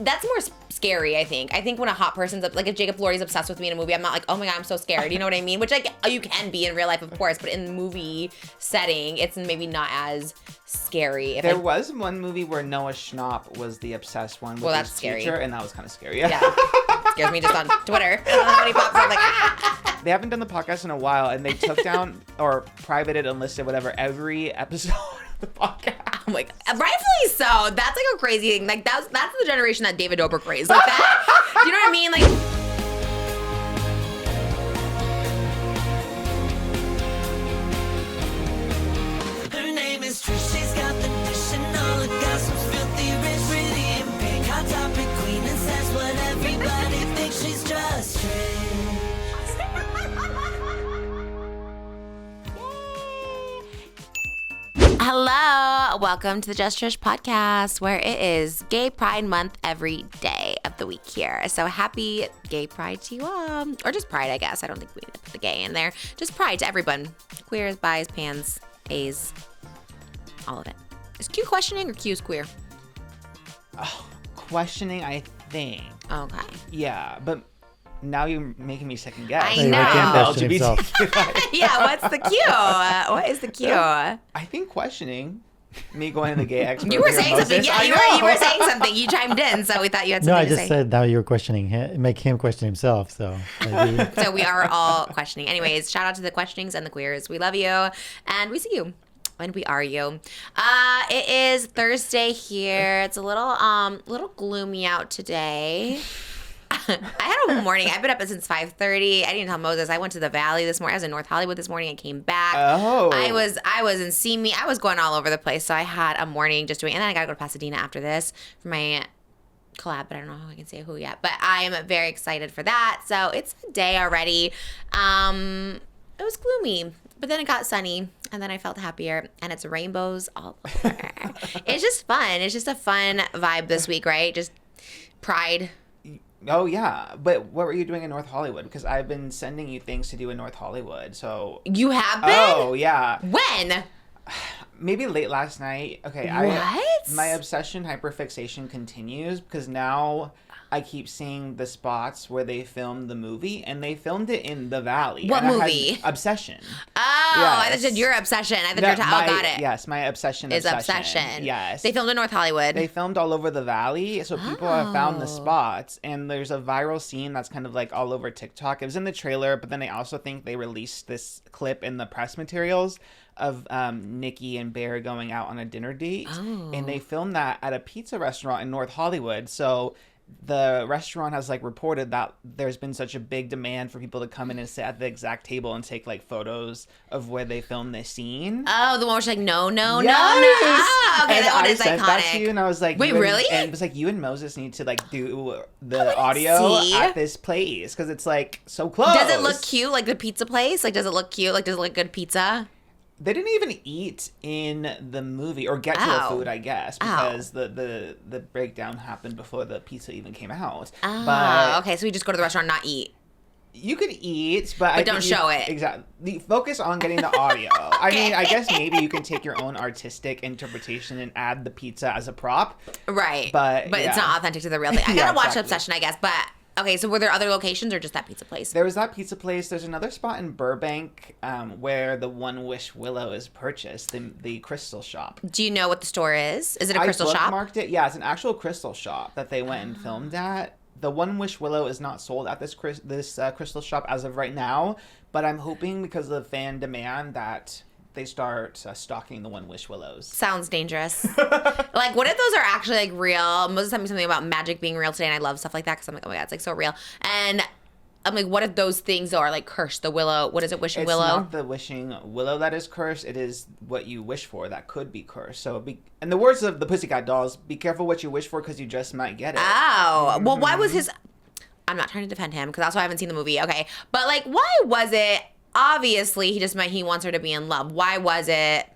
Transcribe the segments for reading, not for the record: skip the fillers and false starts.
that's more scary, I think. I think when a hot person's like if Jacob Lordy's obsessed with me in a movie, I'm not like, oh my God, I'm so scared. You know what I mean? Which like you can be in real life, of course, but in the movie setting, it's maybe not as scary. There was one movie where Noah Schnapp was the obsessed one with his teacher, and that was kind of scary. Yeah. Scares me just on Twitter. When he pops up, like, ah! They haven't done the podcast in a while, and they took down or privated, unlisted, whatever, every episode of the podcast. Oh my God. Rightfully so. That's like a crazy thing. Like that's the generation that David Dobrik raised. Like that. Do you know what I mean? Like. Her name is Trish. She's got the dish and all the gossip's filthy rich, pretty and pink, hot topic queen, and says what everybody thinks. She's just Trish. Hello, welcome to the Just Trish podcast, where it is Gay Pride Month every day of the week here. So happy Gay Pride to you all, or just Pride, I guess. I don't think we need to put the gay in there. Just Pride to everyone, queers, bis, pans, A's, all of it. Is Q questioning or Q is queer? Oh, questioning, I think. Okay. Yeah, but now you're making me second guess. I know. Yeah, what's the Q? What is the Q? I think questioning. Me going to the gay expert. You were saying something. Yeah, you were saying something. You chimed in, so we thought you had something to say. No, I just said now you were questioning him, make him question himself. So maybe. So we are all questioning. Anyways, shout out to the questionings and the queers. We love you, and we see you. And we are you. It is Thursday here. It's a little gloomy out today. I had a morning. I've been up since 5:30. I didn't tell Moses. I went to the Valley this morning. I was in North Hollywood this morning. I came back. Oh. I was in See Me. I was going all over the place. So I had a morning just doing, and then I got to go to Pasadena after this for my collab, but I don't know how I can say who yet. But I am very excited for that. So it's a day already. It was gloomy, but then it got sunny, and then I felt happier, and it's rainbows all over. It's just fun. It's just a fun vibe this week, right? Just Pride. Oh, yeah. But what were you doing in North Hollywood? Because I've been sending you things to do in North Hollywood, so... You have been? Oh, yeah. When? Maybe late last night. Okay. What? My obsession hyperfixation continues because now I keep seeing the spots where they filmed the movie, and they filmed it in the Valley. What movie? Obsession. Oh, yes. I thought you said your obsession. I thought you were talking got it. Yes, my obsession is obsession. Yes. They filmed in North Hollywood. They filmed all over the Valley, so people have found the spots, and there's a viral scene that's kind of like all over TikTok. It was in the trailer, but then I also think they released this clip in the press materials of Nikki and Bear going out on a dinner date, and they filmed that at a pizza restaurant in North Hollywood. So the restaurant has like reported that there's been such a big demand for people to come in and sit at the exact table and take like photos of where they filmed this scene. Oh, the one where she's like, no. Yes! Oh, okay, and that one I is sent iconic. that to you, and I was like, wait, really? And it was like, you and Moses need to like do the audio at this place because it's like so close. Does it look cute, like the pizza place? Like, does it look cute? Like, does it look good pizza? They didn't even eat in the movie or get to the food, I guess, because the breakdown happened before the pizza even came out. Oh, but okay. So we just go to the restaurant and not eat. You could eat, but don't show it. Exactly. Focus on getting the audio. I mean, I guess maybe you can take your own artistic interpretation and add the pizza as a prop. Right. But it's not authentic to the real thing. I Yeah, gotta watch exactly. Obsession, I guess. But okay, so were there other locations or just that pizza place? There was that pizza place. There's another spot in Burbank where the One Wish Willow is purchased, the crystal shop. Do you know what the store is? Is it a crystal shop? I bookmarked it. Yeah, it's an actual crystal shop that they went and filmed at. The One Wish Willow is not sold at this crystal shop as of right now, but I'm hoping because of fan demand that they start stocking the One Wish Willows. Sounds dangerous. Like, what if those are actually like real? Moses sent me something about magic being real today, and I love stuff like that because I'm like, oh my God, it's like so real. And I'm like, what if those things are like cursed? The willow, what is it, wishing willow? It's not the wishing willow that is cursed. It is what you wish for that could be cursed. So, in the words of the Pussycat Dolls, be careful what you wish for because you just might get it. Oh, well, why was his... I'm not trying to defend him because also I haven't seen the movie. Okay, but like, why was it... Obviously, he wants her to be in love. Why was it...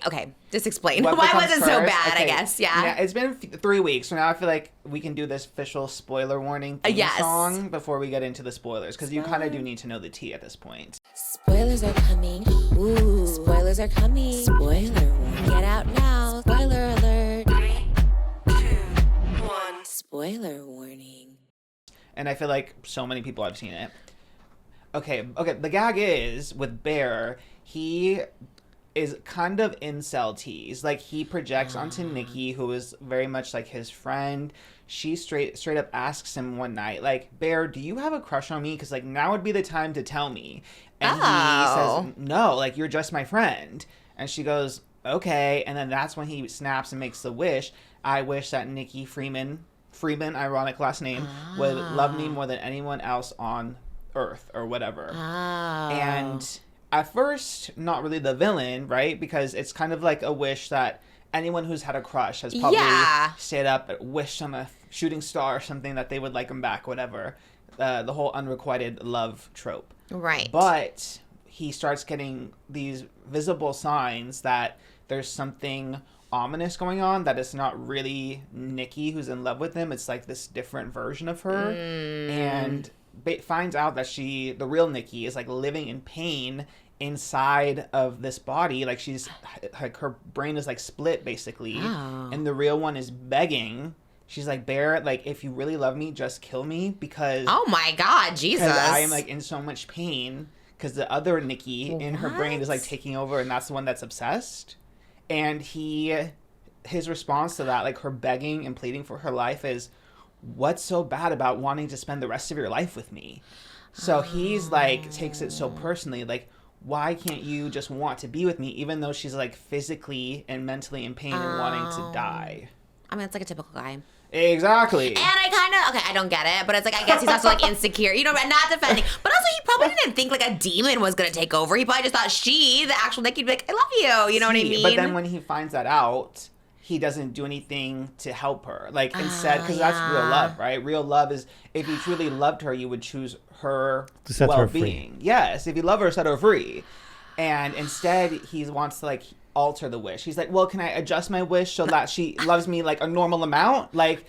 Okay, just explain. Why was it so bad, okay. I guess, yeah. It's been 3 weeks, so now I feel like we can do this official spoiler warning theme song before we get into the spoilers, because you kind of do need to know the tea at this point. Spoilers are coming. Ooh, spoilers are coming. Spoiler warning. Get out now. Spoiler alert. Spoiler warning. And I feel like so many people have seen it. Okay. The gag is with Bear, he is kind of incel tease. Like, he projects onto Nikki, who is very much like his friend. She straight up asks him one night, like, Bear, do you have a crush on me? Because, like, now would be the time to tell me. And he says, no, like, you're just my friend. And she goes, okay. And then that's when he snaps and makes the wish. I wish that Nikki Freeman, ironic last name, would love me more than anyone else on Earth or whatever. And at first, not really the villain, right? Because it's kind of like a wish that anyone who's had a crush has probably stayed up and wished on a shooting star or something that they would like him back, whatever. The whole unrequited love trope. Right. But he starts getting these visible signs that there's something ominous going on, that it's not really Nikki who's in love with him. It's like this different version of her. And finds out that the real Nikki, is like living in pain inside of this body. Like, she's like, her brain is like split basically. And the real one is begging. She's like, Bear, like, if you really love me, just kill me, because oh my God, Jesus, I am like in so much pain because the other Nikki in her brain is like taking over, and that's the one that's obsessed. And his response to that, like her begging and pleading for her life, is, what's so bad about wanting to spend the rest of your life with me? So he's like, takes it so personally, like, why can't you just want to be with me, even though she's like physically and mentally in pain and wanting to die? I mean, it's like a typical guy. Exactly. And I kind of, okay, I don't get it, but it's like, I guess he's also like insecure, you know, not defending. But also, he probably didn't think like a demon was going to take over. He probably just thought the actual Nikki, would be like, I love you know what I mean? But then when he finds that out, he doesn't do anything to help her. Like, instead, because that's real love, right? Real love is, if you truly loved her, you would choose her well-being. Yes, if you love her, set her free. And instead, he wants to, like, alter the wish. He's like, well, can I adjust my wish so that she loves me, like, a normal amount? Like,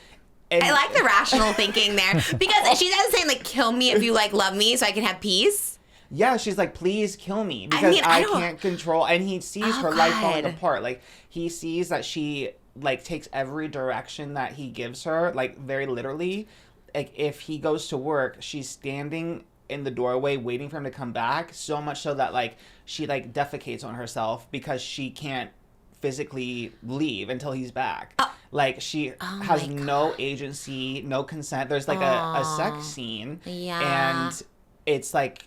and I like the rational thinking there. Because she doesn't say, like, kill me if you, like, love me so I can have peace. Yeah, she's like, please kill me, because I can't control. And he sees her life falling apart. Like, he sees that she, like, takes every direction that he gives her, like, very literally. Like, if he goes to work, she's standing in the doorway waiting for him to come back, so much so that, like, she, like, defecates on herself because she can't physically leave until he's back. Like, she has no agency, no consent. There's, like, a sex scene. Yeah. And it's, like,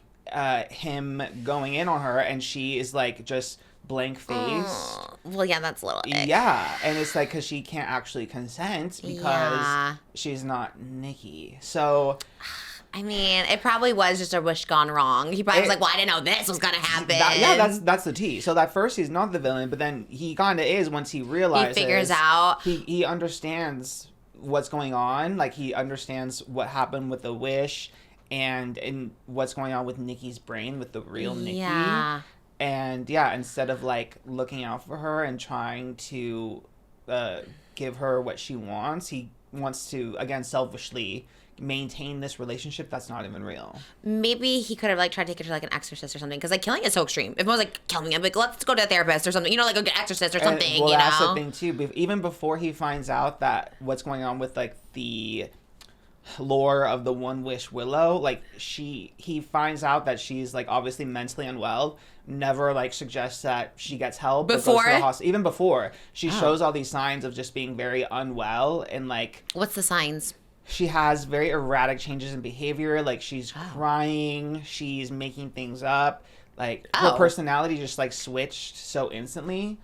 him going in on her, and she is, like, just blank face. Well, yeah, that's a little ick. Yeah, and it's like, because she can't actually consent because she's not Nikki. So, I mean, it probably was just a wish gone wrong. He probably was like, well, I didn't know this was going to happen. That's the tea. So at first he's not the villain, but then he kind of is once he realizes. He figures out. He understands what's going on. Like, he understands what happened with the wish and what's going on with Nikki's brain, with the real Nikki. Yeah. And instead of, like, looking out for her and trying to give her what she wants, he wants to, again, selfishly maintain this relationship that's not even real. Maybe he could have, like, tried to take her to, like, an exorcist or something, because, like, killing is so extreme. If I was like, kill me, I'd be like, let's go to a therapist or something, you know, like, go get an exorcist or something. Well, that's the thing too. Even before he finds out that what's going on with, like, the lore of the One Wish Willow, like, he finds out that she's, like, obviously mentally unwell. Never, like, suggests that she gets help before. Or goes to the hospital. Even before, she shows all these signs of just being very unwell, and, like, what's the signs? She has very erratic changes in behavior. Like, she's crying, she's making things up, like, her personality just, like, switched so instantly.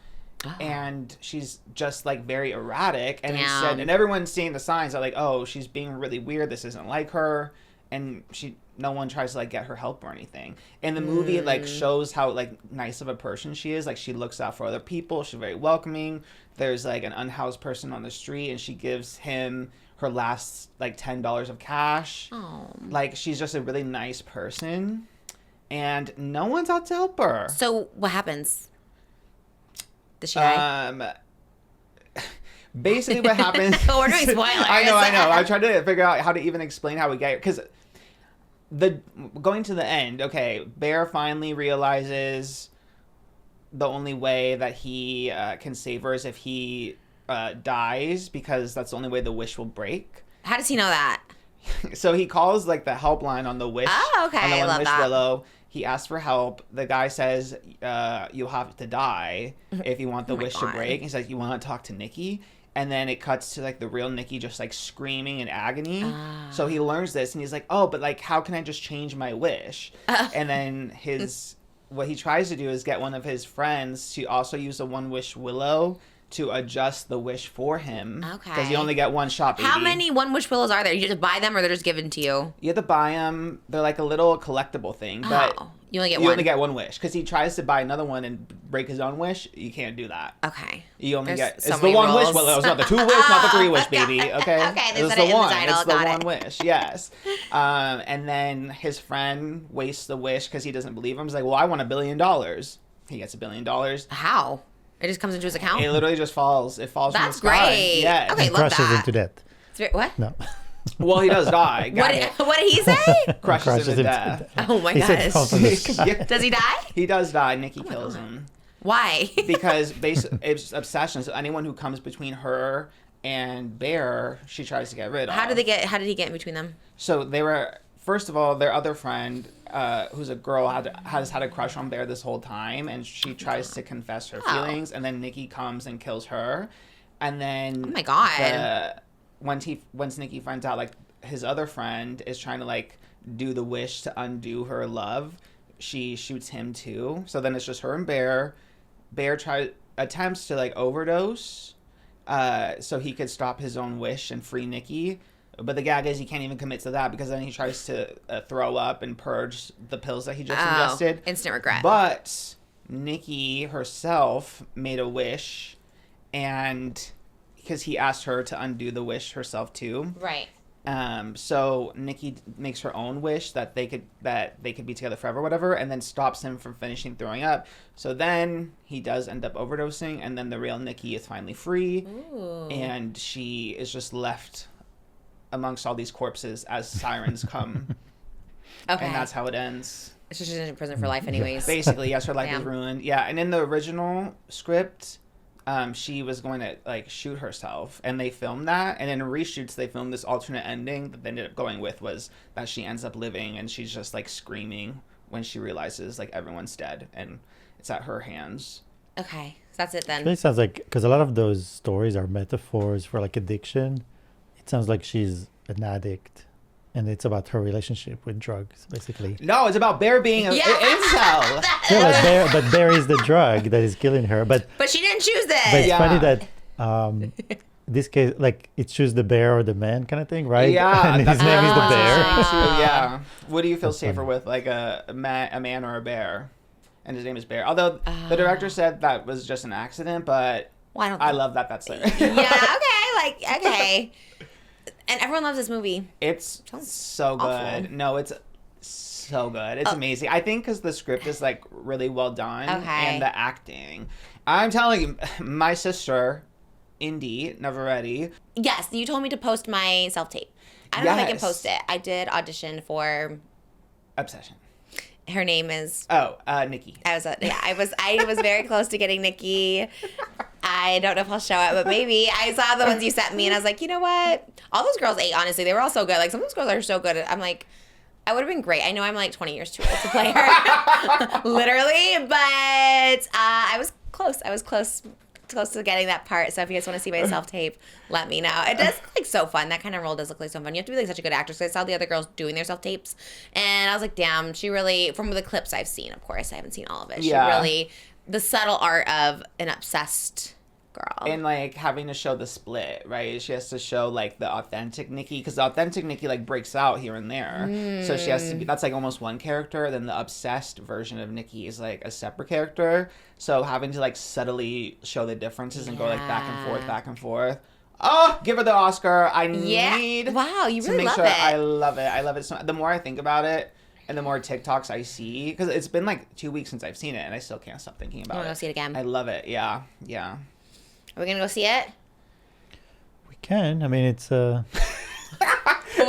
And she's just, like, very erratic. And and everyone's seeing the signs are like, oh, she's being really weird, this isn't like her. And no one tries to, like, get her help or anything. And the movie, like, shows how, like, nice of a person she is. Like, she looks out for other people, she's very welcoming. There's, like, an unhoused person on the street, and she gives him her last, like, $10 of cash. Like, she's just a really nice person, and no one's out to help her. So what happens? Does she die? Basically what happens. We're doing spoilers. I know. I tried to figure out how to even explain how we get here, because going to the end, okay, Bear finally realizes the only way that he can save her is if he dies, because that's the only way the wish will break. How does he know that? So he calls like the helpline on the Wish. Oh, okay. On the I One love Wish that. Willow. He asks for help. The guy says, "You'll have to die if you want the Oh my wish God. to break." He's like, "You want to talk to Nikki?" And then it cuts to like the real Nikki just like screaming in agony. So he learns this and he's like, "Oh, but like, how can I just change my wish?" And then what he tries to do is get one of his friends to also use the One Wish Willow to adjust the wish for him. Okay. Because you only get one shot, baby. How many One Wish Willows are there? You just buy them or they're just given to you? You have to buy them. They're like a little collectible thing, but You only get you one? only get one wish. Because he tries to buy another one and break his own wish. You can't do that. Okay. You only There's get so it's the many one wish. rules. Well, it's not the 2 wish, not the 3 wish, Okay. baby. Okay. Okay, they It's said the it in the one. title, It's the got one it. wish. Yes. And then his friend wastes the wish because he doesn't believe him. He's like, "Well, I want $1 billion." He gets $1 billion. How? It just comes into his account? It literally just falls. It falls from the That's sky. great. Yeah. Okay, And love crushes that. into death. It's very- what? No. Well, he does die. Got it. What did he say? Crushes him to death. Oh my He said fall gosh. from the sky. Yeah. Does he die? He does die. Nikki kills him. Why? Because it's obsession. So anyone who comes between her and Bear, she tries to get rid of. How did he get in between them? So they were, first of all, their other friend, who's a girl, has had a crush on Bear this whole time, and she tries to confess her feelings, and then Nikki comes and kills her, and then Oh my God. once Nikki finds out like his other friend is trying to like do the wish to undo her love, she shoots him too. So then it's just her and Bear. Bear attempts to like overdose, so he could stop his own wish and free Nikki. But the gag is he can't even commit to that because then he tries to throw up and purge the pills that he just ingested. Instant regret. But Nikki herself made a wish, and because he asked her to undo the wish herself too. Right. So Nikki makes her own wish that they could be together forever, whatever, and then stops him from finishing throwing up. So then he does end up overdosing, and then the real Nikki is finally free, and she is just left amongst all these corpses as sirens come. Okay. And that's how it ends. So she's in prison for life anyways. Basically, yes, her life is Damn. ruined. Yeah, and in the original script, she was going to like shoot herself, and they filmed that. And in reshoots, they filmed this alternate ending that they ended up going with was that she ends up living, and she's just like screaming when she realizes like everyone's dead, and it's at her hands. Okay. So that's it then. It really sounds like, because a lot of those stories are metaphors for like addiction. It sounds like she's an addict, and it's about her relationship with drugs, basically. No, it's about Bear being an incel. Yeah, but Bear is the drug that is killing her. But But she didn't choose this. it's Yeah. funny that this case, like, it choose the bear or the man kind of thing, right? Yeah, And his that's name is the what bear. I was saying too, yeah. What do you feel That's safer funny. with, like a man or a bear? And his name is Bear. Although the director said that was just an accident, but Well, I don't I think- love that that's there. Yeah, okay. And everyone loves this movie. It's Sounds so good. awful. No, it's so good. It's amazing. I think because the script is like really well done Okay. and the acting. I'm telling you, my sister, Indy, never ready. Yes, you told me to post my self-tape. I don't know if I can Yes. post it. I did audition for, Obsession. her name is, Oh, Nikki. I was very close to getting Nikki. I don't know if I'll show it, but maybe. I saw the ones you sent me and I was like, you know what? All those girls ate, honestly. They were all so good. Like, some of those girls are so good. I'm like, I would have been great. I know I'm like 20 years too old to play her. Literally. But I was close. I was close to getting that part. So if you guys want to see my self-tape, let me know. It does look like so fun. That kind of role does look like so fun. You have to be like such a good actress. So I saw the other girls doing their self-tapes and I was like, damn, she really, from the clips I've seen, of course, I haven't seen all of it. Yeah. She really, the subtle art of an obsessed girl. And like having to show the split, right? She has to show like the authentic Nikki, because the authentic Nikki like breaks out here and there. So she has to be, that's like almost one character. Then the obsessed version of Nikki is like a separate character. So having to like subtly show the differences and go like back and forth. Oh, give her the Oscar. I need Wow, you to really make love sure it. I love it. I love it so the more I think about it and the more TikToks I see, because it's been like 2 weeks since I've seen it and I still can't stop thinking about wanna it. go see it again? I love it. Yeah. Yeah. Are we going to go see it? We can. I mean, it's What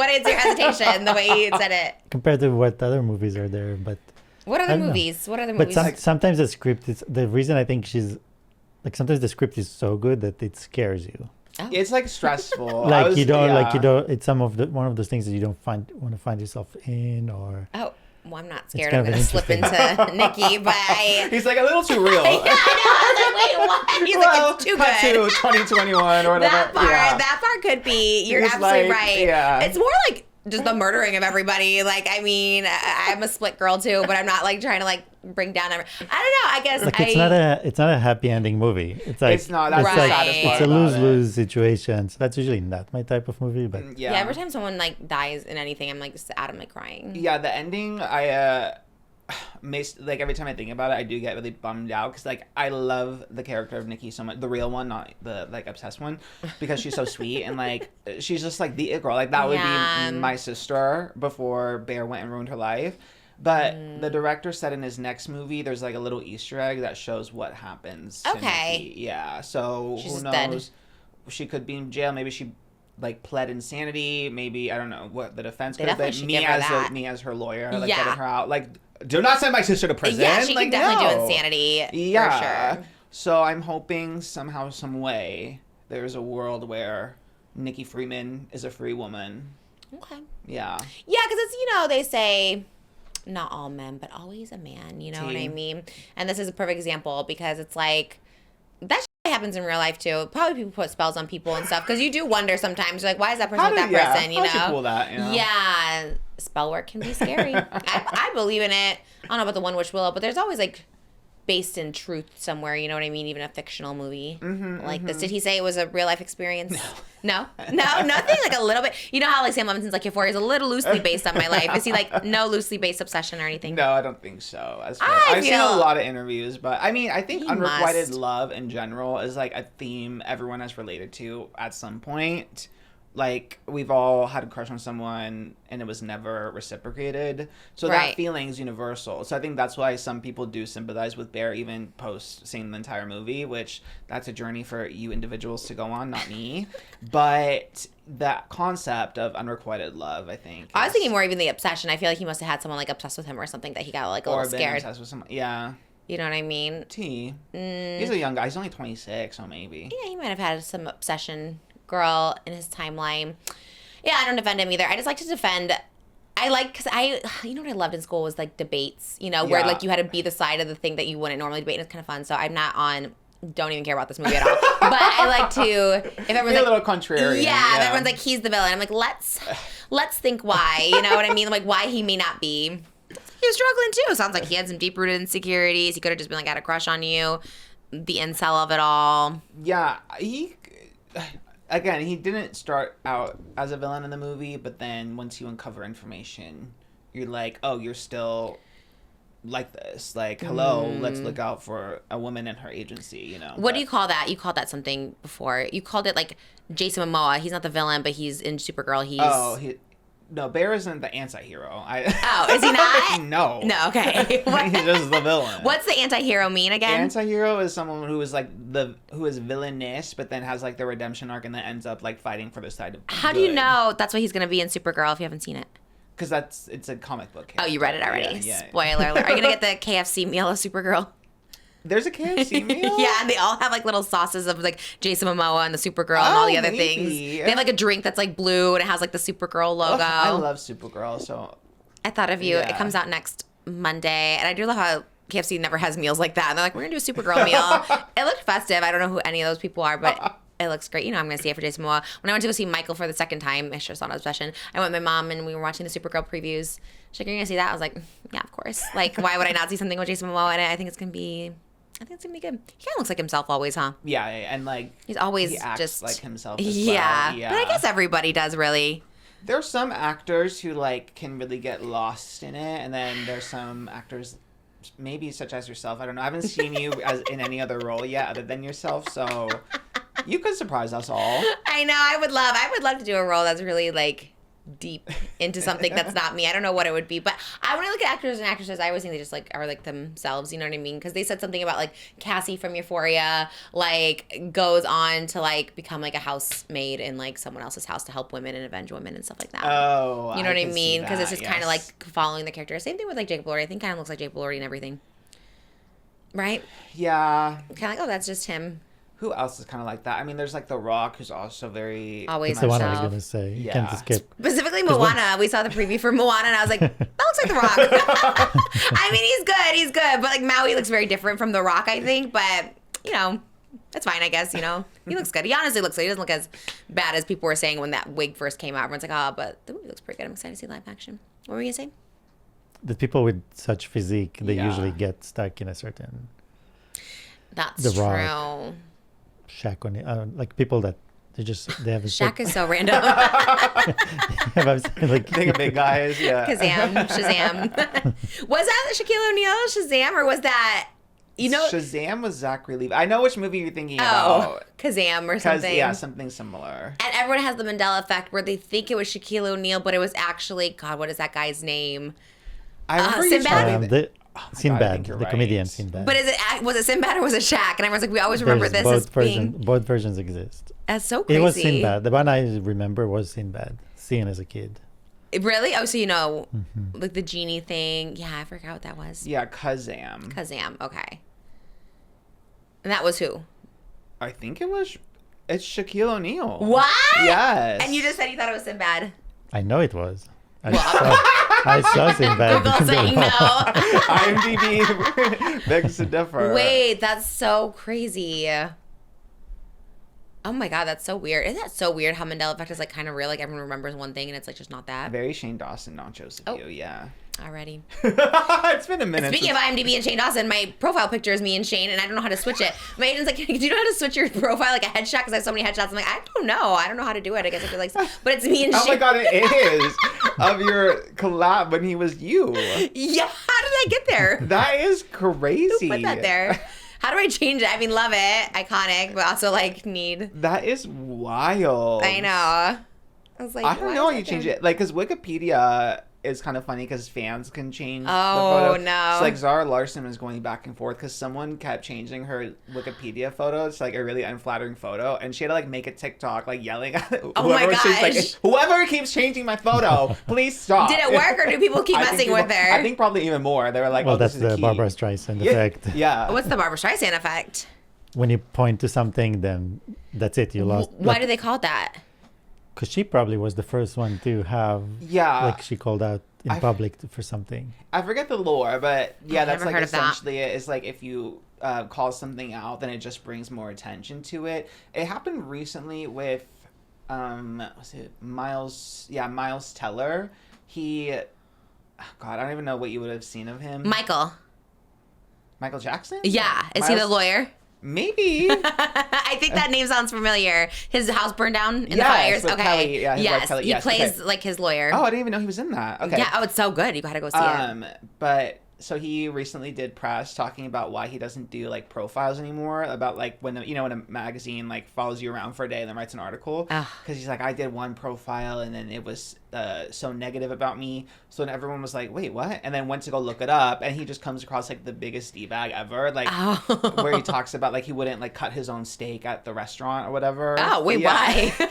is your hesitation, the way you said it? compared to what other movies are there, but What I other don't know. movies? What other but movies? sometimes the script is the reason I think she's like sometimes the script is so good that it scares you. Oh. It's like stressful. Like you don't. It's one of those things that you don't want to find yourself in, or. Oh. Well, I'm not scared kind I'm of going to slip into Nikki, but He's like a little too real. yeah, I know. I was like, wait, what? He's like, it's too cut good. to 2021 or whatever. That part could be. You're He's absolutely like, right. yeah. It's more like just the murdering of everybody. Like, I mean, I'm a split girl too, but I'm not like trying to like bring down. I don't know. I guess like it's not a happy ending movie. It's like it's not. That's Right. the saddest part it's a about lose-lose situation. So that's usually not my type of movie. But yeah. Every time someone like dies in anything, I'm like sad. I'm like crying. Yeah, the ending, like every time I think about it, I do get really bummed out because like I love the character of Nikki so much, the real one, not the like obsessed one, because she's so sweet and like she's just like the it girl. Like that would be my sister before Bear went and ruined her life. But the director said in his next movie, there's like a little Easter egg that shows what happens. To Nikki. Yeah. So she's who knows? dead. She could be in jail. Maybe she like pled insanity. Maybe I don't know what the defense could have been. Me as her lawyer, like getting her out. Like, do not send my sister to prison. Yeah, she like, can definitely no. do insanity. Yeah. For sure. So I'm hoping somehow, some way, there's a world where Nikki Freeman is a free woman. Okay. Yeah. Yeah, because it's, they say not all men, but always a man. You know what I mean? And this is a perfect example because it's like that shit happens in real life too. Probably people put spells on people and stuff because you do wonder sometimes. You're like, why is that person with that person? You know? How'd you pull that? You know? Yeah. Spell work can be scary. I believe in it. I don't know about the One Witch Willow, but there's always like based in truth somewhere, you know what I mean? Even a fictional movie like this. Did he say it was a real life experience? No, nothing. Like a little bit. You know how like Sam Levinson's like Euphoria is a little loosely based on my life. Is he like no loosely based obsession or anything? No, I don't think so. I've seen a lot of interviews, but I mean, I think unrequited love in general is like a theme everyone has related to at some point. Like, we've all had a crush on someone and it was never reciprocated. So that feeling's universal. So I think that's why some people do sympathize with Bear even post seeing the entire movie, which that's a journey for you individuals to go on, not me. But that concept of unrequited love, I think. I was thinking more even the obsession. I feel like he must have had someone like obsessed with him or something that he got like a little scared. Or been obsessed with someone. Yeah. You know what I mean? He's a young guy. He's only 26, so maybe. Yeah, he might have had some obsession girl in his timeline. Yeah, I don't defend him either. I just like to defend. Because you know what I loved in school was like debates, where like you had to be the side of the thing that you wouldn't normally debate, and it's kind of fun. So I'm not on. Don't even care about this movie at all. But I like to. If everyone's like, a little contrarian. Yeah, if everyone's like he's the villain, I'm like let's think why. You know what I mean? Like why he may not be. He was struggling too. Sounds like he had some deep rooted insecurities. He could have just been like, got a crush on you. The incel of it all. Yeah, Again, he didn't start out as a villain in the movie, but then once you uncover information, you're like, oh, you're still like this. Like, hello, let's look out for a woman and her agency, What do you call that? You called that something before. You called it like Jason Momoa. He's not the villain, but he's in Supergirl. No, Bear isn't the anti-hero. Is he not? No. No, okay. He's just the villain. What's the anti-hero mean again? Anti-hero is someone who is like who is villainous, but then has like the redemption arc and then ends up like fighting for the side of How do you know that's what he's going to be in Supergirl if you haven't seen it? Because it's a comic book character. Oh, you read it already. Yeah. Spoiler alert. Are you going to get the KFC meal of Supergirl? There's a KFC meal? Yeah, and they all have like little sauces of like Jason Momoa and the Supergirl and all the other things. They have like a drink that's like blue and it has like the Supergirl logo. I love Supergirl, so I thought of you. Yeah. It comes out next Monday, and I do love how KFC never has meals like that. And they're like, we're gonna do a Supergirl meal. It looked festive. I don't know who any of those people are, but it looks great. I'm gonna see it for Jason Momoa. When I went to go see Michael for the second time, it's just on obsession. I went with my mom and we were watching the Supergirl previews. She's like, "You're gonna see that?" I was like, "Yeah, of course." Like, why would I not see something with Jason Momoa in it? I think it's gonna be good. He kind of looks like himself always, huh? Yeah, and like he's always he acts just like himself. As yeah. Well. But I guess everybody does really. There's some actors who like can really get lost in it, and then there's some actors, maybe such as yourself. I don't know. I haven't seen you as in any other role yet, other than yourself. So you could surprise us all. I know. I would love to do a role that's really like deep into something that's not me. I don't know what it would be, but when I look at actors and actresses, I always think they just like are like themselves, you know what I mean? Because they said something about like Cassie from Euphoria like goes on to like become like a housemaid in like someone else's house to help women and avenge women and stuff like that. Oh, you know what I mean? Because it's just yes. kind of like following the character. Same thing with like Jake Lordy. I think kind of looks like Jake Lordy and everything, right? Yeah. Kind of like, oh, that's just him. Who else is kind of like that? I mean, there's like The Rock, who's also very Always That's the one I was himself. gonna say. You Yeah. can't escape. Specifically 'Cause Moana. We saw the preview for Moana, and I was like, that looks like The Rock. I mean, he's good. But like Maui looks very different from The Rock, I think. But, you know, that's fine, I guess, you know. He looks good. He honestly looks good. He doesn't look as bad as people were saying when that wig first came out. Everyone's like, oh, but the movie looks pretty good. I'm excited to see live action. What were you going to say? The people with such physique, they Yeah. usually get stuck in a certain That's The true. Rock. shack on it. Like people that they have a Shaq is so random. like Think of big guys, yeah. Shazam. Was that Shaquille O'Neal Shazam, or was that, you know? Shazam was Zachary Levi. I know which movie you're thinking Oh, about. Kazam or 'Cause, something. yeah, something similar. And everyone has the Mandela effect where they think it was Shaquille O'Neal, but it was actually, God, what is that guy's name? I remember you Sinbad? telling me that- the I Sinbad, think you're the right. comedian Sinbad. But was it Sinbad or was it Shaq? And everyone's like, we always remember There's this as being. both versions exist. That's so crazy. It was Sinbad. The one I remember was Sinbad, seen as a kid. Really? Oh, so you know, Mm-hmm. like the genie thing. Yeah, I forgot what that was. Yeah, Kazam. Kazam. Okay. And that was who? I think it's Shaquille O'Neal. What? Yes. And you just said you thought it was Sinbad. I know it was. I saw Sinbad. Google saying no. IMDb begs to differ. Wait, that's so crazy. Oh my God, that's so weird. Isn't that so weird how Mandela effect is like kind of real? Like everyone remembers one thing and it's like just not that. Very Shane Dawson, not Joseph Oh. Yu, yeah. Already. It's been a minute. Speaking of IMDb and Shane Dawson, my profile picture is me and Shane, and I don't know how to switch it. My agent's like, do you know how to switch your profile like a headshot? Because I have so many headshots. I'm like, I don't know. I don't know how to do it. I guess I feel like, but it's me and Oh Shane. my God, it is of your collab when he was you. Yeah, how did I get there? That is crazy. Who put that there? How do I change it? I mean, love it, iconic, but also like need. That is wild. I know. I was like, I don't why know how is you that change there? it. Like, because Wikipedia is kind of funny because fans can change Oh, the photo. no. So, like, Zara Larson was going back and forth because someone kept changing her Wikipedia photo to, like, a really unflattering photo. And she had to, like, make a TikTok, like, yelling at whoever Oh my was changing, like, gosh. whoever keeps changing my photo, please stop. Did it work, or do people keep I think messing with people- her? I think probably even more. They were like, Well, oh, that's this is the key. Barbara Streisand Yeah, effect. Yeah. What's the Barbara Streisand effect? When you point to something, then that's it. You lost. Why do they call it that? Because she probably was the first one to have. Yeah. Like she called out in public for something. I forget the lore, but yeah, I've that's never like heard of that. essentially it. It's like if you call something out, then it just brings more attention to it. It happened recently with, was it Miles? Yeah, Miles Teller. He, God, I don't even know what you would have seen of him. Michael. Michael Jackson? Yeah. Is he the Miles- lawyer? Maybe. I think that name sounds familiar. His house burned down in the Yes, fires. with Okay. Kelly. Yeah, his wife yes. Kelly. He Yes, plays okay. like his lawyer. Oh, I didn't even know he was in that. Okay. Yeah. Oh, it's so good. You gotta go see it. But so he recently did press talking about why he doesn't do like profiles anymore, about like when when a magazine like follows you around for a day and then writes an article, Ugh. because he's like, I did one profile and then it was so negative about me, so then everyone was like, wait, what? And then went to go look it up, and he just comes across like the biggest d-bag ever, like Oh. where he talks about like he wouldn't like cut his own steak at the restaurant or whatever. Oh, wait, Yeah. why?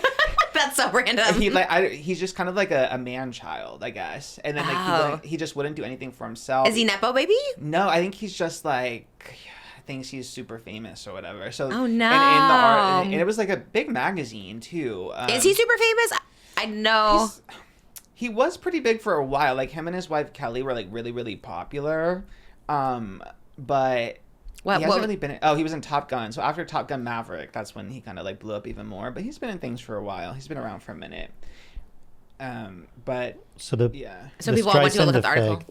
That's so random. He's just kind of like a man child, I guess. And then like Oh. he just wouldn't do anything for himself. Is he Nepo baby? No, I think he's just like thinks he's super famous or whatever. So Oh, and in no. the art, and it was like a big magazine too. Is he super famous? I know. He was pretty big for a while. Like him and his wife Kelly were like really really popular. But he hasn't really been. Oh, he was in Top Gun. So after Top Gun Maverick, that's when he kind of like blew up even more. But he's been in things for a while. He's been around for a minute. But So the yeah. So the people want to look Streisand at the article.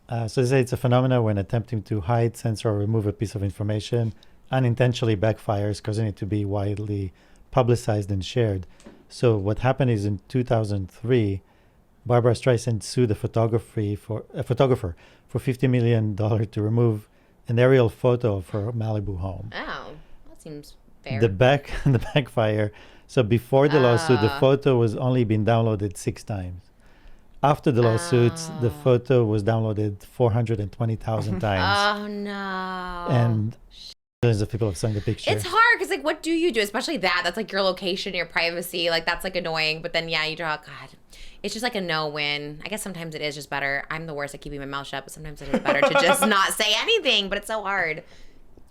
effect, so they say it's a phenomenon when attempting to hide, censor, or remove a piece of information unintentionally backfires, causing it to be widely publicized and shared. So what happened is in 2003, Barbara Streisand sued a photographer for $50 million to remove an aerial photo of her Malibu home. Oh, that seems fair. The backfire. So before the lawsuit, the Ah. photo was only been downloaded 6 times. After the lawsuits, the photo was downloaded 420,000 times, Oh no. and millions of people have seen the picture. It's hard because, like, what do you do? Especially that's like your location, your privacy. Like, that's like annoying. But then, yeah, you draw. God, it's just like a no-win. I guess sometimes it is just better. I'm the worst at keeping my mouth shut, but sometimes it is better to just not say anything. But it's so hard.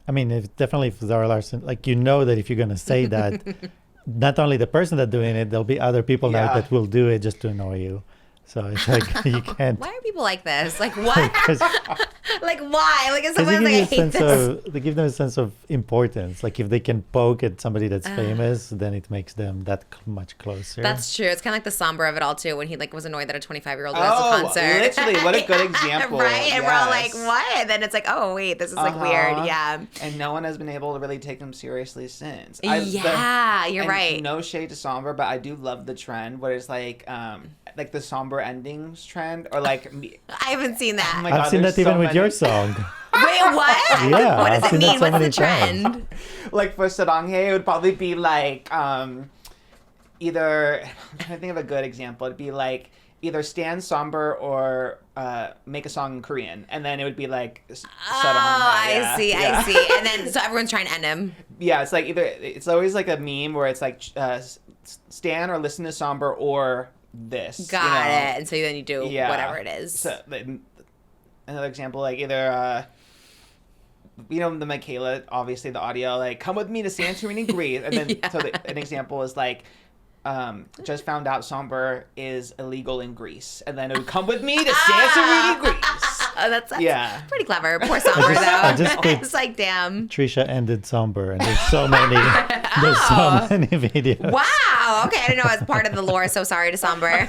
I mean, if definitely if Zara Larsson, like you know that if you're gonna say that, not only the person that's doing it, there'll be other people now Yeah. that will do it just to annoy you. So it's like you can't. Why are people like this? Like what? Because Like why? Like if they someone's give like, you I a hate sense this. of, they give them a sense of importance. Like if they can poke at somebody that's famous, then it makes them that much closer. That's true. It's kind of like the somber of it all too. When he like was annoyed that a 25-year-old went to Oh, the concert. literally, what a good example. Right? And we're all like, Yes. what? And then it's like, oh wait, this is like weird. Uh-huh. Yeah. And no one has been able to really take them seriously since. Yeah, you're and right. No shade to SOMBR, but I do love the trend where it's like the somber endings trend, or like I haven't seen that. Oh my I've God, seen there's that even so with many. your song. Wait, what? Yeah, What does I've it seen that mean? so What's the many times. trend? Like for Saranghae, it would probably be like either I'm trying to think of a good example. It'd be like either stand somber or make a song in Korean, and then it would be like Saranghae. I see. And then so everyone's trying to end him. Yeah, it's like either it's always like a meme where it's like stan or listen to somber or this. Got it. And so then you do Yeah. whatever it is. So, another example, like either the Michaela, obviously the audio, like come with me to Santorini, Greece, and then Yeah. so an example is like just found out SOMBR is illegal in Greece, and then it would come with me to Santorini, Greece. Oh, that's Yeah. pretty clever. Poor Somber I though. just put- It's like, damn. Trisha ended SOMBR, and there's so many videos. Wow. Okay, I didn't know I was part of the lore. So sorry to Somber.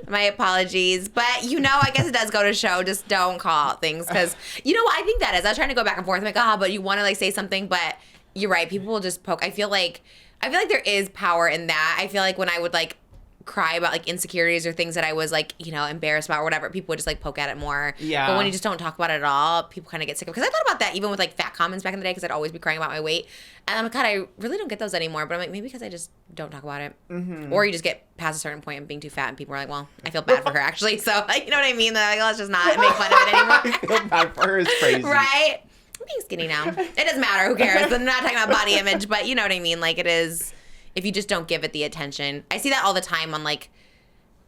My apologies. But I guess it does go to show. Just don't call out things because you know what I think that is. I was trying to go back and forth. I'm like, but you want to like say something, but you're right. People will just poke. I feel like there is power in that. I feel like when I would like cry about like insecurities or things that I was like, embarrassed about or whatever, people would just like poke at it more. Yeah. But when you just don't talk about it at all, people kind of get sick of it. Because I thought about that even with like fat comments back in the day because I'd always be crying about my weight. And I'm like, God, I really don't get those anymore. But I'm like, maybe because I just don't talk about it. Mm-hmm. Or you just get past a certain point of being too fat and people are like, well, I feel bad for her actually. So, you know what I mean? They're like, let's just not make fun of it anymore. I feel bad for her is crazy. Right? I'm being skinny now. It doesn't matter. Who cares? I'm not talking about body image, but you know what I mean? Like it is, if you just don't give it the attention. I see that all the time on like,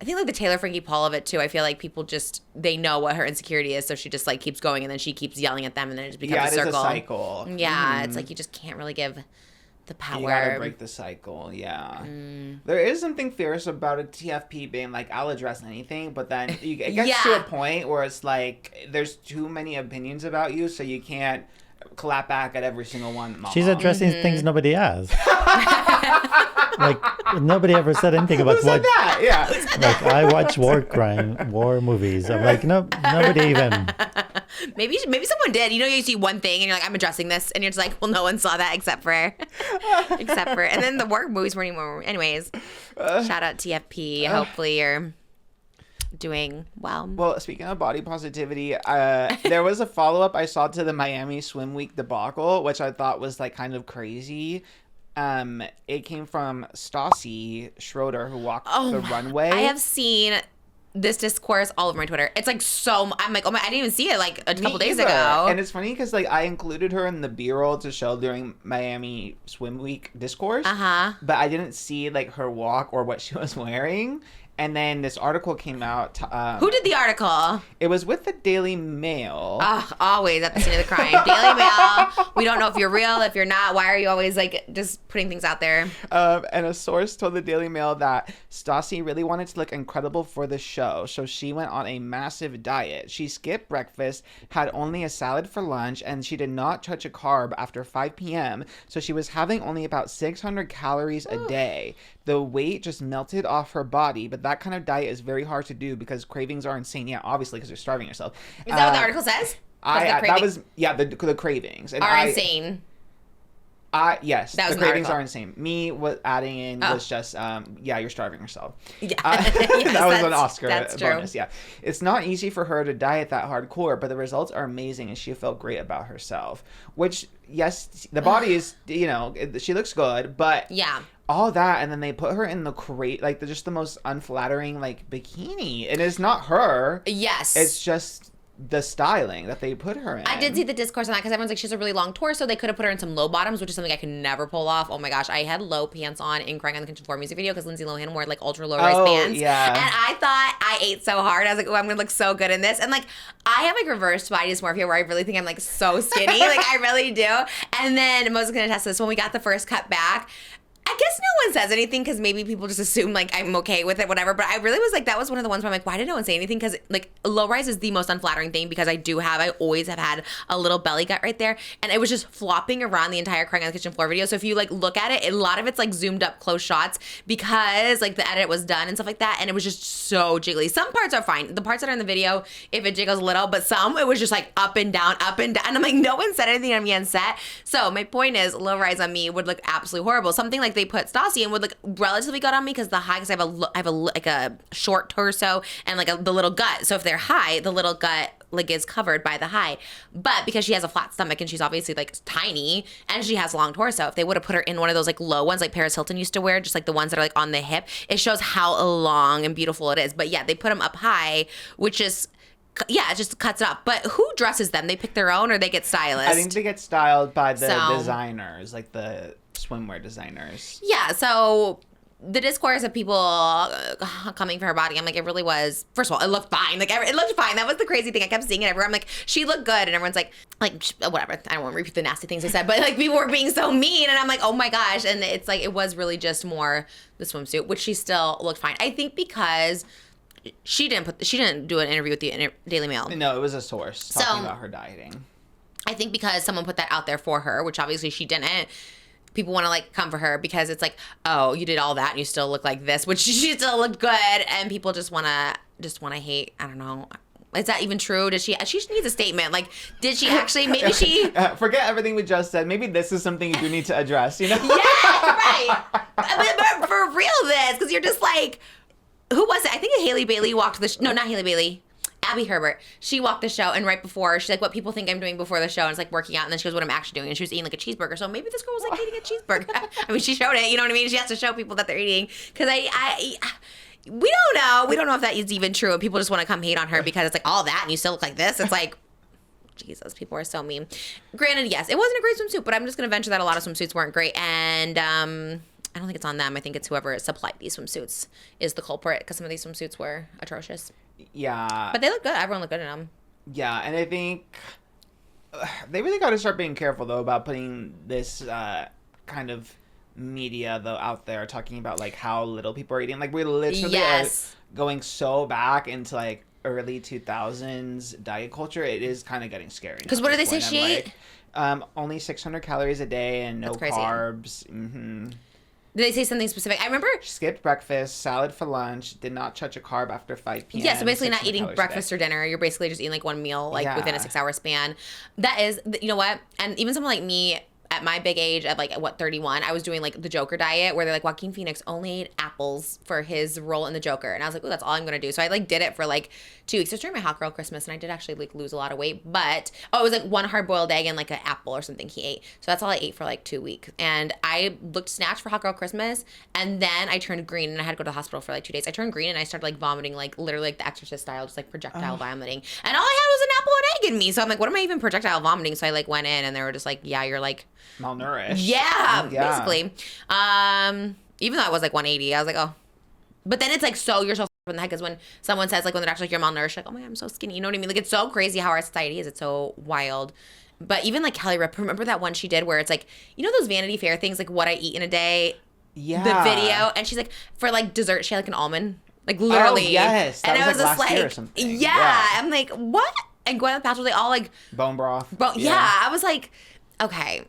I think like the Taylor Frankie Paul of it too. I feel like people just, they know what her insecurity is. So she just like keeps going and then she keeps yelling at them and then it just becomes a circle. It is a cycle. Yeah. It's like you just can't really give the power. You gotta break the cycle, yeah. There is something fierce about a TFP being like, I'll address anything, but then it gets to a point where it's like, there's too many opinions about you, so you can't clap back at every single one. Mama. She's addressing things nobody has. Like nobody ever said anything about Who said that? Yeah. Like I watch war movies. I'm like, no, nobody even. Maybe someone did. You see one thing and you're like, I'm addressing this, and you're just like, well, no one saw that except for, and then the war movies weren't even. Anyways, shout out TFP. Hopefully you're doing well. Well, speaking of body positivity, there was a follow-up I saw to the Miami Swim Week debacle, which I thought was like kind of crazy. It came from STASSI Schroeder, who walked the runway. I have seen this discourse all over my Twitter. It's like I'm like, oh my, I didn't even see it like a couple days ago. And it's funny because like I included her in the B-roll to show during Miami Swim Week discourse. But I didn't see like her walk or what she was wearing. And then this article came out. Who did the article? It was with the Daily Mail. Always at the scene of the crime. Daily Mail. We don't know if you're real, if you're not. Why are you always like just putting things out there? And a source told the Daily Mail that Stassi really wanted to look incredible for the show, so she went on a massive diet. She skipped breakfast, had only a salad for lunch, and she did not touch a carb after 5 p.m., so she was having only about 600 calories a day. The weight just melted off her body, but that kind of diet is very hard to do because cravings are insane. Yeah, obviously, because you're starving yourself. Is that what the article says? The cravings are insane. Yes, that was the cravings article. are insane. Me adding in was just, you're starving yourself. Yeah, yes, that was an Oscar that's bonus. True. Yeah, it's not easy for her to diet that hardcore, but the results are amazing, and she felt great about herself. Which, yes, the body is, she looks good, but yeah. All that, and then they put her in just the most unflattering like bikini, and it's not her. Yes, it's just the styling that they put her in. I did see the discourse on that because everyone's like, she has a really long torso. They could have put her in some low bottoms, which is something I could never pull off. Oh my gosh, I had low pants on in Crying on the Kitchen Floor music video because Lindsay Lohan wore like ultra low rise pants. Yeah. And I thought I ate so hard. I was like, oh, I'm gonna look so good in this. And like, I have like reverse body dysmorphia where I really think I'm like so skinny. Like I really do. And then Moses gonna test this when we got the first cut back. I guess no one says anything because maybe people just assume like I'm okay with it, whatever. But I really was like, that was one of the ones where I'm like, why did no one say anything? Because like low rise is the most unflattering thing because I always have had a little belly gut right there. And it was just flopping around the entire Crying on the Kitchen Floor video. So if you like look at it, a lot of it's like zoomed up close shots because like the edit was done and stuff like that. And it was just so jiggly. Some parts are fine. The parts that are in the video, if it jiggles a little, but some, it was just like up and down, up and down. And I'm like, no one said anything on me on set. So my point is low rise on me would look absolutely horrible. Something like they put Stassi in would look relatively good on me because the high, because I have a like a short torso and like the little gut. So if they're high, the little gut like is covered by the high. But because she has a flat stomach and she's obviously like tiny and she has long torso, if they would have put her in one of those like low ones like Paris Hilton used to wear, just like the ones that are like on the hip, it shows how long and beautiful it is. But yeah, they put them up high, which is, yeah, it just cuts it off. But who dresses them? They pick their own or they get stylist? I think they get styled by the designers, like the swimwear designers. Yeah, so the discourse of people coming for her body, I'm like, it really was, first of all, it looked fine. Like, it looked fine. That was the crazy thing. I kept seeing it everywhere. I'm like, she looked good. And everyone's like, whatever. I don't want to repeat the nasty things I said, but like people were being so mean. And I'm like, oh my gosh. And it's like, it was really just more the swimsuit, which she still looked fine. I think because she didn't do an interview with the Daily Mail. No, it was a source talking about her dieting. I think because someone put that out there for her, which obviously she didn't, people want to like come for her because it's like, oh, you did all that and you still look like this, which she still looked good, and people just want to hate. I don't know. Is that even true? She needs a statement. Like, did she actually, maybe she... Forget everything we just said. Maybe this is something you do need to address, you know? Yeah, right. but for real this, because you're just like, who was it? I think Haley Bailey walked the... No, not Haley Bailey. Abby Herbert. She walked the show, and right before, she's like, what people think I'm doing before the show, and it's like working out, and then she goes, what I'm actually doing, and she was eating like a cheeseburger. So maybe this girl was like eating a cheeseburger. I mean, she showed it, you know what I mean? She has to show people that they're eating, because we don't know. We don't know if that is even true, and people just want to come hate on her because it's like all that, and you still look like this. It's like, Jesus, people are so mean. Granted, yes, it wasn't a great swimsuit, but I'm just going to venture that a lot of swimsuits weren't great, and I don't think it's on them. I think it's whoever supplied these swimsuits is the culprit, because some of these swimsuits were atrocious. Yeah. But they look good. Everyone looked good in them. Yeah, and I think they really got to start being careful, though, about putting this kind of media, though, out there talking about, like, how little people are eating. Like, we're literally going so back into, like, early 2000s diet culture. It is kind of getting scary. Because what did they say she ate? Only 600 calories a day and no carbs. Mm-hmm. Did they say something specific? I remember... She skipped breakfast, salad for lunch, did not touch a carb after 5 p.m. Yeah, so basically not eating breakfast or dinner. You're basically just eating like one meal within a 6-hour span. That is, you know what? And even someone like me at my big age, at like, 31, I was doing like the Joker diet where they're like, Joaquin Phoenix only ate apples for his role in the Joker. And I was like, oh, that's all I'm going to do. So I like did it for like 2 weeks. It was during my hot girl Christmas, and I did actually like lose a lot of weight. But, it was like one hard boiled egg and like an apple or something he ate. So that's all I ate for like 2 weeks. And I looked snatched for hot girl Christmas. And then I turned green and I had to go to the hospital for like 2 days. I turned green and I started like vomiting, like literally like the Exorcist style, just like projectile vomiting. And all I had was an apple and egg in me. So I'm like, what am I even projectile vomiting? So I like went in and they were just like, yeah, you're like malnourished. Yeah, basically. Even though I was like 180, I was like, oh. But then it's like, so you're so in the head, because when someone says like when they're actually like you're malnourished, like, oh my God, I'm so skinny. You know what I mean? Like, it's so crazy how our society is. It's so wild. But even like Kelly Ripa, remember that one she did where it's like, you know those Vanity Fair things, like what I eat in a day? Yeah. The video. And she's like, for like dessert, she had like an almond. Like literally. Oh, yes. That and was I was like just last like, year or something. Yeah. I'm like, what? And Gwyneth Paltrow, they all like. Bone broth. Yeah. I was like, okay.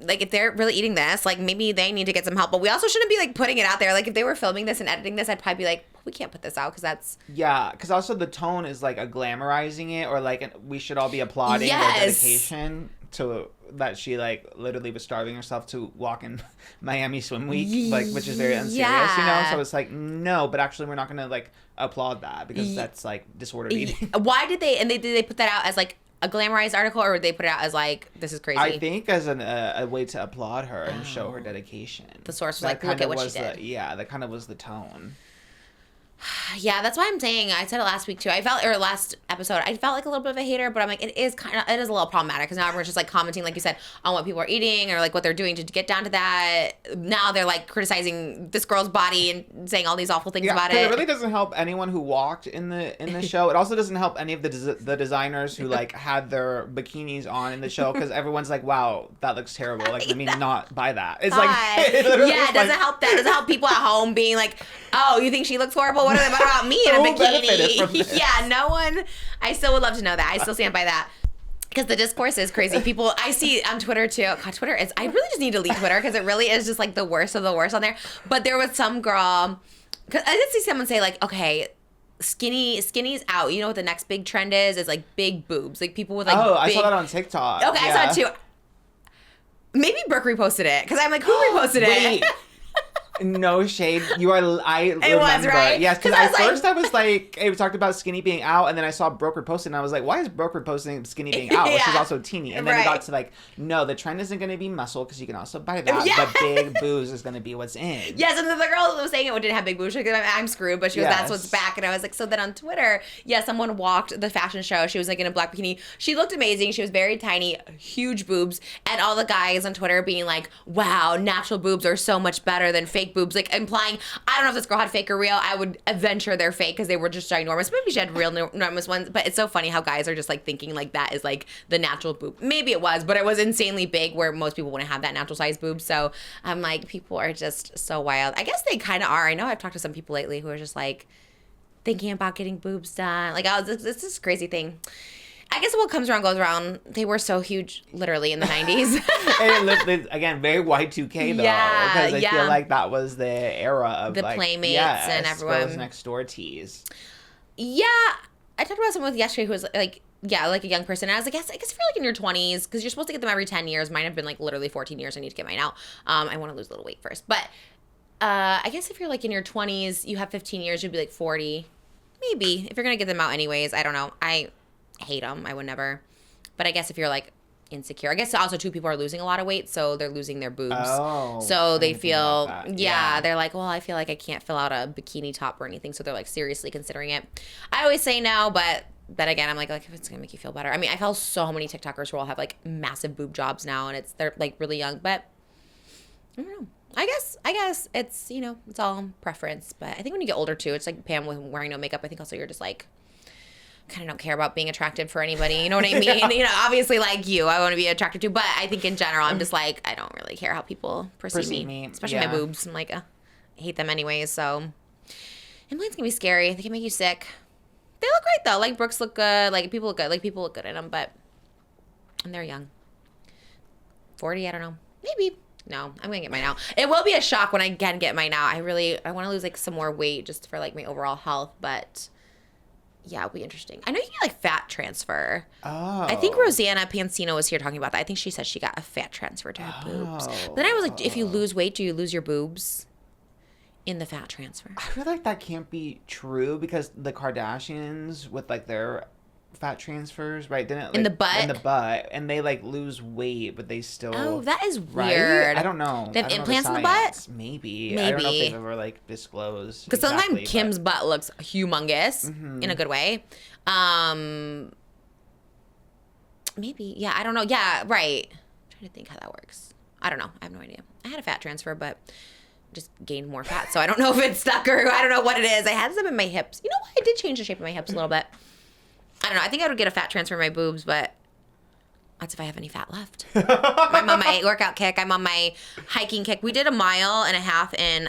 Like, if they're really eating this, like, maybe they need to get some help. But we also shouldn't be, like, putting it out there. Like, if they were filming this and editing this, I'd probably be like, we can't put this out because that's... Yeah, because also the tone is, like, a glamorizing it, or, like, we should all be applauding their dedication to that she, like, literally was starving herself to walk in Miami Swim Week, like, which is very unserious, you know? So it's like, no, but actually we're not going to, like, applaud that because that's, like, disordered eating. Why did they... And did they put that out as, like, a glamorized article, or would they put it out as like, this is crazy? I think as a way to applaud her and show her dedication. The source was like, look at what she did. That kind of was the tone. Yeah, that's why I'm saying, I said it last week too. Last episode, I felt like a little bit of a hater, but I'm like, it is a little problematic because now everyone's just like commenting, like you said, on what people are eating or like what they're doing to get down to that. Now they're like criticizing this girl's body and saying all these awful things about it. It really doesn't help anyone who walked in the show. It also doesn't help any of the designers who like had their bikinis on in the show because everyone's like, wow, that looks terrible. Like, let me not buy that. It's like, it doesn't help that. It doesn't help people at home being like, oh, you think she looks horrible? What about me in a bikini? Yeah, no one. I still would love to know that. I still stand by that. Because the discourse is crazy. People, I see on Twitter too. God, Twitter is, I really just need to leave Twitter because it really is just like the worst of the worst on there. But there was some girl, because I did see someone say like, okay, skinny's out. You know what the next big trend is? It's like big boobs. Like people with like I saw that on TikTok. Okay, yeah. I saw it too. Maybe Brooke reposted it because I'm like, who reposted it? No shade. I remember. It was, right? Yes, because at first I was like, it talked about skinny being out, and then I saw Broker post it, and I was like, why is Broker posting skinny being out? Which is also teeny. And then it got to like, no, the trend isn't going to be muscle, because you can also buy that, but big boobs is going to be what's in. Yes, and then the girl was saying it didn't have big boobs, because I'm screwed, but she was, that's what's back. And I was like, so then on Twitter, someone walked the fashion show. She was like in a black bikini. She looked amazing. She was very tiny, huge boobs, and all the guys on Twitter being like, wow, natural boobs are so much better than fake boobs, like implying, I don't know if this girl had fake or real. I would venture they're fake because they were just ginormous. Maybe she had real enormous ones, but it's so funny how guys are just like thinking like that is like the natural boob. Maybe it was, but it was insanely big where most people wouldn't have that natural size boob. So I'm like, people are just so wild. I guess they kind of are. I know I've talked to some people lately who are just like thinking about getting boobs done. Like, oh, it's this crazy thing. I guess what comes around goes around. They were so huge, literally, in the 90s. And again, very Y2K, though. Because I feel like that was the era of, the like, Playmates and everyone. Girls Next Door tees. Yeah. I talked about someone yesterday who was, like, like a young person. And I was like, I guess if you're, like, in your 20s, because you're supposed to get them every 10 years. Mine have been, like, literally 14 years. I need to get mine out. I want to lose a little weight first. But I guess if you're, like, in your 20s, you have 15 years, you'd be, like, 40. Maybe. If you're going to get them out anyways. I don't know. I hate them. I would never. But I guess if you're like insecure, I guess also too, people are losing a lot of weight, so they're losing their boobs. Oh, so they feel, they're like, well, I feel like I can't fill out a bikini top or anything, so they're like seriously considering it. I always say no, but then again, I'm like if it's gonna make you feel better. I mean, I follow so many TikTokers who all have like massive boob jobs now, and they're like really young, but I don't know. I guess it's, you know, it's all preference, but I think when you get older too, it's like Pam with wearing no makeup. I think also you're just like, kind of don't care about being attractive for anybody. You know what I mean? Yeah. You know, obviously like you, I want to be attracted to, but I think in general, I'm just like, I don't really care how people perceive me. Especially my boobs. I'm like, I hate them anyways. So implants can be scary. They can make you sick. They look great though. Like Brooks look good. Like people look good. Like people look good in them, and they're young. 40, I don't know. Maybe. No, I'm gonna get mine out. It will be a shock when I can get mine out. I want to lose like some more weight just for like my overall health, but yeah, it'll be interesting. I know you can get like fat transfer. Oh. I think Rosanna Pansino was here talking about that. I think she said she got a fat transfer to her boobs. But then I was like, if you lose weight, do you lose your boobs in the fat transfer? I feel like that can't be true because the Kardashians with like their fat transfers, right? Didn't like, in the butt, and they like lose weight, but they still. Oh, that is weird. Right? I don't know. They have implants in the butt. Maybe. I don't know if they've ever like disclosed. Because sometimes Kim's butt looks humongous in a good way. Maybe. Yeah. I don't know. Yeah. Right. I'm trying to think how that works. I don't know. I have no idea. I had a fat transfer, but just gained more fat, so I don't know if it's stuck or I don't know what it is. I had some in my hips. You know what? I did change the shape of my hips a little bit. I don't know. I think I would get a fat transfer in my boobs, but that's if I have any fat left. I'm on my workout kick. I'm on my hiking kick. We did 1.5 miles in,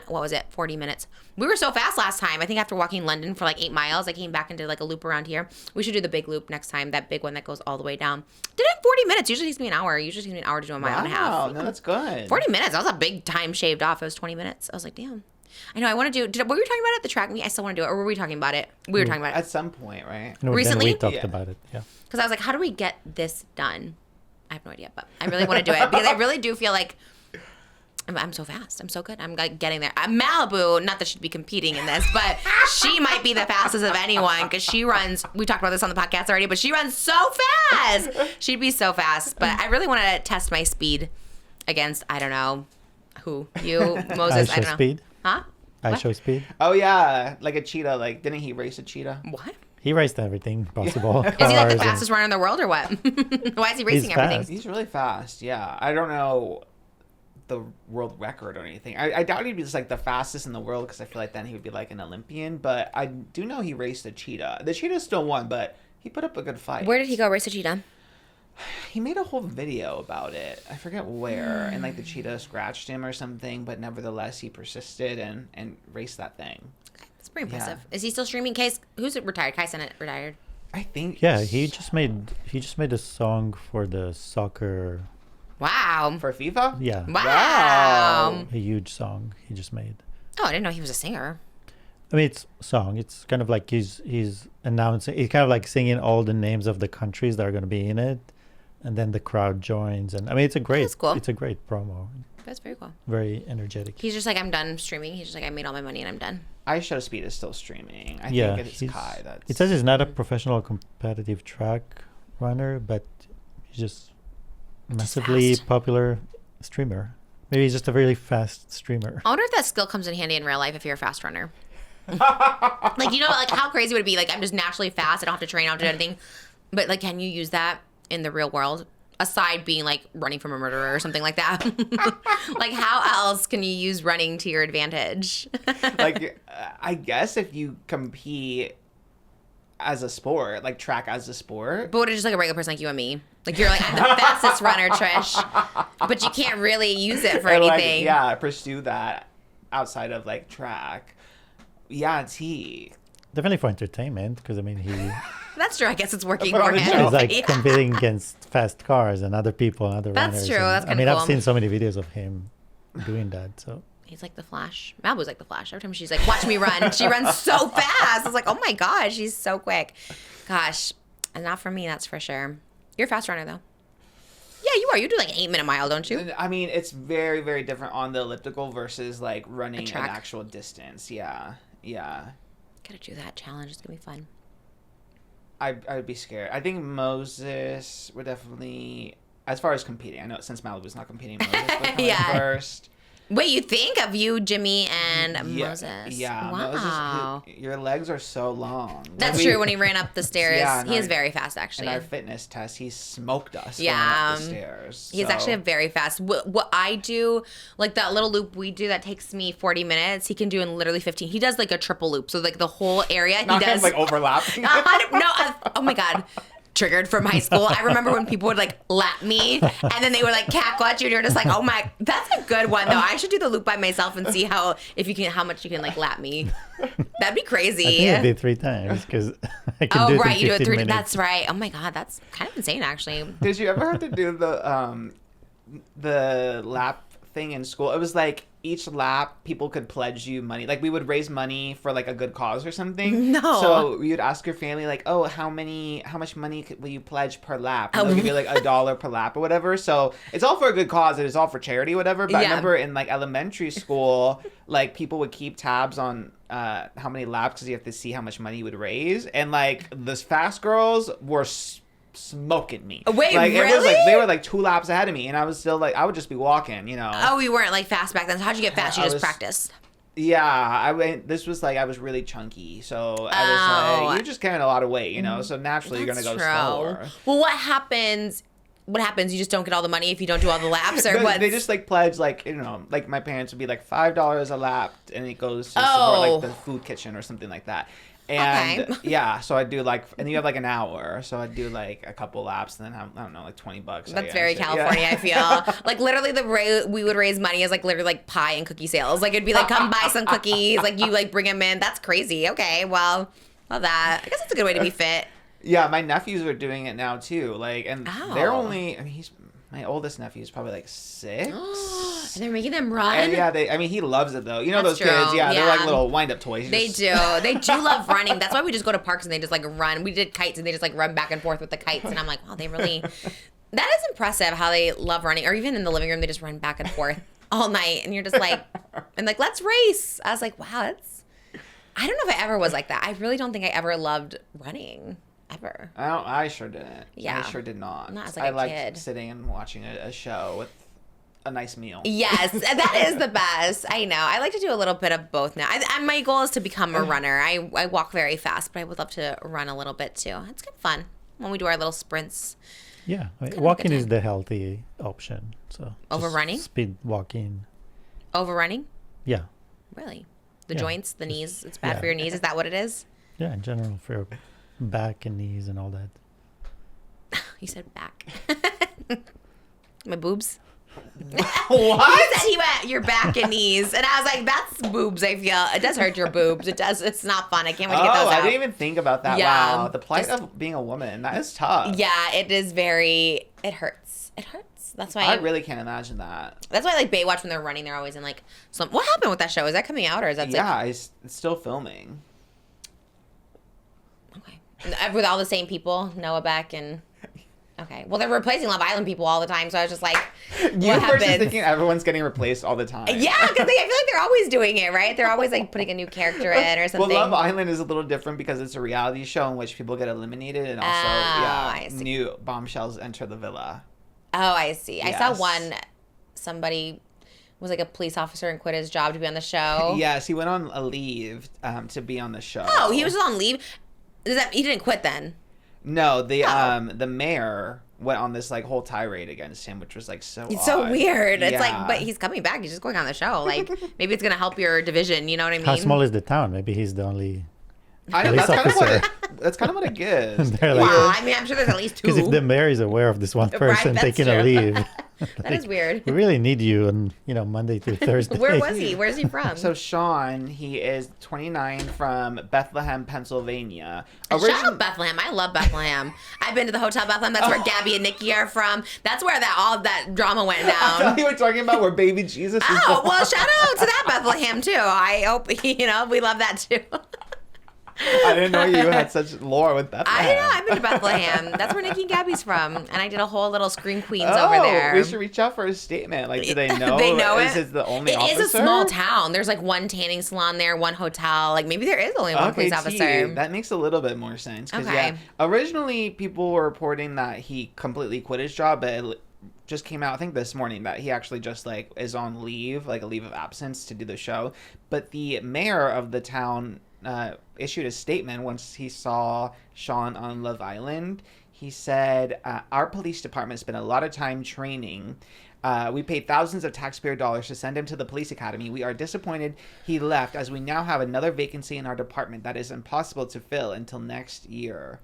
40 minutes. We were so fast last time. I think after walking London for like 8 miles, I came back and did like a loop around here. We should do the big loop next time, that big one that goes all the way down. Did it in 40 minutes. Usually it takes me an hour. Usually it takes me an hour to do a mile and a half. Wow, no, that's good. 40 minutes. That was a big time shaved off. It was 20 minutes. I was like, damn. I know. I want to do. Were we talking about it at the track meet? I still want to do it. Or were we talking about it? We were talking about it at some point, right? No, recently. Then we talked about it. Yeah. Because I was like, how do we get this done? I have no idea, but I really want to do it because I really do feel like I'm so fast. I'm so good. I'm like getting there. Malibu, not that she'd be competing in this, but she might be the fastest of anyone because she runs. We talked about this on the podcast already, but she runs so fast. She'd be so fast. But I really want to test my speed against, I don't know who, you, Moses. I don't know. Speed? Huh? I What? Show Speed. Oh yeah, like a cheetah. Like, didn't he race a cheetah? What? He raced everything possible. Is he like Cars the and- fastest runner in the world or what? Why is he racing everything? fast. He's really fast. Yeah, I don't know the world record or anything. I doubt he'd be just like the fastest in the world because I feel like then he would be like an Olympian. But I do know he raced a cheetah. The cheetah still won, but he put up a good fight. Where did he go race a cheetah? He made a whole video about it. I forget where, and like the cheetah scratched him or something. But nevertheless, he persisted and raced that thing. That's pretty Yeah. impressive. Is he still streaming? Who's retired? Kai Sennett retired. I think. Yeah, he just made a song for the soccer. Wow. For FIFA. Yeah, Wow. a huge song he just made. Oh, I didn't know he was a singer. I mean, it's a song. It's kind of like he's announcing. He's kind of like singing all the names of the countries that are going to be in it, and then the crowd joins. And I mean, it's a great promo. That's very cool. Very energetic. He's just like, I'm done streaming. He's just like, I made all my money and I'm done. I Show Speed is still streaming. I Yeah, think it's Kai. That's. It says he's not a professional competitive track runner, but he's just massively fast. popular streamer. Maybe he's just a really fast streamer. I wonder if that skill comes in handy in real life if you're a fast runner. Like, you know, like how crazy would it be? Like, I'm just naturally fast. I don't have to train. I don't have to do anything. But like, can you use that in the real world? Aside being like running from a murderer or something like that. Like, how else can you use running to your advantage? Like, I guess if you compete as a sport, like track as a sport. But what if just like a regular person like you and me? Like, you're like, I'm the fastest runner, Trish. But you can't really use it for Or, like, anything. yeah, pursue that outside of like track. Yeah, it's he. Definitely for entertainment, because I mean he That's true. I guess it's working Put on for the him. show. is like Yeah. competing against fast cars and other people and other That's runners. true. and- That's I kinda mean, cool. I've seen so many videos of him doing that. So He's like the Flash. Malibu's like the Flash. Every time she's like, watch me run. She runs so fast. I was like, oh my God, she's so quick. Gosh, and not for me, that's for sure. You're a fast runner, though. Yeah, you are. You do like 8-minute mile, don't you? I mean, it's very, very different on the elliptical versus like running an track. actual distance. Yeah, yeah. Gotta do that challenge. It's gonna be fun. I would be scared. I think Moses would definitely, as far as competing. I know since Malibu's not competing, Moses would come in Yeah. first. Wait, you think of you, Jimmy, and Yeah, Moses? yeah. Wow. Moses, your legs are so long. That's When true. When he ran up the stairs, Yeah, and he is our- very fast, in actually. our fitness test, he smoked us. Yeah. going up the stairs. He's so- actually a very fast. What I do, like that little loop we do that takes me 40 minutes, he can do in literally 15. He does like a triple loop. So like the whole area he not kind does. of like overlapping. Oh my God. Triggered from high school. I remember when people would like lap me and then they would like cackle at you and you're just like, oh my, that's a good one though. I should do the loop by myself and see how much you can like lap me. That'd be crazy. I think I did 3 times because I can do Oh it right, in you do it 15 3. minutes. That's right. Oh my God, that's kind of insane actually. Did you ever have to do the lap thing in school? It was like each lap people could pledge you money. Like we would raise money for like a good cause or something. No. So you'd ask your family like, oh, how much money will you pledge per lap? And they'll give you like $1 per lap or whatever. So it's all for a good cause and it's all for charity, whatever. But I Yeah. remember in like elementary school, like people would keep tabs on how many laps because you have to see how much money you would raise. And like the fast girls were smoking me. Wait, like, It was like really? they were like 2 laps ahead of me, and I was still like I would just be walking, you know. Oh, we weren't like fast back then. So how'd you get fast? You I just was- practiced. Yeah, I went. This was like I was really chunky, so I was Oh. like, you're just carrying a lot of weight, you know. So naturally, you're gonna go slower. Well, what happens? What happens? You just don't get all the money if you don't do all the laps, or what? They just like pledge, like, you know, like my parents would be like $5 a lap, and it goes to support Oh. like the food kitchen or something like that. And Okay. yeah, so I do like, and you have like an hour, so I do like a couple laps, and then have, I don't know, like $20. I That's guess. very Yeah. California, I feel. Like, literally, we would raise money as, like, literally, like, pie and cookie sales. Like, it'd be like, come buy some cookies. Like, you, like, bring them in. That's crazy. Okay, well, love that. I guess that's a good way to be fit. Yeah, my nephews are doing it now too. Like, and they're Oh. only. I mean, my oldest nephew is probably like 6. And they're making them run. And yeah, I mean, he loves it though. You know That's those kids, true, yeah, they're like yeah. little wind-up toys. You They just- do. They do love running. That's why we just go to parks and they just, like, run. We did kites and they just, like, run back and forth with the kites. And I'm like, wow, they really... That is impressive how they love running. Or even in the living room, they just run back and forth all night. And you're just like... And, like, let's race. I was like, wow, that's... I don't know if I ever was like that. I really don't think I ever loved running. Ever. I sure didn't. Yeah. I sure did not. Not as, like, I a liked kid. sitting and watching a show with a nice meal. Yes, that is the best. I know. I like to do a little bit of both now. My goal is to become a runner. I walk very fast, but I would love to run a little bit too. It's kind of fun when we do our little sprints. Yeah, of a walking good is time. the healthy option. So Over just running? speed walking. Over running? Yeah, Really? The Yeah, joints, the just- knees. It's bad yeah. for your knees. Is that what it is? yeah. In general, for your back and knees and all that. You said back. My boobs. What? He said he went your back and knees, and I was like, "That's boobs." I feel it does hurt your boobs. It does. It's not fun. I can't wait to get Oh, those I out. didn't even think about that. Yeah, Wow, the plight just- of being a woman, that is tough. Yeah, it is very. It hurts. It hurts. That's why. I really can't imagine that. That's why I like Baywatch when they're running. They're always in like some. What happened with that show? Is that coming out or is that Yeah, it's still filming. okay? With all the same people, Noah Beck and. Okay, well they're replacing Love Island people all the time, so I was just like, what You versus happened? thinking everyone's getting replaced all the time. Yeah, because I feel like they're always doing it, right? They're always like putting a new character in or something. Well, Love Island is a little different because it's a reality show in which people get eliminated and also, I see. new bombshells enter the villa. Oh, I see. I saw Yes. one. Somebody was like a police officer and quit his job to be on the show. Yes, he went on a leave to be on the show. Oh, he was on leave. Does that he didn't quit then? No, the Oh. the mayor went on this like whole tirade against him, which was like so. It's so odd. weird. It's Yeah. like, but he's coming back. He's just going on the show. Like maybe it's gonna help your division. You know what I mean? How small is the town? Maybe he's the only. I know, police that's kind of what officer. that's kind of what it gives. They're like, Wow. I mean, I'm sure there's at least two. because if the mayor is aware of this one person that's taking a true. leave, That is weird. we really need you on Monday through Thursday. Where was he? Where's he from? So Sean, he is 29 from Bethlehem, Pennsylvania. Shout out Bethlehem. I love Bethlehem. I've been to the Hotel Bethlehem. That's where Gabby and Nikki are from. That's where all that drama went I thought down. you were talking about where baby Jesus is Oh, born. well, shout out to that Bethlehem, too. I hope, we love that, too. I didn't know you had such lore with Bethlehem. I know. I've been to Bethlehem. That's where Nikki and Gabby's from. And I did a whole little Scream Queens over there. We should reach out for a statement. Like, do they know? They know Is it. it the only It officer? is a small town. There's like one tanning salon there, one hotel. Like maybe there is only one police officer. That makes a little bit more sense. 'Cause, Okay. yeah, originally people were reporting that he completely quit his job, but it just came out, I think this morning, that he actually just like is on leave, like a leave of absence to do the show. But the mayor of the town issued a statement once he saw Sean on Love Island. He said, our police department spent a lot of time training. We paid thousands of taxpayer dollars to send him to the police academy. We are disappointed he left, as we now have another vacancy in our department that is impossible to fill until next year.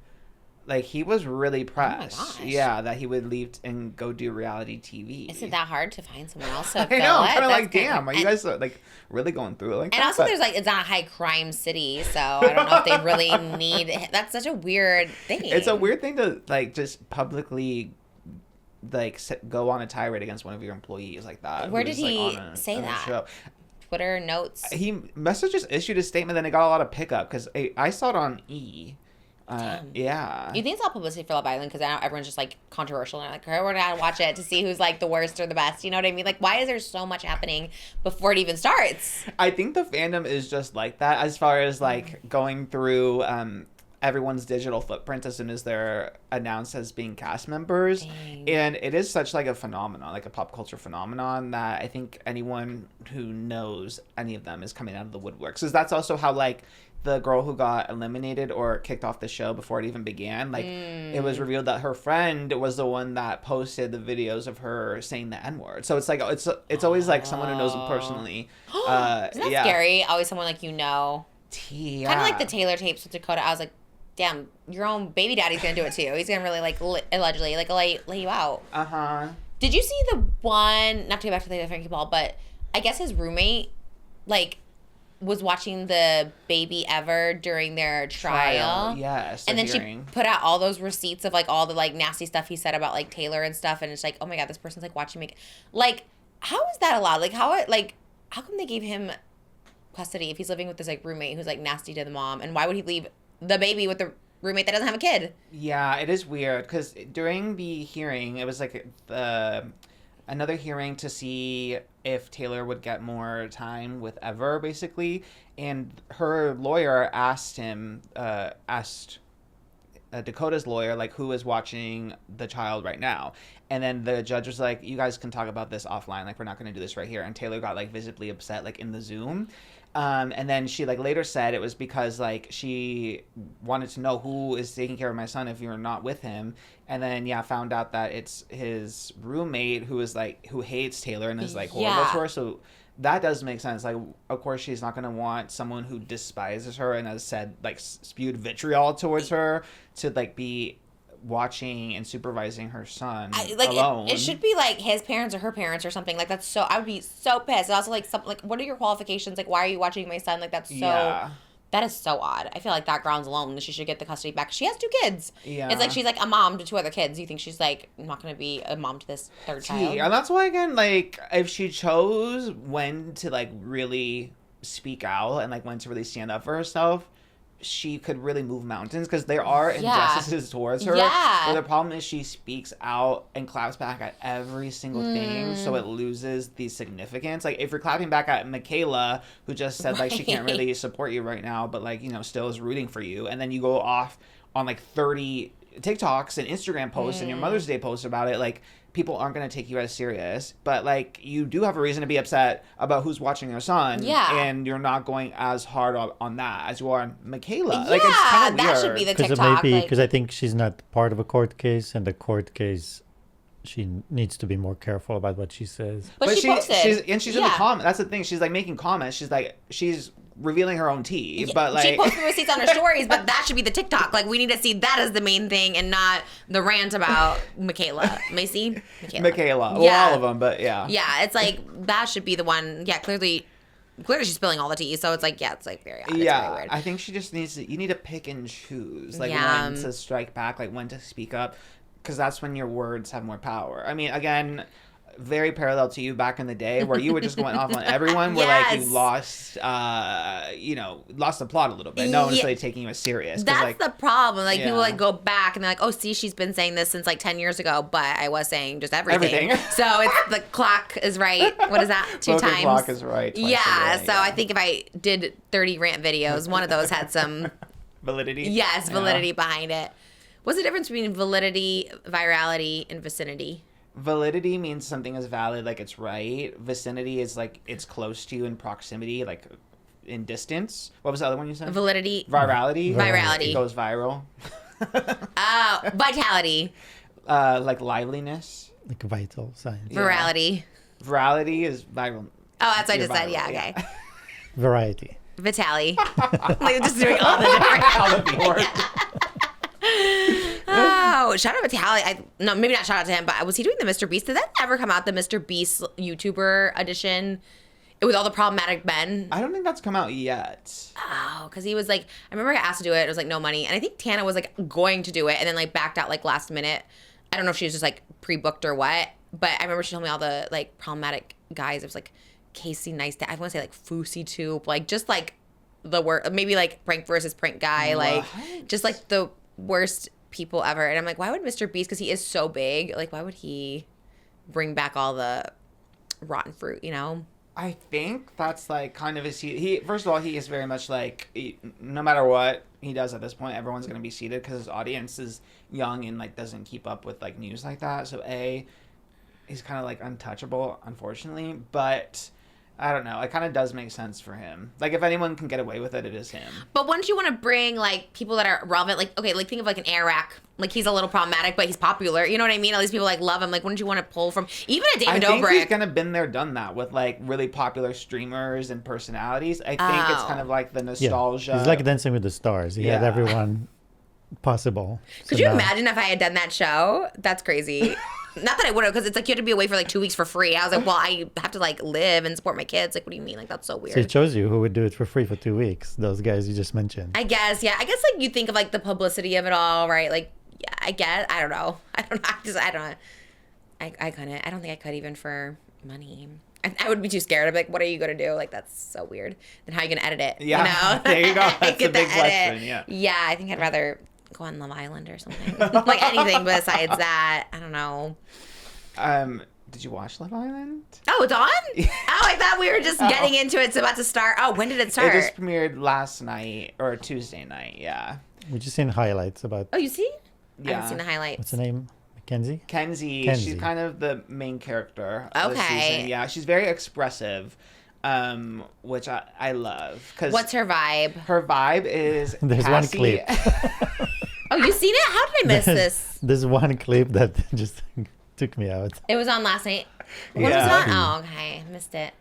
Like, he was really pressed. gosh. Yeah, that he would leave and go do reality TV. Isn't that hard to find someone else to I fill know. I'm it? kind of That's like, damn, are you and- guys like really going through it like And that? also, But- there's like, it's not a high crime city, so I don't know if they really need. That's such a weird thing. It's a weird thing to like just publicly like go on a tirade against one of your employees like that. Where who's, did like, he on say on a that? show. Twitter notes. He must have just issued a statement, then it got a lot of pickup because I saw it on E. Damn. Yeah. You think it's all publicity for Love Island because now everyone's just like controversial and like, we're gonna watch it to see who's like the worst or the best. You know what I mean? Like, why is there so much happening before it even starts? I think the fandom is just like that as far as like going through everyone's digital footprint as soon as they're announced as being cast members. Dang. And it is such like a phenomenon, like a pop culture phenomenon, that I think anyone who knows any of them is coming out of the woodwork. So that's also how like the girl who got eliminated or kicked off the show before it even began, like it was revealed that her friend was the one that posted the videos of her saying the N-word. So it's like it's always like someone who knows them personally. Isn't that scary? Always someone like Yeah. kind of like the Taylor tapes with Dakota. I was like, damn, your own baby daddy's gonna do it too. He's gonna really like allegedly like lay you out. Did you see the one? Not to go back to the Frankie Ball, but I guess his roommate like was watching the baby ever during their trial. Yes. And then hearing. she put out all those receipts of like all the like nasty stuff he said about like Taylor and stuff, and it's like, oh my god, this person's like watching me. Like, how is that allowed? Like, how come they gave him custody if he's living with this like roommate who's like nasty to the mom, and why would he leave the baby with the roommate that doesn't have a kid? Yeah, it is weird because during the hearing, it was like another hearing to see if Taylor would get more time with Ever, basically, and her lawyer asked Dakota's lawyer, like, who is watching the child right now. And then the judge was like, you guys can talk about this offline. Like, we're not going to do this right here. And Taylor got, like, visibly upset, like, in the Zoom. And then she, like, later said it was because, like, she wanted to know who is taking care of my son if you're not with him. And then, yeah, found out that it's his roommate who is, like, who hates Taylor and is, like, horrible to her. So that does make sense. Like, of course, she's not going to want someone who despises her and has said, like, spewed vitriol towards her to, like, be watching and supervising her son alone. It should be like his parents or her parents or something. Like, that's so, I would be so pissed. And also, like, something like, what are your qualifications? Like, why are you watching my son? Like, that's so, that is so odd. I feel like that grounds alone that she should get the custody back. She has 2 kids. Yeah. It's like she's like a mom to 2 other kids. You think she's like not going to be a mom to this 3rd child? And that's why, again, like, if she chose when to, like, really speak out and, like, when to really stand up for herself, she could really move mountains, because there are injustices towards her. But the problem is she speaks out and claps back at every single thing, so it loses the significance. Like, if you're clapping back at Michaela, who just said, like, she can't really support you right now, but, like, you know, still is rooting for you, and then you go off on, like, 30 TikToks and Instagram posts and your Mother's Day post about it, like, people aren't going to take you as serious. But, like, you do have a reason to be upset about who's watching your son. Yeah. And you're not going as hard on that as you are on Michaela. Yeah, like, it's kind of weird. That should be the TikTok. Because I think she's not part of a court case, and the court case, she needs to be more careful about what she says. But she posted. She's in the comments. That's the thing. She's, like, making comments. She's revealing her own tea, but, like, she posted receipts on her stories, but that should be the TikTok. Like, we need to see that as the main thing and not the rant about Michaela. Macy? Michaela. Well, all of them, but yeah. Yeah, it's like, that should be the one. Yeah, clearly she's spilling all the tea, so it's like, yeah, it's like very odd. Yeah, it's very weird. I think she just needs to, you need to pick and choose, like, when to strike back, like, when to speak up, because that's when your words have more power. I mean, again, very parallel to you back in the day, where you were just going off on everyone, where like you lost the plot a little bit. No one's really taking you as serious. That's like, the problem. Like people like go back and they're like, oh, see, she's been saying this since like 10 years ago, but I was saying just everything. So it's the clock is right. What is that? 2 times. Clock is right. Yeah. So I think if I did 30 rant videos, one of those had some validity. Yes, validity behind it. What's the difference between validity, virality, and vicinity? Validity means something is valid, like it's right. Vicinity is like it's close to you in proximity, like in distance. What was the other one you said? Validity. Virality. Virality. It goes viral. Vitality. Like liveliness. Like vital signs. Virality. Virality is viral. Oh, that's what I just said. Yeah, okay. Variety. Vitali. Like just doing all the different. All the Oh, shout out to Vitali. No, maybe not shout out to him, but was he doing the Mr. Beast? Did that ever come out, the Mr. Beast YouTuber edition with all the problematic men? I don't think that's come out yet. Oh, because he was like, I remember I got asked to do it. It was like no money. And I think Tana was like going to do it and then like backed out like last minute. I don't know if she was just like pre-booked or what, but I remember she told me all the like problematic guys. It was like Casey Neistat. I want to say like Fousey Tube, like just like the worst, maybe like prank versus prank guy, like just like the worst people ever. And I'm like, why would Mr. Beast, because he is so big, like why would he bring back all the rotten fruit, you know? I think that's like kind of he first of all, he is very much like no matter what he does at this point, everyone's going to be seated because his audience is young and like doesn't keep up with like news like that. So he's kind of like untouchable, unfortunately, but I don't know. It kind of does make sense for him. Like, if anyone can get away with it, it is him. But wouldn't you want to bring, like, people that are relevant? Like, okay, like, think of, like, an Arak. Like, he's a little problematic, but he's popular. You know what I mean? All these people, like, love him. Like, wouldn't you want to pull from... Even a David Dobrik. I think he's kind of been there, done that with, like, really popular streamers and personalities. I think it's kind of like the nostalgia. Yeah. He's like Dancing with the Stars. He had everyone possible. Could you imagine if I had done that show? That's crazy. Not that I would have, because it's like you had to be away for like 2 weeks for free. I was like, well, I have to like live and support my kids. Like, what do you mean? Like, that's so weird. So it shows you who would do it for free for 2 weeks. Those guys you just mentioned. I guess, yeah. I guess like you think of like the publicity of it all, right? Like, yeah, I guess. I don't know. I don't know. I couldn't. I don't think I could even for money. I would be too scared. I'd be like, what are you going to do? Like, that's so weird. Then how are you going to edit it? Yeah. You know? There you go. That's a big question. Yeah. Yeah. I think I'd rather go on Love Island or something. Like anything besides that. I don't know. Did you watch Love Island? Oh, it's on? Oh, I thought we were just getting into it. It's about to start. Oh, when did it start? It just premiered last night or Tuesday night. Yeah. We just seen highlights about Oh, you see? I Yeah. haven't seen the highlights. what's her name? Kenzie? Kenzie. She's kind of the main character of the Okay. season. Yeah, she's very expressive, which I love. Cause What's her vibe? her vibe is There's one Cassie. clip. Oh, you seen it? How did I miss this? There's one clip that just took me out. It was on last night. What was Yeah. it on? Oh, okay. Missed it.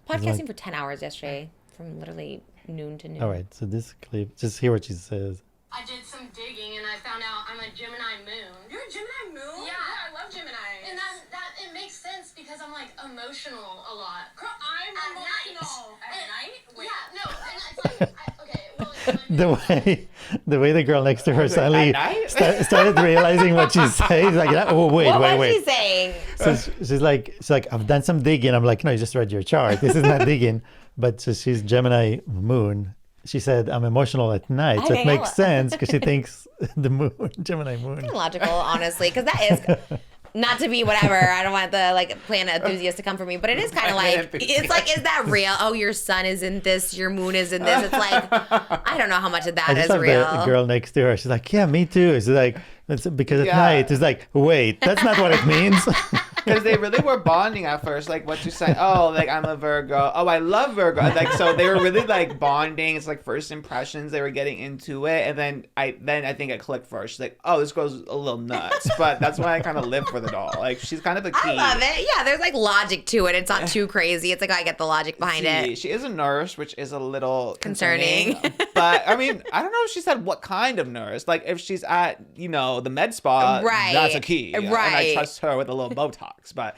Podcasting for 10 hours yesterday from literally noon to noon. All right, so this clip, just hear what she says. I did some digging and I found out I'm a Gemini moon. You're a Gemini moon? Yeah. I love Gemini. And that it makes sense because I'm like emotional a lot. Girl, I'm At emotional. night. At And- night? Wait. Yeah, no, and it's like okay, well, it's my The way the girl next to her suddenly night? started realizing what she's saying. Like, oh wait, What was wait. she saying? So she's like, I've done some digging. I'm like, no, you just read your chart. This is not digging. But so she's Gemini moon. She said, I'm emotional at night. So Okay, it makes sense because she thinks the moon, Gemini moon. Logical, honestly, because that is not to be whatever. I don't want the like planet enthusiast to come for me, but it is kind of like it's like, is that real? Oh, your sun is in this, your moon is in this. It's like I don't know how much of that I just is love real. the girl next to her. She's like, yeah, me too. She's like, it's because at Yeah. night, it's like, wait, that's not what it means. Because they really were bonding at first. Like, what you say? Oh, like, I'm a Virgo. Oh, I love Virgo. Like, so they were really, like, bonding. It's, like, first impressions. They were getting into it. And then I think it clicked for her. She's like, oh, this girl's a little nuts. But that's why I kind of live for the doll. Like, she's kind of a key. I love it. Yeah, there's like logic to it. It's not too crazy. It's like I get the logic behind it. She is a nurse, which is a little Concerning. But, I mean, I don't know if she said what kind of nurse. Like, if she's at, the med spa, Right. that's a key. And I Right. trust her with a little Botox. But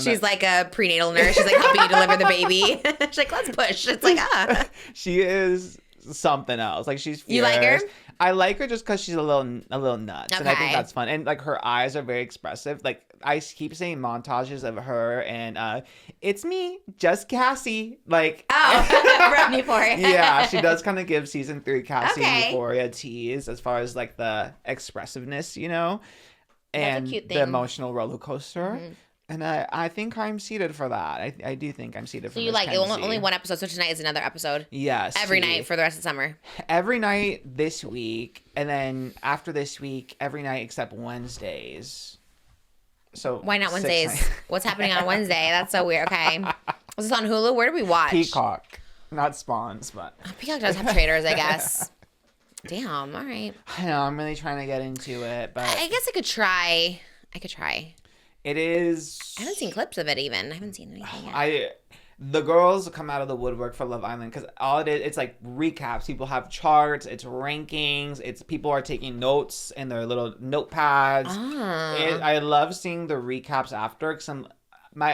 She's like a prenatal nurse. She's like helping you deliver the baby. She's like, let's push. It's like, she is something else. Like, she's fierce. You like her? I like her just because she's a little nuts, and I think Okay. that's fun. And like her eyes are very expressive. Like I keep saying montages of her, and it's me, just Cassie. Like oh, from Euphoria. yeah, she does kind of give season 3 Cassie Okay. Euphoria tease as far as like the expressiveness, and cute the thing. emotional roller coaster. And I think I'm seated for that. I do think I'm seated for So you Miss like Kenzie. only one episode, so tonight is another episode. Yes. Every see. night for the rest of the summer. Every night this week, and then after this week, every night except Wednesdays. So Why not 6 Wednesdays? nights. What's happening on Wednesday? That's so weird. Okay. Was this on Hulu? Where do we watch? Peacock, not Spawns, but Peacock does have traders, I guess. Damn. All right. I know I'm really trying to get into it, but I guess I could try. it is. I haven't seen clips of it even. I haven't seen anything yet. The girls come out of the woodwork for Love Island because all it is, it's like recaps. People have charts, it's rankings, it's people are taking notes in their little notepads. Ah. I love seeing the recaps after because my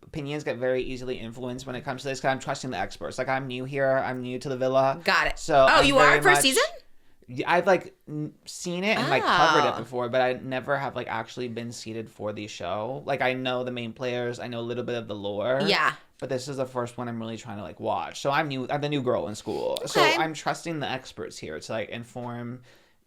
opinions get very easily influenced when it comes to this because I'm trusting the experts. Like I'm new here, I'm new to the villa. Got it. So Oh, I'm you are very first much- season? I've like seen it and like covered it Oh. before, but I never have like actually been seated for the show. Like I know the main players, I know a little bit of the lore. Yeah. But this is the first one I'm really trying to like watch. So I'm the new girl in school. So Okay. I'm trusting the experts here to like inform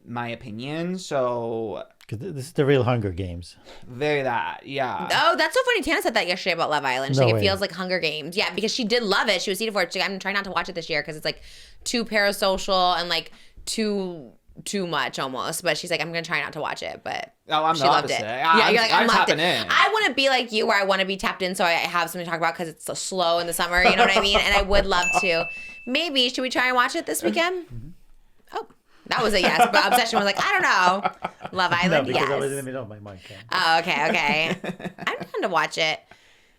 my opinion. So 'Cause this is the real Hunger Games. very that, yeah. Oh, that's so funny. Tana said that yesterday about Love Island. She's No like, it way. feels like Hunger Games. Yeah, because she did love it. She was seated for it. She's like, I'm trying not to watch it this year because it's like too parasocial and like too much almost. But she's like, I'm gonna try not to watch it. But Oh, I'm she the loved opposite. it. I'm- you're like, I'm locked tapping in. I want to be like you, where I want to be tapped in, so I have something to talk about because it's so slow in the summer. You know what I mean? And I would love to. Maybe should we try and watch it this weekend? Oh, that was a yes. But Obsession was like, I don't know. Love Island, yes. I was in the middle of my mind. Oh, okay. I'm down to watch it.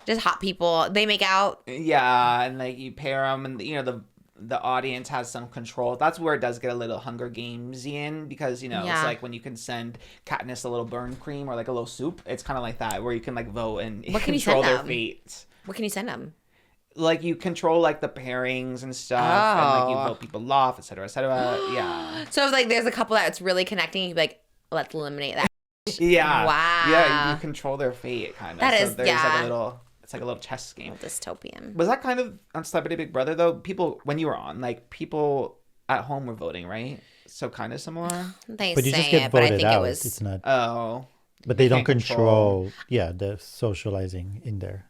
Just hot people. They make out. Yeah, and like you pair them, and the audience has some control. That's where it does get a little Hunger Games-ian because Yeah. it's like when you can send Katniss a little burn cream or like a little soup. It's kind of like that where you can like vote and What can you control send their them? fate. What can you send them? Like you control like the pairings and stuff, and like you Oh. vote people off, etc., etc. Yeah, So if, like there's a couple that's really connecting, you'd be like, let's eliminate that. yeah, Wow. Yeah, you control their fate, kind of. That so is- there's like yeah. a little. It's like a little chess game. Dystopian. Was that kind of on Celebrity Big Brother though? People when you were on, like people at home were voting, right? So kind of similar. They But you say just get it, but I voted think out. it was. It's not. Oh, But they don't can't control. Yeah, the socializing in there.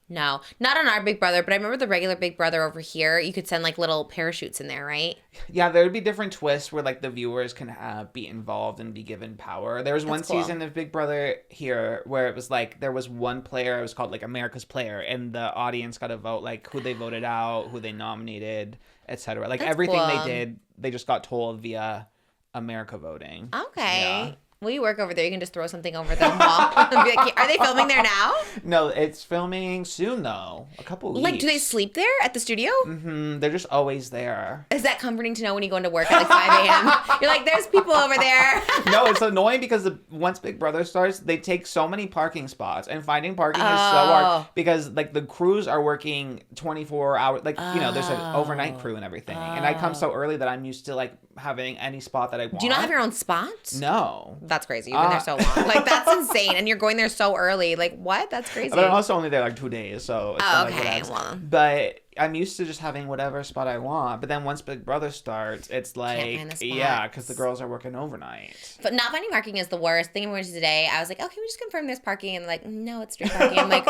No, not on our Big Brother, but I remember the regular Big Brother over here. You could send like little parachutes in there, right? Yeah, there would be different twists where like the viewers can be involved and be given power. There was one cool. season of Big Brother here where it was like there was one player, it was called like America's Player, and the audience got to vote like who they voted out, who they nominated, etc. Like That's everything cool. they did, they just got told via America voting. Okay. Yeah. Well, you work over there. You can just throw something over the wall. And be like, are they filming there now? No, it's filming soon though. A couple weeks. Like, do they sleep there at the studio? They're just always there. Is that comforting to know when you go into work at like 5 a.m.? You're like, there's people over there. No, it's annoying because once Big Brother starts, they take so many parking spots, and finding parking is so hard because like the crews are working 24 hours. Like there's an overnight crew and everything, and I come so early that I'm used to like having any spot that I want. Do you not have your own spot? No. That's crazy. You've been there so long. Like, that's insane. And you're going there so early. Like, what? That's crazy. But I'm also only there like 2 days, so it's kinda okay. Like Well, but I'm used to just having whatever spot I want. But then once Big Brother starts, it's like find the spots. yeah, because the girls are working overnight. but not finding parking is the worst. Thinking we went to today, I was like, oh, can we just confirm there's parking? And like, no, it's street parking. I'm like,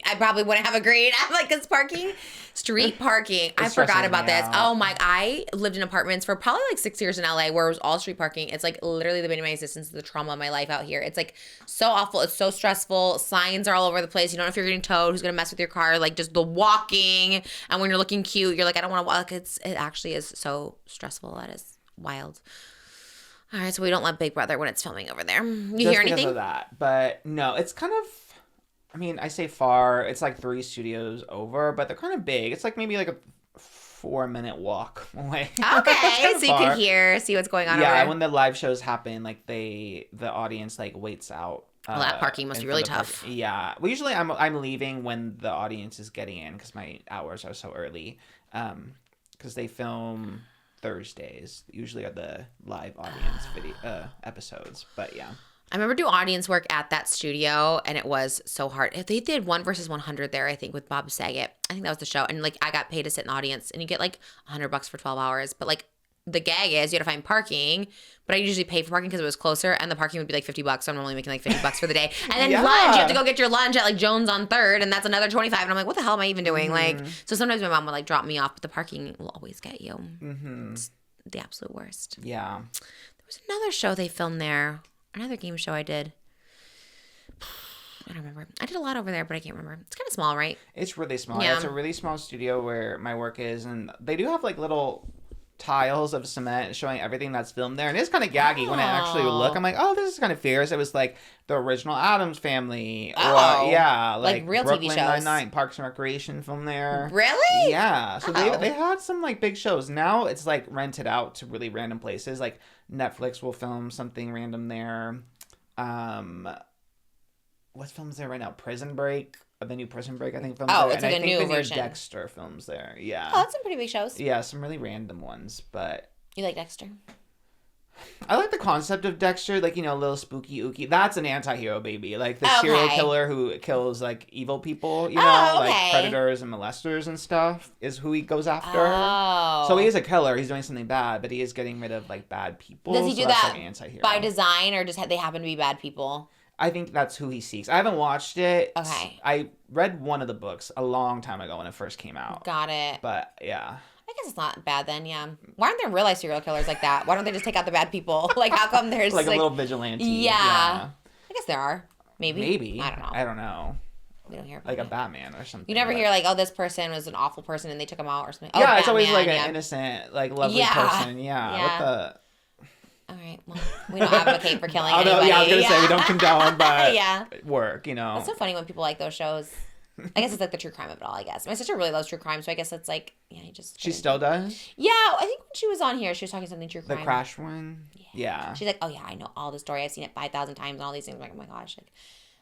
I probably wouldn't have agreed. I'm like, it's parking, street parking. I forgot stresses about me this. out. Oh my! I lived in apartments for probably like 6 years in LA, where it was all street parking. It's like literally the bane of my existence, the trauma of my life out here. It's like so awful. It's so stressful. Signs are all over the place. You don't know if you're getting towed, who's gonna mess with your car. Like just the walking, and when you're looking cute, you're like, I don't want to walk. It actually is so stressful. That is wild. All right, so we don't let Big Brother when it's filming over there. You Just hear because anything? of that. But no, it's kind of, I mean, I say far, it's like 3 studios over, but they're kind of big. It's like maybe like a 4-minute walk away. Okay, so you can see what's going on over Yeah, there. when the live shows happen, like the audience like waits out. Well, that parking must in be really front of tough. Yeah, well, usually I'm leaving when the audience is getting in because my hours are so early. Because they film Thursdays, usually are the live audience video episodes. But yeah. I remember doing audience work at that studio, and it was so hard. They did 1 versus 100 there, I think, with Bob Saget. I think that was the show. And like, I got paid to sit in the audience, and you get like $100 for 12 hours. But like, the gag is you had to find parking. But I usually pay for parking because it was closer, and the parking would be like $50. So I'm only making like $50 for the day. And then Yeah. lunch, you have to go get your lunch at like Jones on 3rd, and that's another $25. And I'm like, what the hell am I even doing? Like, so sometimes my mom would like drop me off, but the parking will always get you. It's the absolute worst. Yeah. There was another show they filmed there, another game show I did. I don't remember. I did a lot over there, but I can't remember. It's kind of small, right? It's really small. Yeah. It's a really small studio where my work is, and they do have like little tiles of cement showing everything that's filmed there, and it's kind of gaggy when I actually look. I'm like, oh, this is kind of fierce. It was like the original Addams Family, Oh. or yeah, Like real TV Brooklyn shows. Nine-Nine, Parks and Recreation filmed there. Really? Yeah, so Oh. they had some like big shows. Now it's like rented out to really random places. Like Netflix will film something random there. What films there right now? Prison Break, the new Prison Break, I think films Oh, there. it's And like I a think new the version. Dexter films there. Yeah. Oh, that's some pretty big shows. Yeah, some really random ones, but You like Dexter? I like the concept of Dexter, like, a little spooky ooky. That's an anti-hero, baby. Like the Okay. serial killer who kills like evil people, Oh, like okay. predators and molesters and stuff is who he goes after. Oh. So he is a killer. He's doing something bad, but he is getting rid of like bad people. Does he so do that's, that like, anti-hero. by design, or just they happen to be bad people? I think that's who he seeks. I haven't watched it. Okay. I read one of the books a long time ago when it first came out. Got it. But yeah. I guess it's not bad then, yeah. Why aren't there real life serial killers like that? Why don't they just take out the bad people? Like, how come there's Like a little vigilante. Yeah. I guess there are. Maybe. Maybe. I don't know. I don't know. We don't hear about Like a it. Batman or something. You never but- hear like, oh, this person was an awful person and they took him out or something. Oh, Yeah, it's always Batman, like yeah. an innocent, like lovely Yeah. person. Yeah. Yeah. What the? All right, well, we don't advocate for killing Although, anybody. yeah, I was gonna say we don't condone, but Yeah. work. It's so funny when people like those shows. I guess it's like the true crime of it all, I guess. My sister really loves true crime, so I guess it's like, yeah, you just... She still does Yeah, I think when she was on here, she was talking something true the crime. crash one. Yeah. She's like, oh yeah, I know all the story. I've seen it 5,000 times and all these things. I'm like, oh my gosh, like,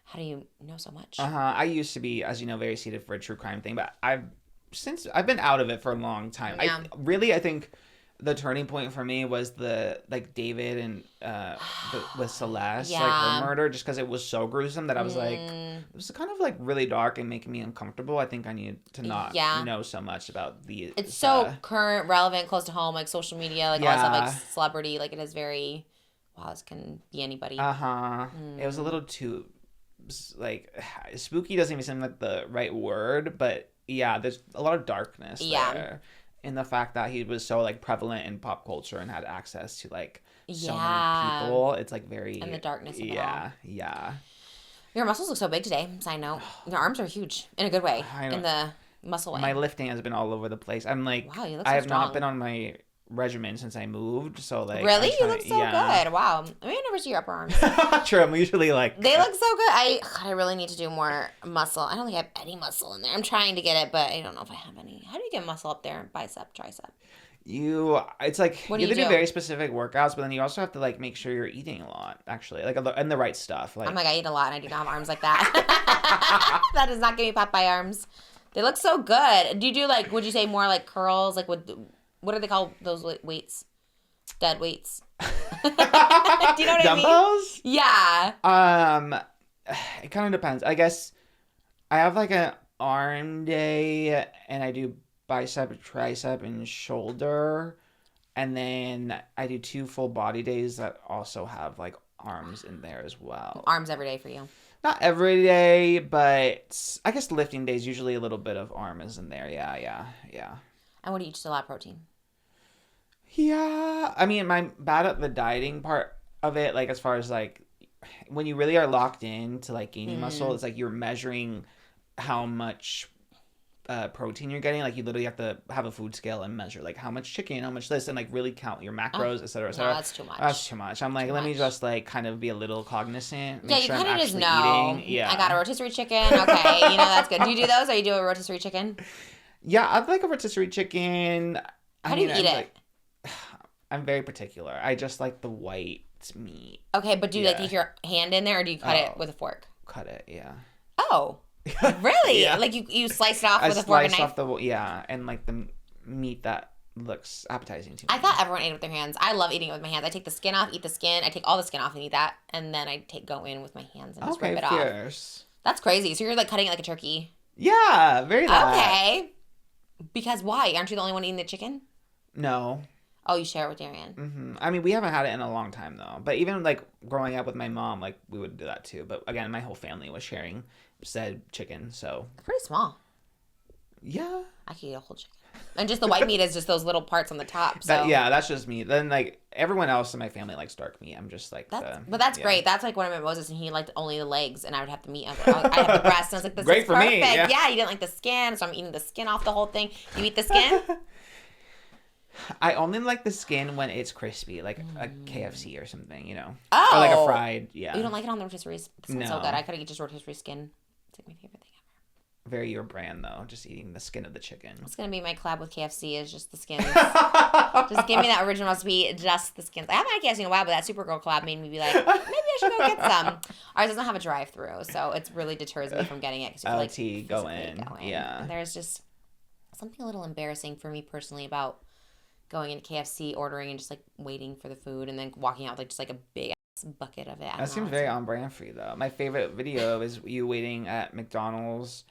how do you know so much? I used to be, as you know, very seated for a true crime thing, but I've been out of it for a long time. Yeah. I think the turning point for me was the David and with Celeste, like Yeah. her murder, just because it was so gruesome that I was like, it was kind of like really dark and making me uncomfortable. I think I need to not Yeah. know so much about the. It's so current, relevant, close to home, like social media, like all that stuff, Yeah. like celebrity, like it is very, wow, this can be anybody. It was a little too like spooky doesn't even seem like the right word, but yeah, there's a lot of darkness there in the fact that he was so like prevalent in pop culture and had access to like so many people. It's like very and the darkness of it all. Yeah. Your muscles look so big today. Side note, your arms are huge in a good way. I know. In the muscle way. My lifting has been all over the place. I'm like, wow, you look so I have strong. not been on my regimen since I moved, so like really, I'm you trying look to- so yeah. good. Wow, I mean, I never see your upper arms. True, I'm usually like They look so good. I really need to do more muscle. I don't think I have any muscle in there. I'm trying to get it, but I don't know if I have any. How do you get muscle up there? Bicep, tricep. it's like What you do have to you do do? very specific workouts, but then you also have to like make sure you're eating a lot, actually, like and the right stuff. Like I'm like, I eat a lot and I do not have arms like that. That does not give me Popeye arms. They look so good. Do you do like, would you say more like curls? Like what are they called, those weights? Dead weights. Do you know what I mean? dumbbells. Yeah. It kind of depends. I guess I have like an arm day, and I do bicep, tricep, and shoulder, and then I do 2 full body days that also have like arms in there as well. Arms every day for you. Not every day, but I guess lifting days usually a little bit of arm is in there. Yeah. And what do you eat? Just a lot of protein. Yeah, I mean, I'm bad at the dieting part of it. Like, as far as like when you really are locked in to like gaining muscle, it's like you're measuring how much protein you're getting. Like, you literally have to have a food scale and measure like how much chicken, how much this, and like really count your macros, et cetera, et cetera. No, that's too much. That's too much. I'm like, Too let me much. just like kind of be a little cognizant. Yeah, Make you sure I'm kind of just actually know. eating. Yeah, I got a rotisserie chicken. Okay, you know that's good. Do you do those, or you do a rotisserie chicken? Yeah, I'd like a rotisserie chicken. How do you eat it? I'm very particular. I just like the white meat. Okay, but do you like Yeah. take your hand in there, or do you cut it with a fork? Cut it, yeah. Oh, really? Yeah. Like you slice it off I with a fork and slice knife? off and like the meat that looks appetizing to me. I thought everyone ate it with their hands. I love eating it with my hands. I take the skin off, eat the skin. I take all the skin off and eat that, and then I go in with my hands and just rip it off. fierce. That's crazy. So you're like cutting it like a turkey. Yeah, very that. Okay. Because why? Aren't you the only one eating the chicken? No. Oh, you share it with Darian. I mean, we haven't had it in a long time though. But even like growing up with my mom, like we would do that too. But again, my whole family was sharing said chicken, so Pretty small. yeah. I could eat a whole chicken. And just the white meat is just those little parts on the top. So That's just me. Then like everyone else in my family likes dark meat. I'm just like that's yeah. great. That's like one of my Moses, and he liked only the legs, and I would have the meat. I have the breast, and I was like, "This Great is for me, perfect." yeah. You didn't like the skin, so I'm eating the skin off the whole thing. You eat the skin? I only like the skin when it's crispy, like a KFC or something, you know, Oh, or like a fried. Yeah, You don't like it on the rotisseries? That sounds so No. good. I could eat just rotisserie skin. It's like my favorite thing ever. very your brand though. Just eating the skin of the chicken. It's gonna be my collab with KFC. Is just the skins. Just give me that original recipe, just the skins. I haven't had KFC in a while, but that Supergirl collab made me be like, maybe I should go get some. Ours doesn't have a drive-through, so it really deters me from getting it because you feel like LT, go physically in. Yeah. And there's just something a little embarrassing for me personally about going into KFC, ordering, and just like waiting for the food, and then walking out with like just like a big ass bucket of it. I don't That seems know. very on brand for you though. My favorite video is you waiting at McDonald's.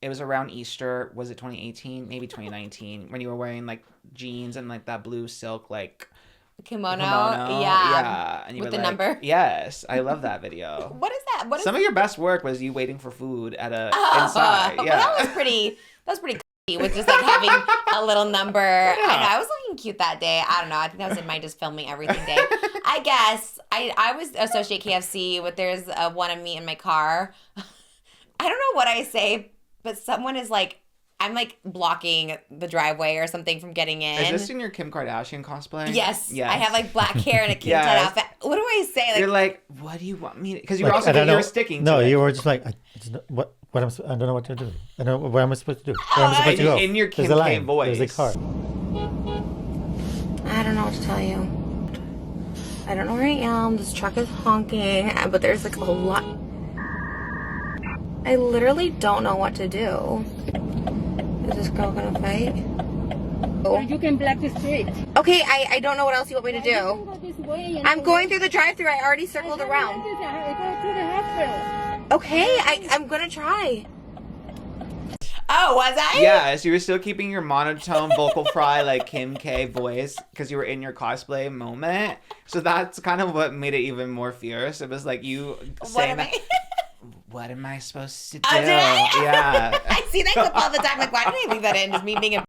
It was around Easter. Was it 2018? Maybe 2019 when you were wearing like jeans and like that blue silk like Kimono. kimono. Yeah. And you With were the like, number? Yes, I love that video. What is that? What is Some of your best work was you waiting for food at a Oh, inside. well, Yeah. that was pretty cool with just like having a little number. I know, I was looking cute that day. I don't know. I think that was in my just filming everything day. I guess I was associate KFC with there's one of me in my car. I don't know what I say, but someone is like, I'm like blocking the driveway or something from getting in. Is this in your Kim Kardashian cosplay? Yes. I have like black hair and a Kim Yes. Ted outfit. What do I say? Like, You're like, what do you want me to? Because you were Like, also I don't you were know. sticking No, to it. you were just like, what I don't know what to do. I don't know where am I supposed to do. Where am I supposed to go? In your Kim There's a K line. voice. There's a car. I don't know what to tell you. I don't know where I am. This truck is honking, but there's like a lot. I literally don't know what to do. Is this girl gonna fight? You can block the street. Okay, I don't know what else you want me to do. Go this way and I'm going through the drive-thru. I already circled around. Go to the hospital. Okay, I'm gonna try. oh, was I? Yes, you were still keeping your monotone vocal fry like Kim K voice because you were in your cosplay moment. So that's kind of what made it even more fierce. It was like you What saying am that. I? what am I supposed to do? Oh, did I? Yeah. I see that clip all the time. Like, why did I leave that in? Just me being a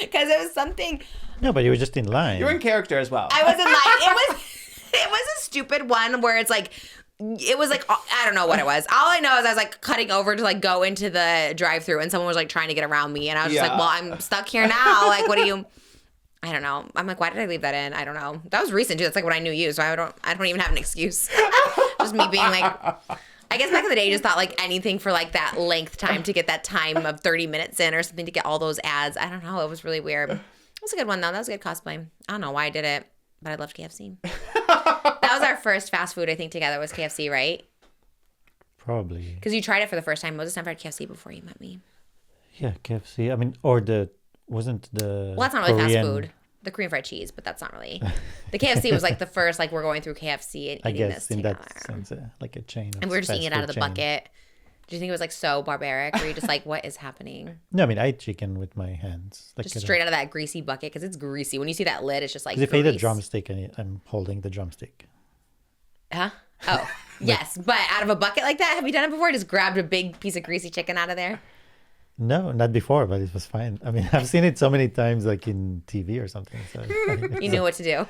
because it was something. No, but you were just in line. You're in character as well. I was in line. It was a stupid one where it's like. It was like, I don't know what it was. All I know is I was like cutting over to like go into the drive-thru and someone was like trying to get around me. And I was just like, well, I'm stuck here now. Like, what do you, I don't know. I'm like, why did I leave that in? I don't know. That was recent too. That's like when I knew you. So I don't even have an excuse. Just me being like, I guess back in the day, you just thought like anything for like that length time to get that time of 30 minutes in or something to get all those ads. I don't know. It was really weird. It was a good one though. That was a good cosplay. I don't know why I did it, but I loved KFC. That was our first fast food, I think, together was KFC, right? Probably. Because you tried it for the first time. Moses never had KFC before you met me. Yeah, KFC. I mean, wasn't the Well, that's not really Korean... fast food. The Korean fried cheese, but that's not really. The KFC was like the first, like we're going through KFC and eating this together. I guess in that sense, like a chain. And we were just eating it out of the chain. bucket. Do you think it was like so barbaric? Or were you just like, what is happening? No, I mean, I eat chicken with my hands. Like Just straight out of that greasy bucket because it's greasy. When you see that lid, it's just like if I eat a grease. drumstick and I'm holding the drumstick. Huh? Oh, yes. But out of a bucket like that? Have you done it before? Just grabbed a big piece of greasy chicken out of there? No, not before, but it was fine. I mean, I've seen it so many times, like in TV or something. So You knew what to do.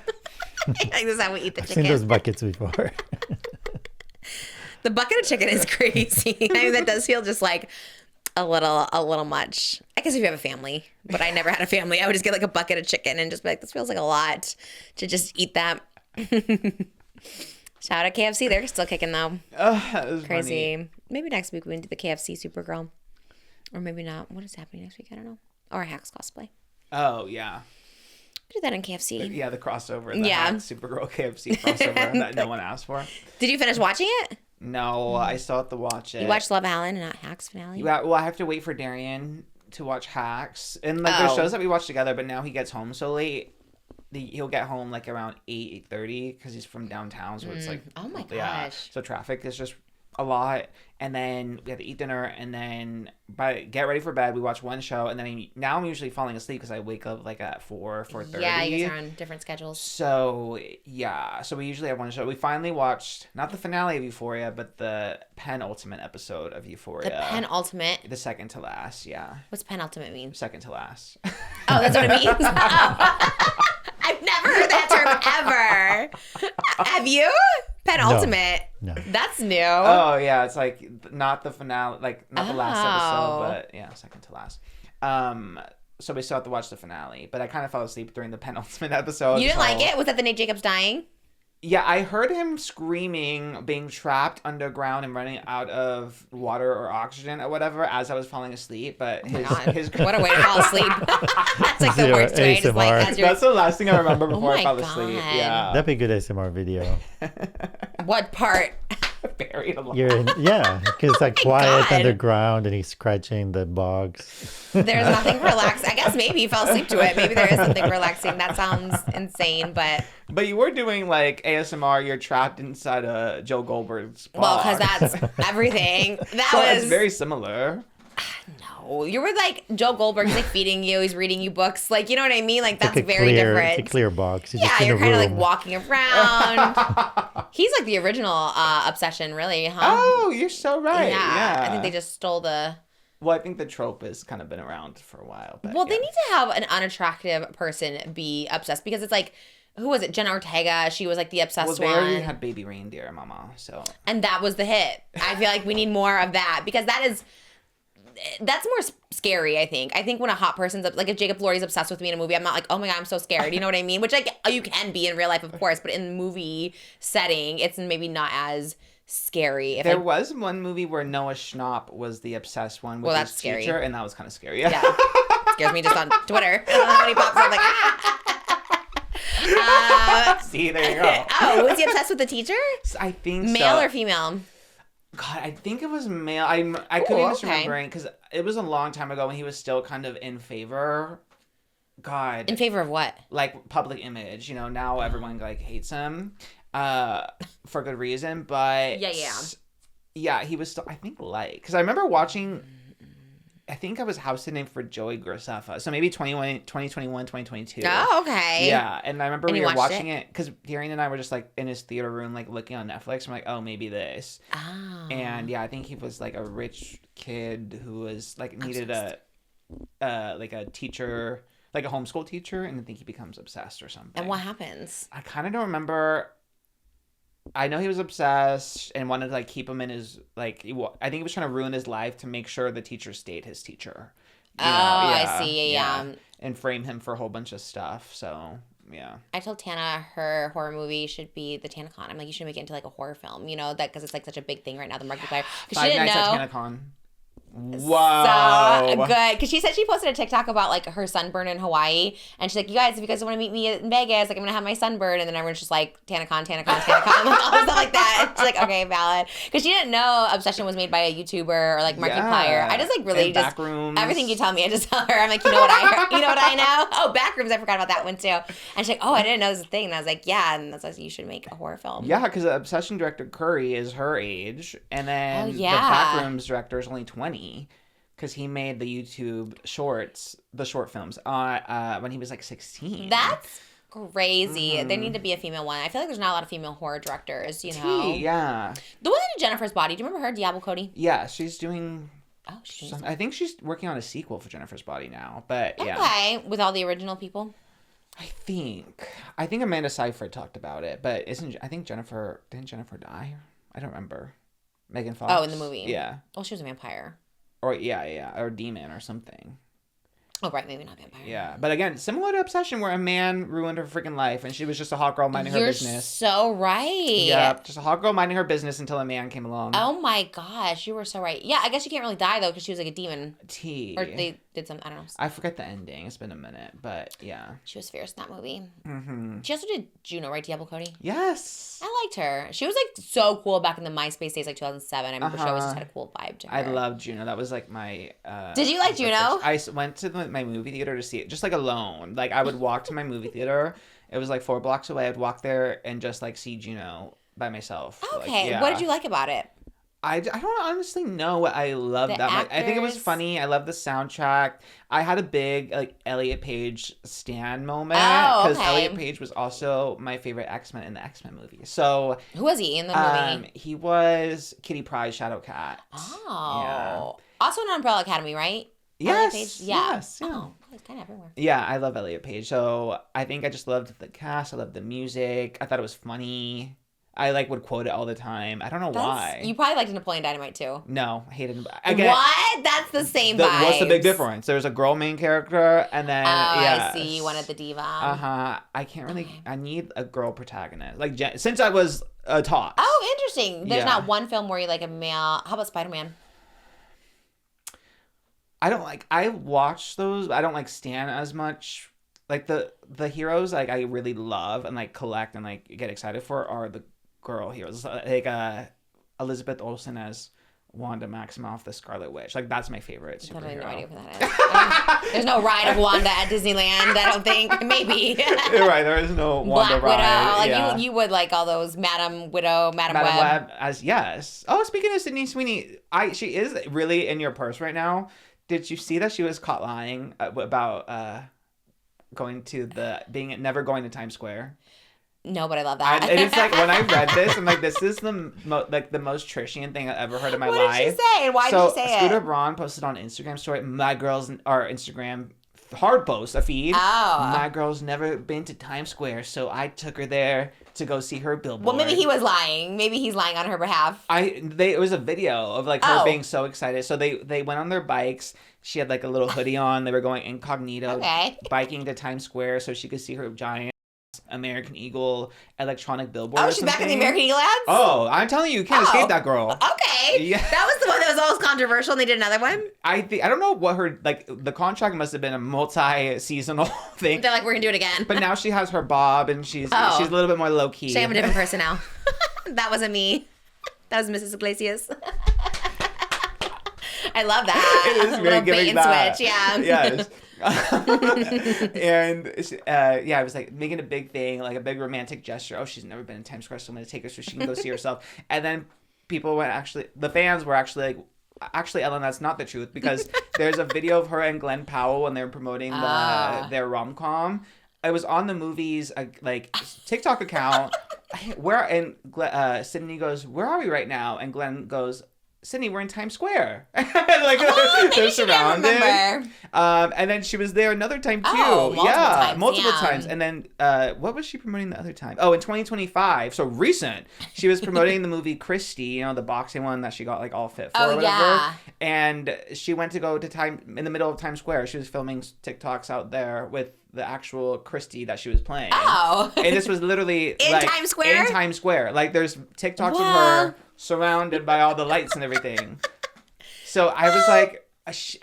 Like, this is how we eat the I've chicken. seen those buckets before. The bucket of chicken is crazy. I mean, that does feel just like a little much. I guess if you have a family, but I never had a family, I would just get like a bucket of chicken and just be like, this feels like a lot to just eat that. Shout out KFC. They're still kicking though. That was Crazy. funny. Maybe next week we can do the KFC Supergirl. Or maybe not. What is happening next week? I don't know. Or a Hacks cosplay. Oh, yeah. Do that in KFC. Yeah, the crossover. The Yeah. Supergirl KFC crossover that no one asked for. Did you finish watching it? No, I still have to watch it. You watched Love Island and not Hacks finale? Well, I have to wait for Darian to watch Hacks. And like there's shows that we watch together, but now he gets home so late. He'll get home like around 8:30 because he's from downtown, so it's like Oh my yeah. gosh. So traffic is just a lot, and then we have to eat dinner, and then get ready for bed. We watch one show, and then now I'm usually falling asleep because I wake up like at 4:30. Yeah, you guys are on different schedules. So yeah, so we usually have one show. We finally watched not the finale of Euphoria, but the penultimate episode of Euphoria. The penultimate. The second to last, yeah. What's penultimate mean? Second to last. Oh, that's what it means? Oh. I've never heard that term ever. Have you? Penultimate. No. That's new. Oh yeah, it's like not the finale, like not the last Oh. episode, but yeah, second to last. So we still have to watch the finale, but I kind of fell asleep during the penultimate episode. You didn't so- like it? Was that the Nate Jacobs dying? Yeah, I heard him screaming, being trapped underground and running out of water or oxygen or whatever as I was falling asleep. But his What a way to fall asleep. That's like the Zero worst way. Just like ASMR. as you're, That's the last thing I remember before my I fell asleep. God. Yeah, That'd be a good ASMR video. what part? buried alive. Yeah, because it's like quiet God. underground and he's scratching the bogs. There's nothing relaxing. I guess maybe you fell asleep to it. Maybe there is something relaxing. That sounds insane, but But you were doing like ASMR. You're trapped inside a Joe Goldberg's bog. well, because that's everything. That so was it's very similar. no. You were like Joe Goldberg. He's like feeding you. He's reading you books. Like you know what I mean? Like that's Like very different. It's a clear box. You're Yeah, just in you're a kind of like room. walking around. He's like the original obsession, really, huh? Oh, you're so right. Yeah. I think they just stole the. Well, I think the trope has kind of been around for a while. But Well, yeah. they need to have an unattractive person be obsessed because it's like, who was it? Jenna Ortega. She was like the obsessed Well, they one, already had Baby Reindeer, Mama. So and that was the hit. I feel like we need more of that because that's more scary. I think when a hot person's like if Jacob Elordi's obsessed with me in a movie, I'm not like, oh my god, I'm so scared. You know what I mean? Which like you can be in real life, of course, but in movie setting, it's maybe not as scary. If there was one movie where Noah Schnapp was the obsessed one with Well, his that's scary. teacher, and that was kind of scary. Yeah. Scares me just on Twitter. When he pops up, I'm like, ah. See, there you go. Oh, was he obsessed with the teacher? I think Male so. or female? God, I think it was male. I could be Ooh, misremembering because it was a long time ago when he was still kind of in favor. God, In favor of what? like public image. You know, now everyone like hates him, for good reason. But Yeah. yeah, he was still. I think because I remember watching I think I was house sitting for Joey Graceffa. So maybe 2021, 2022. Oh, okay. Yeah. And I remember And we you were watched watching it because Darian and I were just like in his theater room, like looking on Netflix. I'm like, oh, maybe this. Oh. And yeah, I think he was like a rich kid who was like needed a teacher, like a homeschool teacher. And I think he becomes obsessed or something. And what happens? I kind of don't remember. I know he was obsessed and wanted to like keep him in his like. I think he was trying to ruin his life to make sure the teacher stayed his teacher. I see. Yeah. And frame him for a whole bunch of stuff. So yeah. I told Tana her horror movie should be the TanaCon. I'm like, you should make it into like a horror film. You know that because it's like such a big thing right now. The Markiplier. Because she didn't know. At TanaCon. Wow. So good. Because she said she posted a TikTok about like her sunburn in Hawaii. And she's like, you guys, if you guys want to meet me in Vegas, like I'm going to have my sunburn. And then everyone's just like, TanaCon, like all stuff like that. And she's like, okay, valid. Because she didn't know Obsession was made by a YouTuber or like Markiplier. I just like really just, Backrooms. everything you tell me, I just tell her. I'm like, you know what I know? Oh, Backrooms, I forgot about that one too. And she's like, oh, I didn't know this was a thing. And I was like, yeah. And that's why you should make a horror film. Yeah, because the Obsession director Curry is her age. And then the Backrooms director is only 20. Because he made the YouTube shorts, the short films, when he was like 16. That's crazy. There need to be a female one. I feel like there's not a lot of female horror directors, you know? Yeah. The one that did Jennifer's Body, do you remember her, Diablo Cody? Yeah, she's doing... Oh, she's I think she's working on a sequel for Jennifer's Body now, but yeah. Okay, with all the original people? I think Amanda Seyfried talked about it, but didn't Jennifer die? I don't remember. Megan Fox? Oh, in the movie? Yeah. Well, she was a vampire. Or or demon or something. Oh, right, maybe not vampire. Yeah, but again, similar to Obsession, where a man ruined her freaking life, and she was just a hot girl minding her business. You're so right. Yeah, just a hot girl minding her business until a man came along. Oh my gosh, you were so right. Yeah, I guess you can't really die though, because she was like a demon. Or they did some, I don't know. I forget the ending. It's been a minute, but yeah. She was fierce in that movie. Mm-hmm. She also did Juno, right? Diablo Cody? Yes. I liked her. She was like so cool back in the MySpace days, like 2007. I remember she always just had a cool vibe to her. I loved Juno. That was like my... Did you like Juno? I went to my movie theater to see it, just like alone. Like I would walk to my movie theater. It was like 4 blocks away. I'd walk there and just like see Juno by myself. Okay. Like, yeah. What did you like about it? I don't honestly know what I loved that much. I think it was funny. I love the soundtrack. I had a big like Elliot Page stan moment because Elliot Page was also my favorite X-Men in the X-Men movie. So who was he in the movie? He was Kitty Pryde's Shadowcat. Oh, yeah. Also an Umbrella Academy, right? Yes. Elliot Page? Yeah. Yes. Yeah. Oh, he's kind of everywhere. Yeah, I love Elliot Page. So I think I just loved the cast. I loved the music. I thought it was funny. I like would quote it all the time. I don't know why. You probably liked Napoleon Dynamite too. No, I hated him. Again, what? That's the same vibe. What's the big difference? There's a girl main character, and then I see. You wanted the diva. I can't really. Okay. I need a girl protagonist. Like since I was taught. Oh, interesting. There's not one film where you like a male. How about Spider-Man? I watch those. I don't like stan as much. Like the heroes like I really love and like collect and like get excited for are the girl heroes. Like Elizabeth Olsen as Wanda Maximoff, the Scarlet Witch. Like that's my favorite superhero. I have no idea who that is. There's no ride of Wanda at Disneyland. I don't think. Maybe. You're right. There is no Wanda Black ride. Widow. Like you would like all those Madam Widow, Madam Web. As yes. Oh, speaking of Sydney Sweeney, she is really in your purse right now. Did you see that she was caught lying about never going to Times Square? No, but I love that. And it's like when I read this, I'm like, this is the most Trishian thing I've ever heard in my life. What did she say? And why did she say it? Scooter Braun posted on Instagram story. My girls are Instagram hard post a feed. Oh, my girl's never been to Times Square, so I took her there to go see her billboard. Well, maybe he was lying. Maybe he's lying on her behalf. It was a video of like her being so excited. So they went on their bikes. She had like a little hoodie on. They were going incognito, biking to Times Square so she could see her giant American Eagle electronic billboard. Oh, she's back in the American Eagle ads? Oh, I'm telling you can't escape that girl. Okay. Yeah. That was the one that was always controversial and they did another one? I don't know what her, like, the contract must have been a multi-seasonal thing. They're like, we're going to do it again. But now she has her bob and she's a little bit more low-key. She have a different person now. That wasn't me. That was Mrs. Iglesias. I love that. It is very giving that. Switch, yeah. Yes. And I was like making a big thing, like a big romantic gesture. Oh, she's never been in Times Square, so I'm gonna take her so she can go see herself. And then the fans were actually like Actually, Ellen, that's not the truth, because there's a video of her and Glenn Powell when they were promoting their rom-com. I was on the movie's like TikTok account Sydney goes, "Where are we right now?" And Glenn goes, "Sydney, we're in Times Square." Like they're surrounded. And then she was there another time too. Multiple times. And then what was she promoting the other time? Oh, in 2025, so recent. She was promoting the movie Christy, the boxing one that she got like all fit for or whatever. Yeah. And she went to go to in the middle of Times Square. She was filming TikToks out there with the actual Christy that she was playing. Oh. And this was literally in Times Square? In Times Square. Like there's TikToks of her surrounded by all the lights and everything. So I was like,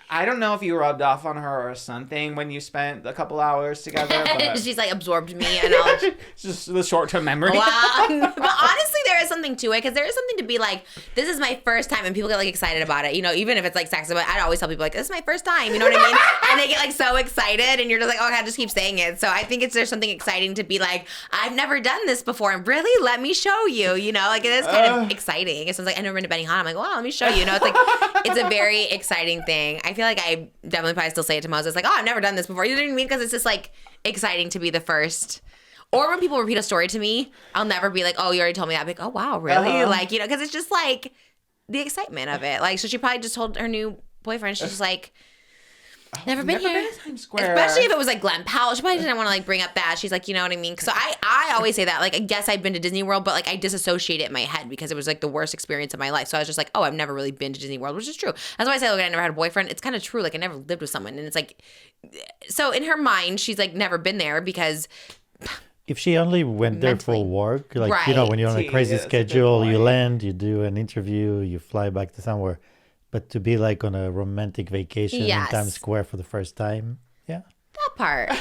I don't know if you rubbed off on her or something when you spent a couple hours together. But she's like absorbed me and all. Just the short-term memory. Wow. But honestly, there is something to it, because there is something to be like, this is my first time, and people get like excited about it. Even if it's like sex, but I'd always tell people like, this is my first time. You know what I mean? And they get like so excited, and you're just like, oh God, just keep saying it. So I think there's something exciting to be like, I've never done this before, and really, let me show you. Like it is kind of exciting. It sounds like I've never been to Benihana. I'm like, wow, let me show you. It's like it's a very exciting thing. I feel like I definitely probably still say it to Moses, like, oh, I've never done this before. You know what I mean? Because it's just like exciting to be the first. Or when people repeat a story to me, I'll never be like, oh, you already told me that. I'll be like, oh, wow, really? Like, because it's just like the excitement of it. Like, so she probably just told her new boyfriend, she's just like, never been here. To Times Square. Especially if it was like Glenn Powell. She probably didn't want to like bring up that. She's like, you know what I mean? So I always say that. Like, I guess I've been to Disney World, but like I disassociate it in my head because it was like the worst experience of my life. So I was just like, oh, I've never really been to Disney World, which is true. That's why I say, look, I never had a boyfriend. It's kind of true. Like I never lived with someone. And it's like, so in her mind, she's like never been there because... If she only went there for work, like, when you're on a crazy schedule, you land, you do an interview, you fly back to somewhere. But to be like on a romantic vacation in Times Square for the first time, that part. Okay.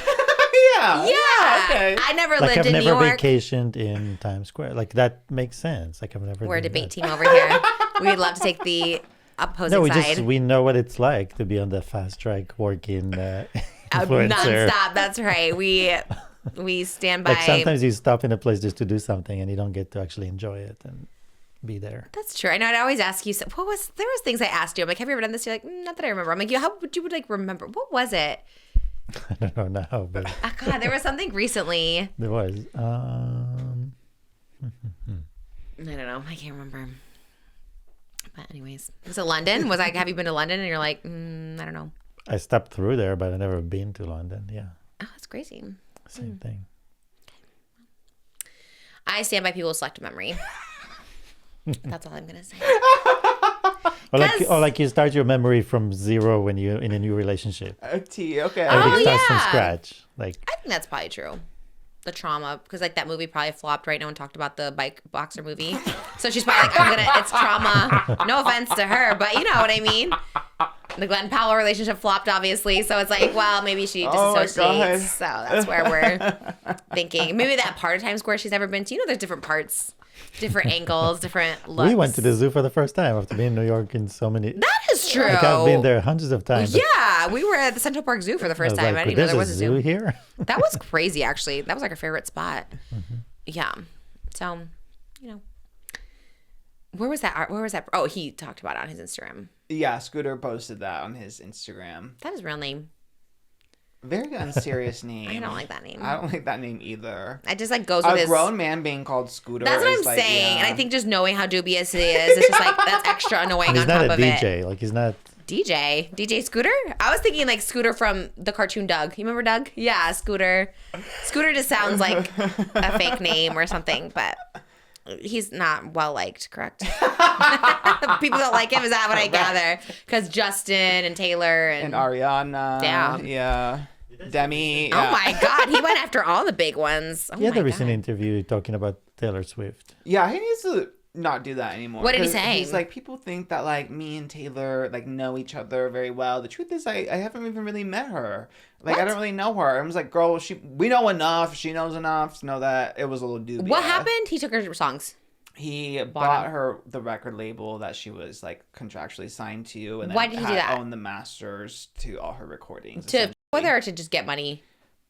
I never like lived in New York. I've never vacationed in Times Square. Like that makes sense. Like I've never. We're a debate team over here. We'd love to take the opposing side. We know what it's like to be on the fast track working influencer. Nonstop. That's right. We stand by. Like sometimes you stop in a place just to do something and you don't get to actually enjoy it and be there. That's true. I know. I'd always ask you. There was things I asked you. I'm like, have you ever done this? You're like, not that I remember. I'm like, how would you like remember? What was it? I don't know now, but God, there was something recently. There was. I don't know. I can't remember. But anyways, was it London? Was have you been to London? And you're like, I don't know. I stepped through there, but I've never been to London. Yeah. Oh, that's crazy. Same thing. I stand by people's selective memory. That's all I'm gonna say. Or like you start your memory from zero when you're in a new relationship. Okay. Everything starts from scratch. Like I think that's probably true. The trauma, because like that movie probably flopped, right? No one talked about the bike boxer movie, so she's probably like, it's trauma. No offense to her, but you know what I mean. The Glenn Powell relationship flopped, obviously, so it's like, well, maybe she disassociates. So that's where we're thinking. Maybe that part of Times Square she's never been to. There's different parts, different angles, different looks. We went to the zoo for the first time after being in New York in so many. That is true. Like I've been there hundreds of times. Yeah, we were at the Central Park Zoo for the first time. Like, I didn't even know there was a zoo here. That was crazy, actually. That was like our favorite spot. Mm-hmm. Yeah. So, where was that? Oh, he talked about it on his Instagram. Yeah, Scooter posted that on his Instagram. That is his real name. Very unserious name. I don't like that name. I don't like that name either. It just like goes with his... A grown man being called Scooter. That's what I'm saying. And I think just knowing how dubious it is, it's just like, that's extra annoying on top of it. He's not a DJ. Like he's not... DJ Scooter? I was thinking like Scooter from the cartoon Doug. You remember Doug? Yeah, Scooter. Scooter just sounds like a fake name or something, but he's not well liked, correct? People don't like him, is that what I gather? Because Justin and Taylor and Ariana. Yeah. Demi. Yeah. Oh my God, he went after all the big ones. Oh he had a recent interview talking about Taylor Swift. Yeah, he needs to not do that anymore. What did he say? He's like, people think that like me and Taylor like know each other very well. The truth is I haven't even really met her. Like I don't really know her. I was like, girl, we know enough. She knows enough to know that it was a little dubious. What happened? He took her songs. He bought her the record label that she was like contractually signed to, and then why did he do that? Own the masters to all her recordings. To whether to just get money.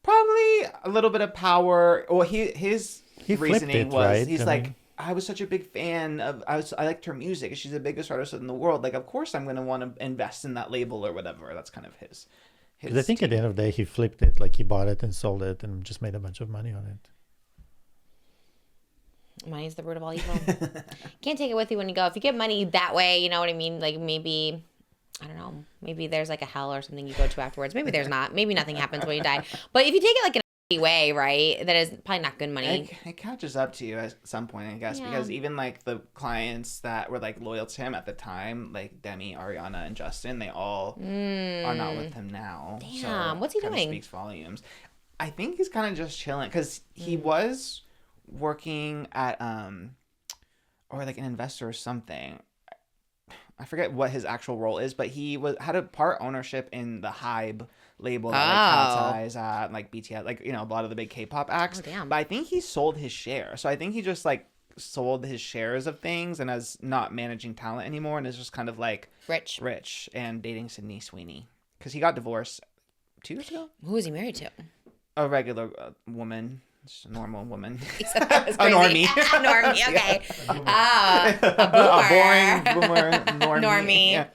Probably a little bit of power. Well, his reasoning was, right? he's like, I was such a big fan of, I liked her music. She's the biggest artist in the world. Like, of course I'm going to want to invest in that label or whatever. That's kind of his Because I think at the end of the day, he flipped it. Like, he bought it and sold it and just made a bunch of money on it. Money's the root of all evil. Can't take it with you when you go. If you get money that way, you know what I mean? Like, maybe, I don't know, maybe there's like a hell or something you go to afterwards. Maybe there's not. Maybe nothing happens when you die. But if you take it like in a way, right, that is probably not good money. It catches up to you at some point, I guess, because even like the clients that were like loyal to him at the time, like Demi, Ariana, and Justin, they all are not with him now. Damn, so what's he kinda doing? Speaks volumes. I think he's kind of just chilling because he was working at or like an investor or something. I forget what his actual role is, but he had a part ownership in the Hybe label that like KAZAM is at, like BTS, like, you know, a lot of the big K-pop acts. Oh, damn. But I think he sold his share. So I think he just like sold his shares of things and is not managing talent anymore and is just kind of like rich and dating Sydney Sweeney because he got divorced 2 years ago. Who is he married to? A regular woman. Just a normal woman. A normie. Normie, okay. A boring boomer normie. Normie. Yeah.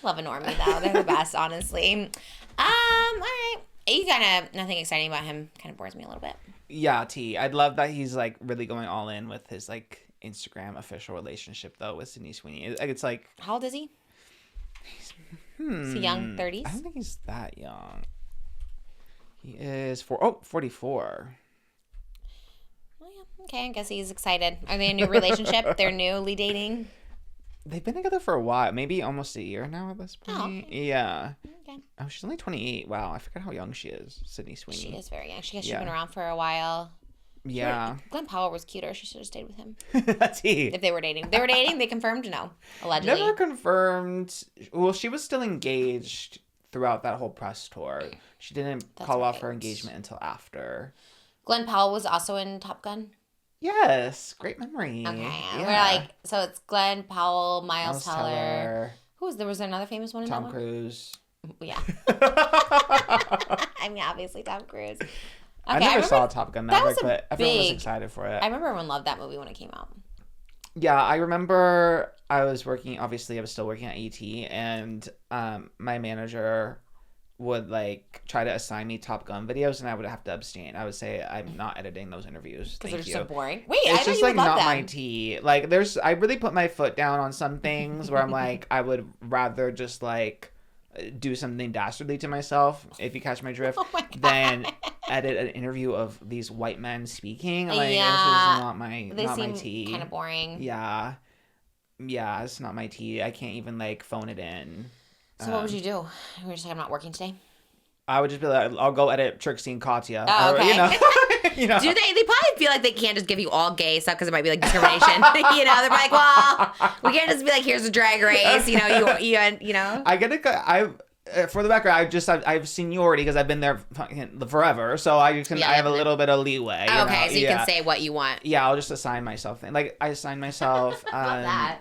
Love a normie, though. They're the best, honestly. All right. You kind of, nothing exciting about him kind of bores me a little bit. Yeah, I'd love that he's like really going all in with his like Instagram official relationship though with Sydney Sweeney. It's like, how old is he? Is he young? 30s? I don't think he's that young. He is 44. Well, yeah. Okay, I guess he's excited. Are they in a new relationship? They're newly dating? They've been together for a while, maybe almost a year now at this point. Oh, okay. Yeah. Okay. Oh, she's only 28. Wow, I forgot how young she is, Sydney Sweeney. She is very young. She's been around for a while. Yeah. Glenn Powell was cuter. She should have stayed with him. That's he. If they were dating. They were dating? They confirmed? No. Allegedly. Never confirmed. Well, she was still engaged throughout that whole press tour. She didn't call off her engagement until after. Glenn Powell was also in Top Gun? Yes. Great memory. Okay. Yeah. We're like, so it's Glenn Powell, Miles Teller. There was another famous one in Tom that one? Cruise. Yeah. I mean, obviously Tom Cruise. Okay, I never saw Top Gun Maverick, but everyone was excited for it. I remember everyone loved that movie when it came out. Yeah, I remember I was still working at ET, and my manager would like try to assign me Top Gun videos, and I would have to abstain. I would say I'm not editing those interviews. Because Thank they're you. so boring. Wait, It's I just you like love not them. my tea. Like I really put my foot down on some things where I'm like, I would rather just like do something dastardly to myself, if you catch my drift, than edit an interview of these white men speaking. Like, it's just not my tea. Kind of boring. Yeah, it's not my tea. I can't even like phone it in. So what would you do? We were just like, I'm not working today. I would just be like, I'll go edit Trixie and Katya. Oh, okay. You know. Do they probably feel like they can't just give you all gay stuff because it might be like discrimination. You know, they're like, well, we can't just be like, here's a drag race. You know, you know. I get it. For the record, I've seniority because I've been there forever, so I have a little bit of leeway. Okay, so you can say what you want. Yeah, I'll just assign myself things. Like I assign myself. Love that.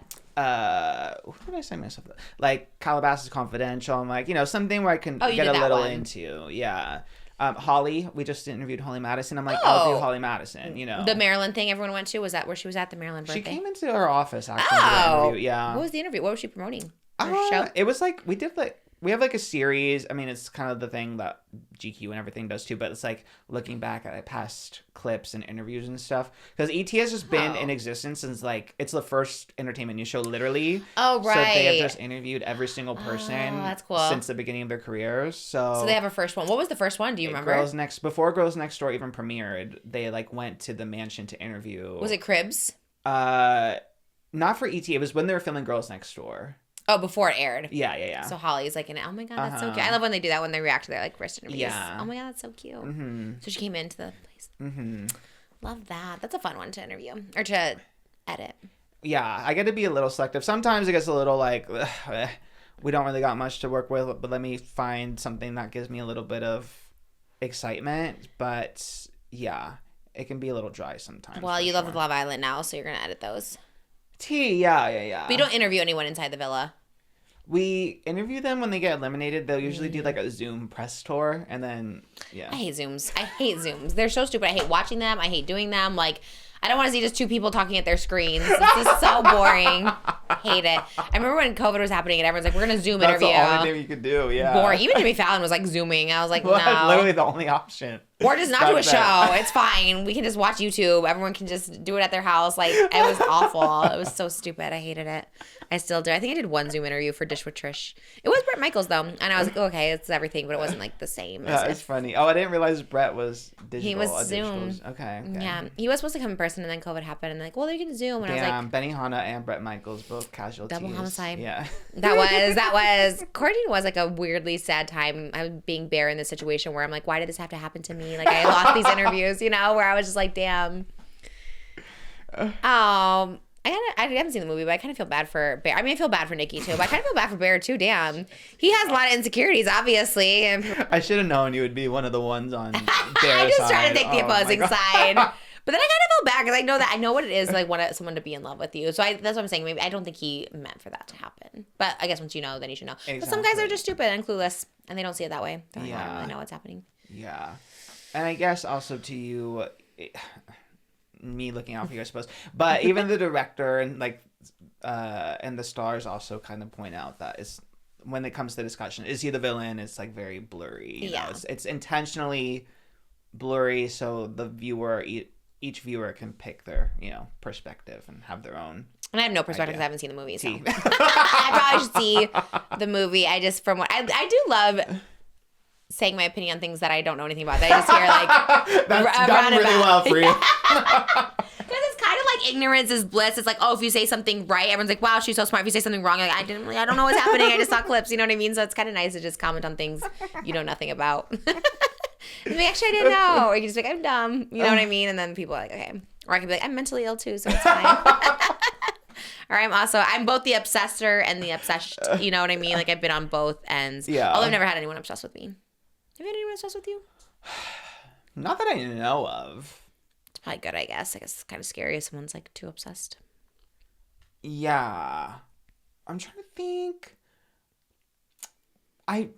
Who did I assign myself? Like Calabasas Confidential. I'm like, something where I can get a little into. Yeah. Holly, we just interviewed Holly Madison. I'm like, I'll do Holly Madison. The Maryland thing everyone went to, was that where she was at, the Maryland birthday? She came into our office actually. To the interview. Yeah. What was the interview? What was she promoting? Her show? It was like we have like a series. I mean, it's kind of the thing that GQ and everything does too, but it's like looking back at past clips and interviews and stuff. Because ET has just been in existence since like it's the first entertainment news show, literally. Oh, right. So they have just interviewed every single person that's cool. since the beginning of their careers. So they have a first one. What was the first one? Do you remember? Before Girls Next Door even premiered, they like went to the mansion to interview. Was it Cribs? Not for ET. It was when they were filming Girls Next Door. Oh, before it aired. Yeah. So Holly's like, oh my God, that's so cute. I love when they do that, when they react to their like first interviews. Yeah. Oh my God, that's so cute. Mm-hmm. So she came into the place. Mm-hmm. Love that. That's a fun one to interview or to edit. Yeah, I get to be a little selective. Sometimes it gets a little like, we don't really got much to work with, but let me find something that gives me a little bit of excitement. But yeah, it can be a little dry sometimes. Well, you love the Love Island now, so you're going to edit those. Yeah. But you don't interview anyone inside the villa. We interview them when they get eliminated. They'll usually do like a Zoom press tour, and then I hate Zooms. They're so stupid. I hate watching them. I hate doing them. Like, I don't want to see just two people talking at their screens. This is so boring. Hate it. I remember when COVID was happening and everyone's like, we're going to Zoom that's interview. the only thing you could do, yeah. Boring. Even Jimmy Fallon was like Zooming. I was like, Well, that's no. literally the only option. Or just not do a show. It's fine. We can just watch YouTube. Everyone can just do it at their house. Like, it was awful. It was so stupid. I hated it. I still do. I think I did one Zoom interview for Dish with Trish. It was Bret Michaels, though. And I was like, okay, it's everything, but it wasn't like the same. It's funny. Oh, I didn't realize Brett was digital. He was Zoom. Okay. Yeah. He was supposed to come in person, and then COVID happened. And like, well, they can Zoom. And I was like, Benny Hanna and Bret Michaels, both casualties. double homicide. Yeah. That was. Quarantine was like a weirdly sad time. I was being bare in this situation where I'm like, why did this have to happen to me? Like, I lost these interviews, you know, where I was just like, damn. I haven't seen the movie, but I kind of feel bad for Bear. I mean, I feel bad for Nikki too, but I kind of feel bad for Bear too. Damn, he has a lot of insecurities, obviously. I should have known you would be one of the ones on Bear's I just side. try to take the opposing my God. side. But then I kind of feel bad because I know what it is, like want someone to be in love with you. So that's what I'm saying. Maybe I don't think he meant for that to happen. But I guess once you know, then you should know. Exactly. But some guys are just stupid and clueless, and they don't see it that way. They're like, I don't really know what's happening. Yeah, and I guess also to you, me looking out for you, I suppose. But even the director and and the stars also kind of point out that it's when it comes to discussion, is he the villain? It's like very blurry. You know? It's intentionally blurry so the viewer, each viewer can pick their perspective and have their own. And I have no perspective because I haven't seen the movie. So I probably should see the movie. I just from what I do love saying my opinion on things that I don't know anything about. That I just hear like that's done really well for you. Because it's kind of like ignorance is bliss. It's like, oh, if you say something right, everyone's like, wow, she's so smart. If you say something wrong, like, I don't know what's happening. I just saw clips. You know what I mean? So it's kind of nice to just comment on things you know nothing about. Like, actually, I didn't know. Or you can just be like, I'm dumb. You know what I mean? And then people are like, okay. Or I can be like, I'm mentally ill too, so it's fine. Or I'm both the obsessor and the obsessed. You know what I mean? Like I've been on both ends. Yeah. Although I've never had anyone obsessed with me. Have you had anyone obsessed with you? Not that I know of. It's probably good, I guess. I guess it's kind of scary if someone's like too obsessed. Yeah. I'm trying to think. I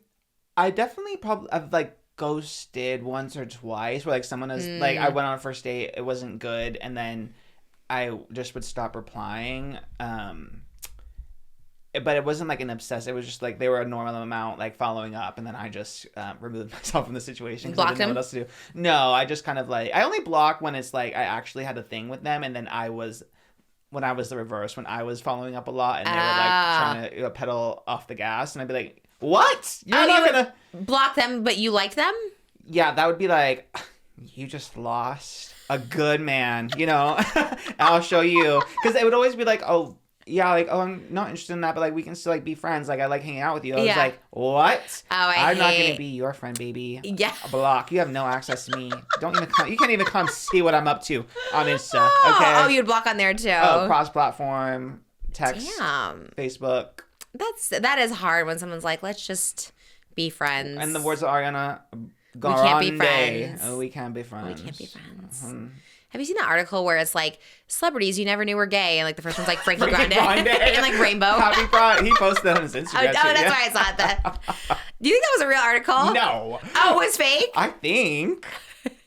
definitely probably I've like ghosted once or twice where like someone is like I went on a first date, it wasn't good, and then I just would stop replying. But it wasn't like an obsess. It was just like they were a normal amount, like following up, and then I just removed myself from the situation because I didn't know what else to do. No, I just kind of like I only block when it's like I actually had a thing with them, and then when I was the reverse, when I was following up a lot, and they were like trying to pedal off the gas, and I'd be like, "What? You're not gonna block them, but you like them?" Yeah, that would be like, you just lost a good man, you know. I'll show you, because it would always be like, oh. Yeah, like, oh, I'm not interested in that, but, like, we can still, like, be friends. Like, I like hanging out with you. I was like, what? Oh, I'm not going to be your friend, baby. Yeah. Block. You have no access to me. Don't even come. You can't even come see what I'm up to on Insta, okay? Oh, you'd block on there, too. Oh, cross-platform, text, Facebook. That is hard when someone's like, let's just be friends. And the words of Ariana Grande. We can't be friends. Oh, we can't be friends. We can't be friends. Have you seen that article where it's like celebrities you never knew were gay, and like the first one's like Frankie Grande and like Rainbow? Happy Pride. He posted that on his Instagram. Oh, that's why I saw that. Do you think that was a real article? No. Oh, it was fake? I think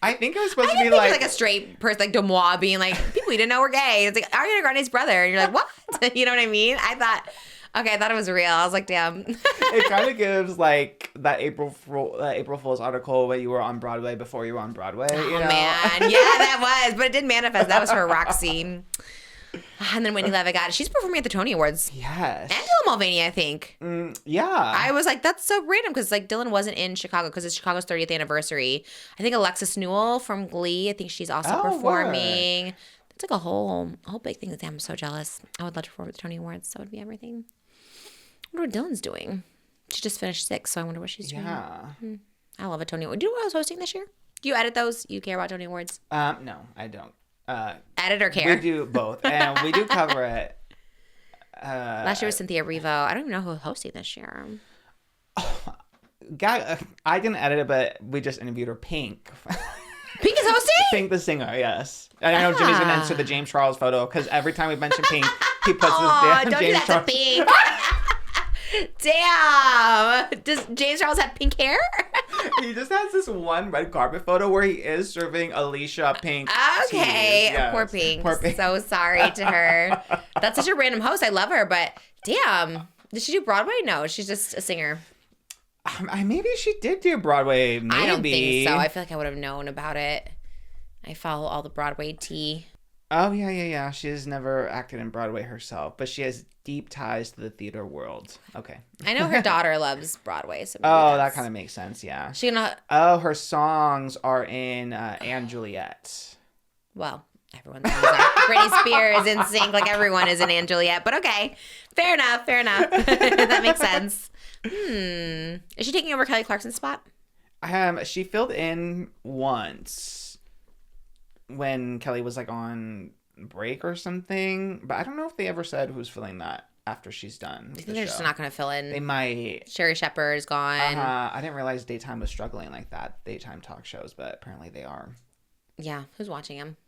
it was supposed to be be like a straight person, like Demois, being like, people you didn't know were gay. It's like Ariana Grande's brother, and you're like, what? You know what I mean? I thought it was real. I was like, damn. It kind of gives like that April Fool's article where you were on Broadway before you were on Broadway. Oh, you know? Man. Yeah, that was. But it did manifest. That was her Roxy. And then Whitney Levitt got it. She's performing at the Tony Awards. Yes. And Dylan Mulvaney, I think. Yeah. I was like, that's so random because like Dylan wasn't in Chicago because it's Chicago's 30th anniversary. I think Alexis Newell from Glee, I think she's also performing. Word. It's like a whole big thing. I'm so jealous. I would love to perform at the Tony Awards. So it would be everything. I wonder what Dylan's doing. She just finished 6, so I wonder what she's doing. Yeah. I love a Tony Award. Do you know what I was hosting this year? Do you edit those? You care about Tony Awards? No, I don't. Edit or care? We do both. And we do cover it. Last year was Cynthia Erivo. I don't even know who was hosting this year. I didn't edit it, but we just interviewed her, Pink. Pink is hosting? Pink the singer, yes. And I know Jimmy's going to answer the James Charles photo because every time we mention Pink, he puts this damn don't James do that Charles. To Pink. Damn. Does James Charles have pink hair? He just has this one red carpet photo where he is serving Alicia pink Okay. tea. Yes. Poor Pink. Poor Pink. So sorry to her. That's such a random host. I love her, but damn. Did she do Broadway? No, she's just a singer. Maybe she did do Broadway. Maybe. I don't think so. I feel like I would have known about it. I follow all the Broadway tea. Oh, yeah. She has never acted in Broadway herself, but she has deep ties to the theater world. Okay. I know her daughter loves Broadway. So maybe that kind of makes sense, yeah. She gonna... Oh, her songs are in Anne Juliet. Well, everyone's songs are. Britney Spears in sync, like everyone is in Anne Juliet. But okay. Fair enough. That makes sense. Is she taking over Kelly Clarkson's spot? She filled in once when Kelly was like on break or something, but I don't know if they ever said who's filling that after she's done. I think they're just not going to fill in. They might. Sherry Shepherd is gone. I didn't realize daytime was struggling like that, daytime talk shows, but apparently they are. Yeah, who's watching them?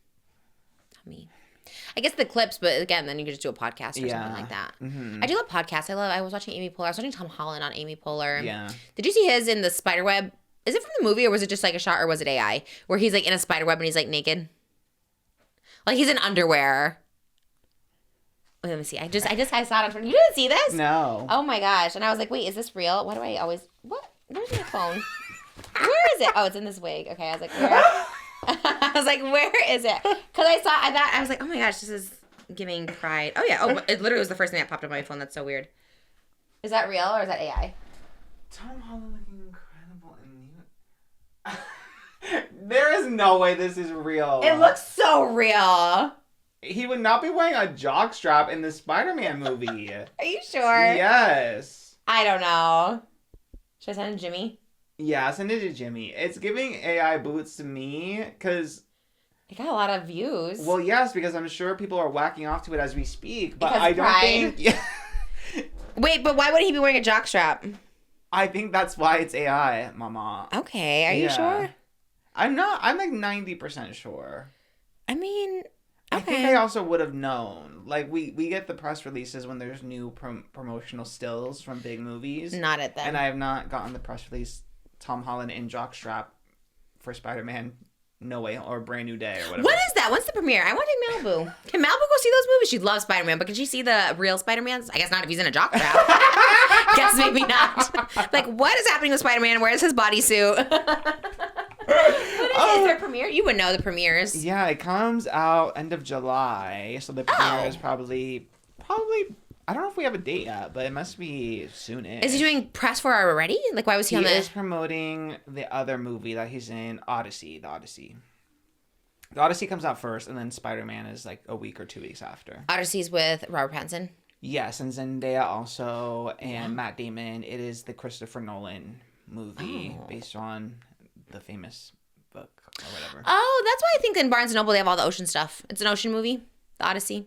Not me. I guess the clips, but again, then you could just do a podcast or something like that. Mm-hmm. I do love podcasts. I was watching Amy Poehler. I was watching Tom Holland on Amy Poehler. Yeah. Did you see his in the Spiderweb? Is it from the movie or was it just like a shot or was it AI? Where he's like in a spiderweb and he's like naked? Like he's in underwear. Wait, let me see. I saw it on Twitter. You didn't see this? No. Oh my gosh. And I was like, wait, is this real? Why do I always... What? Where's my phone? Where is it? Oh, it's in this wig. Okay, I was like, where? I was like, where is it? Because I was like, oh my gosh, this is giving pride. Oh yeah. Oh, it literally was the first thing that popped up on my phone. That's so weird. Is that real or is that AI? Tom Holland looking incredible in you. There is no way this is real. It looks so real. He would not be wearing a jockstrap in the Spider-Man movie. Are you sure? Yes. I don't know. Should I send it to Jimmy? Yeah, send it to Jimmy. It's giving AI boots to me because... It got a lot of views. Well, yes, because I'm sure people are whacking off to it as we speak, but Because I don't pride. think... Yeah. Wait, but why would he be wearing a jockstrap? I think that's why it's AI, mama. Okay, are you sure? I'm like 90% sure. I mean, I okay. think I also would have known. Like, we get the press releases when there's new promotional stills from big movies. Not at them. And I have not gotten the press release Tom Holland in jockstrap for Spider-Man No Way or Brand New Day or whatever. What is that? When's the premiere? I want to take Malibu. Can Malibu go see those movies? She loves Spider-Man, but can she see the real Spider-Mans? I guess not if he's in a jockstrap. Guess maybe not. Like, what is happening with Spider-Man? Where's his bodysuit? Is there a premiere? You would know the premieres. Yeah, it comes out end of July, so the premiere is probably. I don't know if we have a date yet, but it must be soon-ish. Is he doing press for it already? Like, why was he on the... He is promoting the other movie that he's in, Odyssey. The Odyssey comes out first, and then Spider-Man is like a week or 2 weeks after. Odyssey's with Robert Pattinson. Yes, and Zendaya also, and Matt Damon. It is the Christopher Nolan movie based on the famous book or whatever. Oh, that's why I think in Barnes & Noble they have all the ocean stuff. It's an ocean movie, The Odyssey.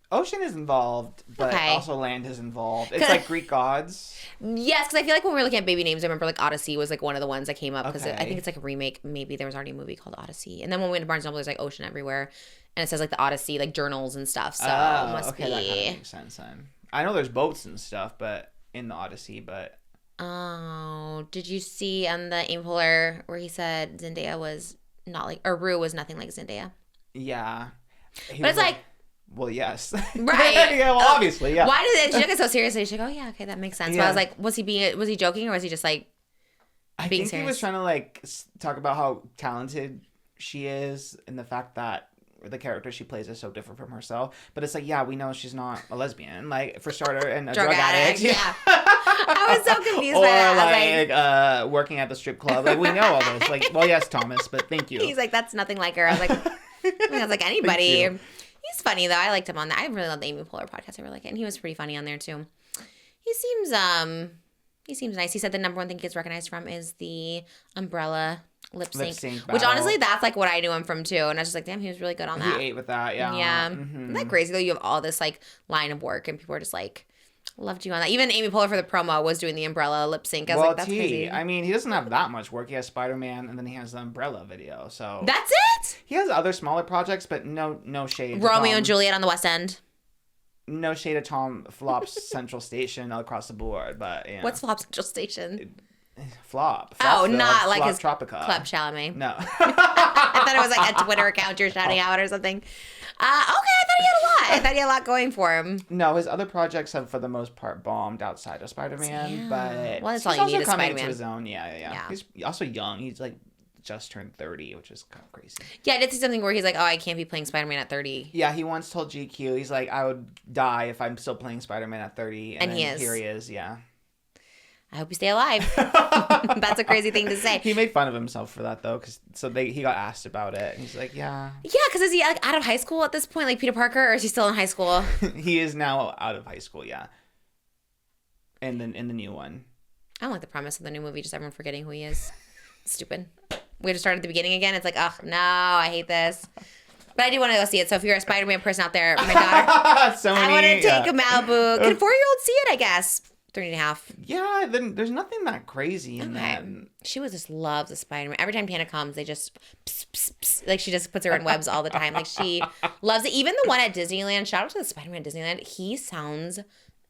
Ocean is involved, but Okay. also land is involved. It's like Greek gods. Yes, because I feel like when we were looking at baby names, I remember like Odyssey was like one of the ones that came up because I Okay. think it's like a remake. Maybe there was already a movie called Odyssey. And then when we went to Barnes & Noble, there's like ocean everywhere. And it says like the Odyssey, like journals and stuff. So it must okay, be. that kind of makes sense then. I know there's boats and stuff, but in the Odyssey, but... Oh, did you see on the Amy Poehler where he said Zendaya was not like, or Rue was nothing like Zendaya? Yeah. But it's like... Well, yes. Right. Yeah, well, obviously, yeah. Why did she took it so seriously? She's like, oh yeah, okay, that makes sense. But I was like, was he joking or was he just like I being think serious? he was trying to like talk about how talented she is and the fact that the character she plays is so different from herself. But it's like, yeah, we know she's not a lesbian, like for starter, and a drug addict. Yeah. I was so confused Or by that. I was like working at the strip club. Like we know all this. Like, well, yes, Thomas, but thank you. he's like, that's nothing like her. I was like, anybody. Thank you. He's funny though. I liked him on that. I really love the Amy Poehler podcast. I really like it, and he was pretty funny on there too. He seems nice. He said the number one thing he gets recognized from is the umbrella lip sync which battle. honestly, that's like what I knew him from too. And I was just like, damn, he was really good on that. He ate with that, yeah. Yeah. Mm-hmm. Isn't that crazy though? You have all this like line of work, and people are just like, loved you on that. Even Amy Poehler for the promo was doing the umbrella lip sync. I was like, that's crazy. I mean, he doesn't have that much work. He has Spider-Man, and then he has the Umbrella video. So That's it. he has other smaller projects, but no shade. to Romeo Tom. and Juliet on the West End. no shade at Tom flops Central Station across the board, but yeah. What's Flop Central Station? Flop? Oh, Flopville, not like Flop his Tropica. Club Chalamet. No. I thought it was like a Twitter account you're shouting out or something. Okay, I thought he had a lot. I thought he had a lot going for him. No, his other projects have, for the most part, bombed outside of Spider-Man. But well, that's he's all you also need is coming Spider-Man. to his own. Yeah. He's also young. He's like just turned 30, which is kind of crazy. Yeah, I did see something where he's like, "Oh, I can't be playing Spider-Man at 30." Yeah, he once told GQ, he's like, I would die if I'm still playing Spider-Man at 30. And then he is. Here he is, yeah. I hope you stay alive. That's a crazy thing to say. He made fun of himself for that, though, because he got asked about it. And he's like, yeah. Yeah, because is he like out of high school at this point, like Peter Parker, or is he still in high school? He is now out of high school, yeah. And then in the new one. I don't like the premise of the new movie, just everyone forgetting who he is. It's stupid. We have to start at the beginning again. It's like, oh, no, I hate this. But I do want to go see it. So if you're a Spider-Man person out there, my daughter, I want to take a Malibu. Can a 4-year-old see it, I guess? 3.5. Yeah, then there's nothing that crazy in that. She just loves the Spider-Man. Every time Tana comes, they just like she just puts her in webs all the time. Like she loves it. Even the one at Disneyland. Shout out to the Spider-Man at Disneyland. He sounds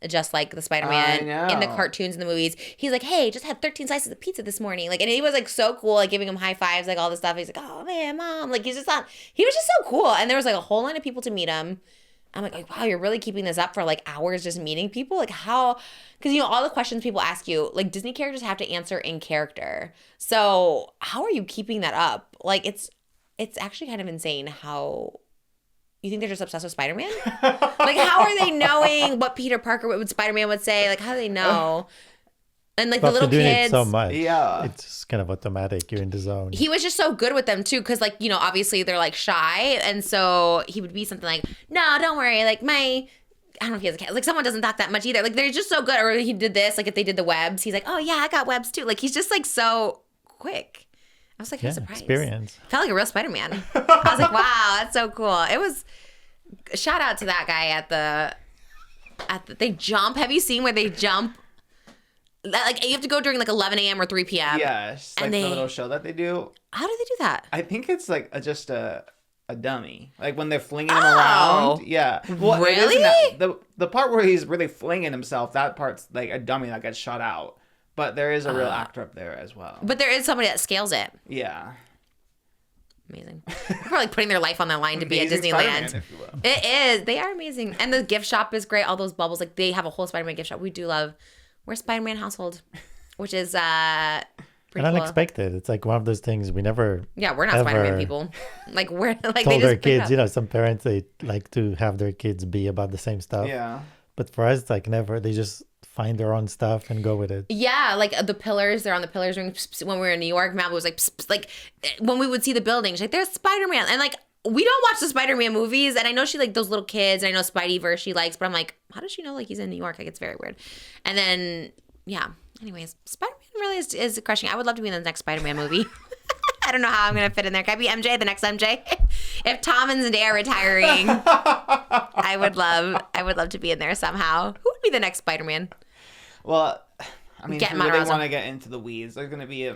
just like the Spider-Man in the cartoons and the movies. He's like, hey, just had 13 slices of pizza this morning. Like, and he was like so cool, like giving him high fives, like all this stuff. He's like, oh man, mom. Like he was just so cool. And there was like a whole line of people to meet him. I'm like, wow, you're really keeping this up for like hours just meeting people? Like how, because you know, all the questions people ask you, like Disney characters have to answer in character. So how are you keeping that up? Like it's actually kind of insane how you think they're just obsessed with Spider-Man? Like how are they knowing what Peter Parker, what Spider-Man would say? Like how do they know? And like the little doing kids. it so much. Yeah. It's just kind of automatic. You're in the zone. He was just so good with them too, because like, you know, obviously they're like shy, and so he would be something like, no, don't worry, like I don't know if he has a cat, like someone doesn't talk that much either, like they're just so good. Or he did this, like if they did the webs, he's like, oh yeah, I got webs too. Like he's just like so quick. I was like, I'm surprised. Experience. Felt like a real Spider-Man. I was like, wow, that's so cool. It was, shout out to that guy at the they jump. Have you seen where they jump? Like you have to go during like 11 a.m. or 3 p.m. Yes, like the little show that they do. How do they do that? I think it's like just a dummy. Like when they're flinging him around. Yeah. Well, really? The part where he's really flinging himself, that part's like a dummy that gets shot out. But there is a real actor up there as well. But there is somebody that scales it. Yeah. Amazing. People are like putting their life on the line to be at Amazing Disneyland. Spider-Man, if you will. It is. They are amazing. And the gift shop is great. All those bubbles. Like they have a whole Spider-Man gift shop. We do love. We're Spider-Man household, which is pretty And cool. unexpected. It's like one of those things we never. Yeah, we're not Spider-Man people. Like we're like told they their just bring it kids. up. You know, some parents they like to have their kids be about the same stuff. Yeah. But for us, it's like never. They just find their own stuff and go with it. Yeah, like the pillars. They're on the pillars. When we were in New York, Malibu was like when we would see the buildings, like there's Spider-Man, and like we don't watch the Spider-Man movies, and I know she like those little kids. And I know Spideyverse she likes, but I'm like, how does she know like he's in New York? Like it's very weird. And then yeah. Anyways, Spider-Man really is crushing. I would love to be in the next Spider-Man movie. I don't know how I'm gonna fit in there. Can I be MJ, the next MJ? If Tom and Zendaya are retiring, I would love to be in there somehow. Who would be the next Spider-Man? Well, I mean, if you really Miles want to get into the weeds, there's going to be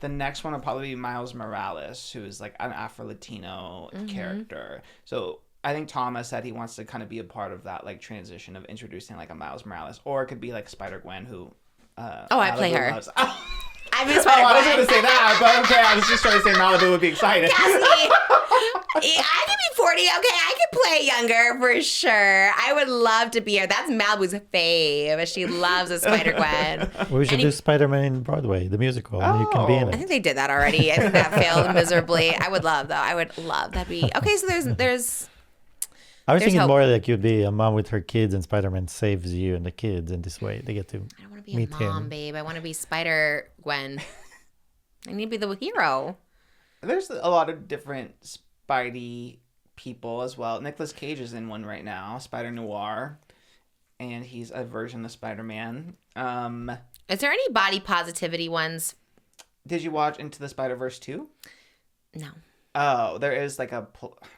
the next one will probably be Miles Morales, who is like an Afro-Latino character. So I think Thomas said he wants to kind of be a part of that like transition of introducing like a Miles Morales, or it could be like Spider-Gwen, who I play her. loves. I mean, Oh, I was going to say that, but okay, I was just trying to say Malibu would be excited. I can be 40. Okay, I can play younger for sure. I would love to be her. That's Malibu's fave. She loves a Spider-Gwen. We should do Spider-Man in Broadway, the musical, and you can be in I it. think they did that already. I think that failed miserably. I would love though. I would love that'd be okay. So there's. I was There's thinking hope. more like you'd be a mom with her kids, and Spider-Man saves you and the kids, and this way they get to I don't want to be meet a mom, him. babe. I want to be Spider-Gwen. I need to be the hero. There's a lot of different Spidey people as well. Nicolas Cage is in one right now, Spider Noir, and he's a version of Spider-Man. Is there any body positivity ones? Did you watch Into the Spider-Verse 2? No. Oh, there is like a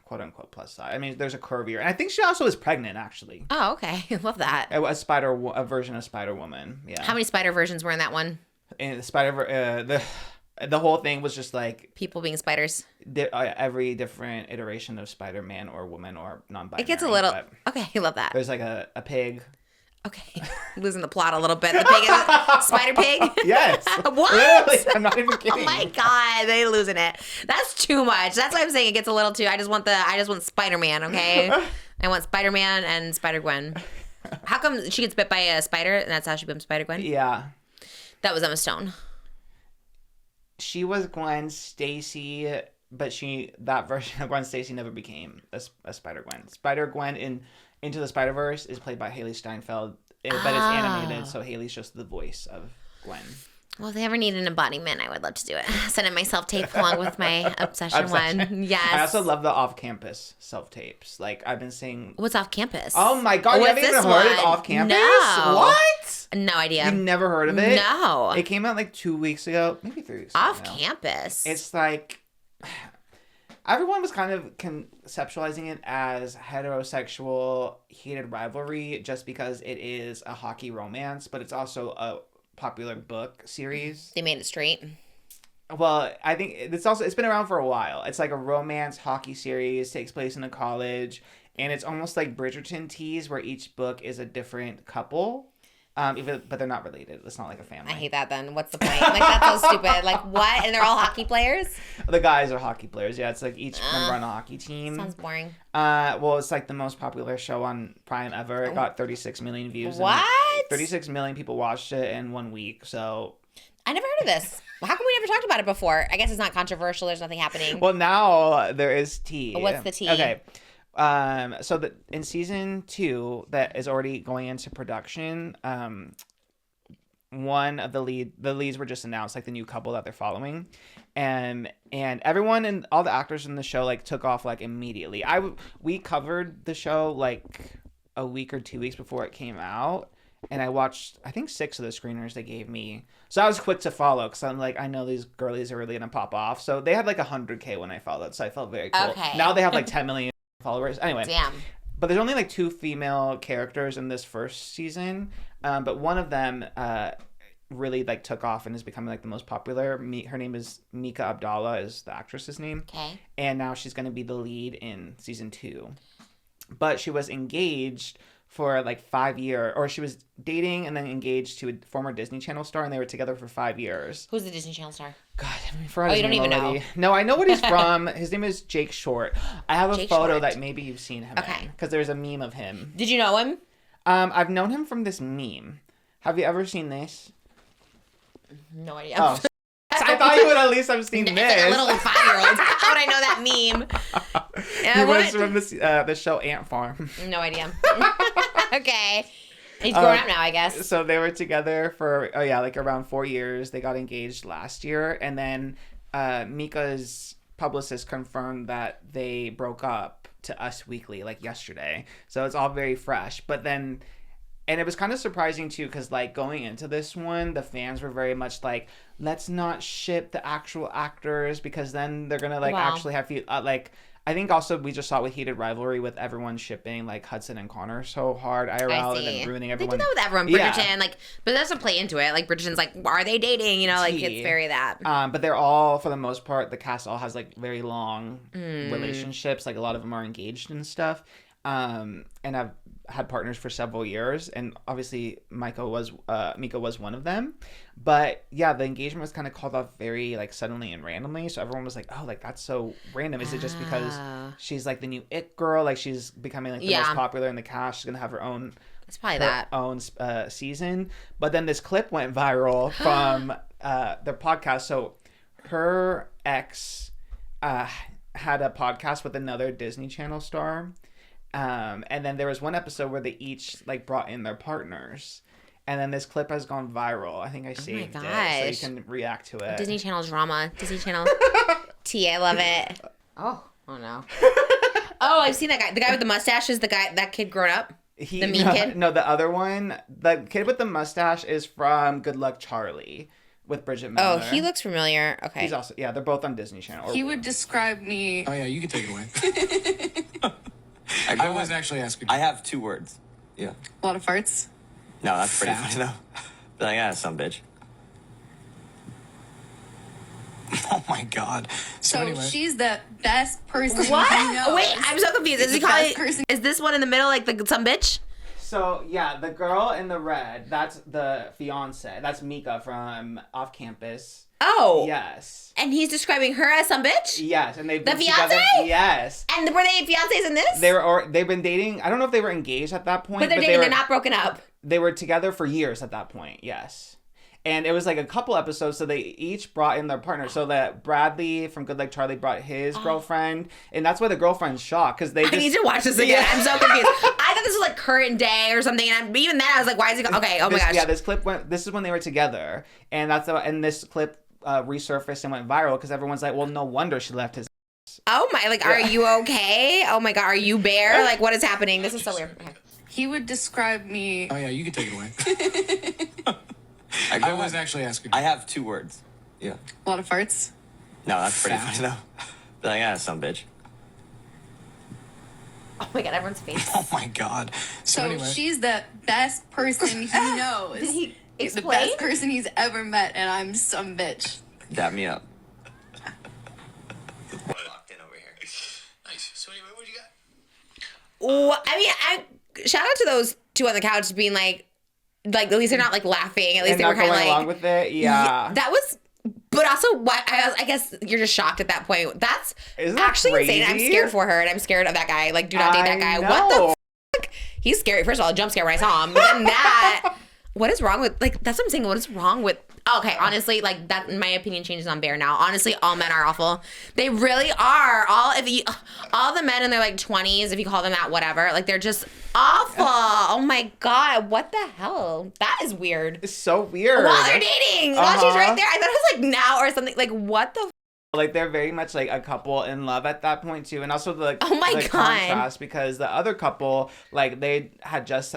quote-unquote plus size. I mean, there's a curvier. And I think she also is pregnant, actually. Oh, okay. Love that. A version of Spider-Woman. Yeah. How many spider versions were in that one? And the the whole thing was just like People being spiders. every different iteration of Spider-Man or woman or non-binary. It gets a little... but Okay, I love that. There's like a pig. Okay, losing the plot a little bit. The pig is Spider Pig. Yes. What? Literally, I'm not even kidding. Oh my god, they losing it. That's too much. That's why I'm saying it gets a little too. I just want Spider-Man. Okay, I want Spider-Man and Spider-Gwen. How come she gets bit by a spider and that's how she becomes Spider-Gwen? Yeah. That was Emma Stone. She was Gwen Stacy, but that version of Gwen Stacy never became a Spider-Gwen. Spider-Gwen in Into the Spider-Verse is played by Haley Steinfeld, but it's animated, so Haley's just the voice of Gwen. Well, if they ever need an embodiment, I would love to do it. Send in my self-tape along with my obsession one. Yes. I also love the off-campus self-tapes. Like, I've been seeing... What's off-campus? Oh my god, you haven't even heard of off-campus? No. What? No idea. You've never heard of it? No. It came out like 2 weeks ago, maybe 3 weeks ago. Off-campus? It's like... Everyone was kind of conceptualizing it as heterosexual heated rivalry just because it is a hockey romance, but it's also a popular book series. They made it straight. Well, I think it's been around for a while. It's like a romance hockey series, takes place in a college, and it's almost like Bridgerton tease where each book is a different couple. But they're not related. It's not like a family. I hate that then. What's the point? Like, that's so stupid. Like, what? And they're all hockey players? The guys are hockey players. Yeah, it's like each member on a hockey team. Sounds boring. Well, it's like the most popular show on Prime ever. It got 36 million views. What? 36 million people watched it in 1 week, so... I never heard of this. How come we never talked about it before? I guess it's not controversial. There's nothing happening. Well, now there is tea. What's the tea? Okay. So in season 2 that is already going into production, one of the leads were just announced, like the new couple that they're following, and everyone and all the actors in the show like took off like immediately. We covered the show like a week or 2 weeks before it came out, and I watched I think 6 of the screeners they gave me, so I was quick to follow because I'm like, I know these girlies are really gonna pop off. So they had like 100K when I followed, so I felt very cool. Okay. Now they have like 10 million followers. Anyway. Damn. But there's only like 2 female characters in this first season, but one of them really like took off and is becoming like the most popular. Her name is MIKA ABDALLA is the actress's name. Okay. And now she's going to be the lead in season 2. But she was engaged for like 5 years, or she was dating and then engaged to a former Disney Channel star, and they were together for 5 years. Who's the Disney Channel star? God, I forgot his you don't name even already. know. No, I know what he's from. His name is Jake Short. I have a Jake photo Short. that maybe you've seen him in, because there's a meme of him. Did you know him? I've known him from this meme. Have you ever seen this? No idea. Oh, I thought you would at least have seen It's this. like a little 5-year-old. How would I know that meme? He was from the show Ant Farm. No idea. Okay. He's grown up now, I guess. So they were together for, like around 4 years. They got engaged last year. And then Mika's publicist confirmed that they broke up to Us Weekly, like yesterday. So it's all very fresh. But then... And it was kind of surprising, too, because, like, going into this one, the fans were very much like, let's not ship the actual actors, because then they're going to, like, actually have... I think also we just saw it with Heated Rivalry with everyone shipping, like, Hudson and Connor so hard IRL and then ruining everyone. They do that with everyone. Bridgerton, but it doesn't play into it. Like, Bridgerton's like, are they dating? You know, like, it's very that. But they're all, for the most part, the cast all has, like, very long relationships. Like, a lot of them are engaged and stuff. And I've had partners for several years, and obviously Mika was one of them. But yeah, the engagement was kind of called off very like suddenly and randomly, so everyone was like, oh, like that's so random. Is it just because she's like the new it girl, like she's becoming like the most popular in the cast, she's gonna have her own own season? But then this clip went viral from their podcast. So her ex had a podcast with another Disney Channel star. And then there was one episode where they each like brought in their partners, and then this clip has gone viral. I think I saved it so you can react to it. Disney Channel drama. Disney Channel tea. I love it. Oh no. Oh, I've seen that guy. The guy with the mustache is that kid grown up. The mean kid. No, the other one. The kid with the mustache is from Good Luck Charlie with Bridget Miller. Oh, he looks familiar. Okay. He's also they're both on Disney Channel. He would describe me. Oh yeah, you can take it away. I was actually asking. I have 2 words. Yeah. A lot of farts. No, that's pretty funny though. Be like, some bitch. Oh my God. So anyway. she's the best person What? he knows. Wait, I'm so confused. Is The he calling? best person. Is this one in the middle like some bitch? So yeah, the girl in the red, that's the fiance. That's Mika from Off Campus. Oh. Yes. And he's describing her as some bitch? Yes, and they've The been together. fiance? Yes. And were they fiancés in this? They've been dating. I don't know if they were engaged at that point, but they're dating. They're not broken up. They were together for years at that point. Yes. And it was like a couple episodes, so they each brought in their partner. So that Bradley from Good Like Charlie brought his girlfriend, and that's why the girlfriend's shocked because they just... I need to watch this again. Yeah. I'm so confused. I thought this was like current day or something, and even then I was like, "Why is he?" Okay, oh my gosh. Yeah, this clip went. This is when they were together, and and this clip resurfaced and went viral because everyone's like, "Well, no wonder she left his." Oh my! Like, are you okay? Oh my god, are you bare? Like, what is happening? This is so weird. Okay. He would describe me. Oh yeah, you can take it away. I was actually asking. I have 2 words. Yeah. A lot of farts. No, that's pretty Fat. funny though. But like, some bitch. Oh my god, everyone's face. Oh my God. So anyway. she's the best person he knows. Did he He's the explain? best person he's ever met, and I'm some bitch. Dap me up. Locked in over here. Nice. So anyway, what you got? Well, I mean, shout out to those two on the couch being like at least they're not like laughing. At least And they were not kind of going like along with it. Yeah. that was. But also, what I guess you're just shocked at that point. That's Isn't that actually insane. I'm crazy? scared for her, and I'm scared of that guy. Like, do not date that guy. I What know. the fuck? He's scary. First of all, a jump scare when I saw him. But then that, what is wrong with that's what I'm saying. What is wrong with? Okay, honestly, like that. My opinion changes on Bear now. Honestly, all men are awful. They really are. All the men in their like 20s, if you call them that, whatever. Like they're just awful. Oh my god, what the hell? That is weird. It's so weird. While they're dating, while she's right there. I thought it was like now or something. Like what the? Like they're very much like a couple in love at that point too, and also the Oh my the God. contrast because the other couple like they had just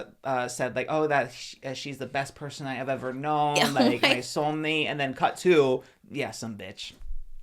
said like, oh, that she's the best person I have ever known, Oh like my- my soulmate, and then cut to some bitch.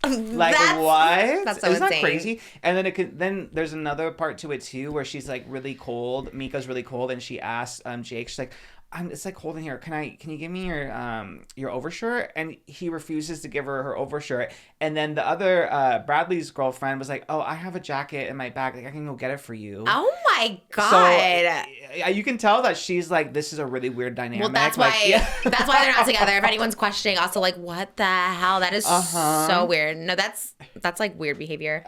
Like That's- what? that's so Isn't that insane. crazy? And then then there's another part to it too where she's like really cold. Mika's really cold, and she asks Jake, she's like, it's like cold in here. Can you give me your overshirt? And he refuses to give her overshirt. And then the other Bradley's girlfriend was like, oh, I have a jacket in my bag. Like I can go get it for you. Oh my god. So you can tell that she's like, this is a really weird dynamic. Well, that's like, why that's why they're not together. If anyone's questioning, also like, what the hell? That is so weird. No, that's like weird behavior.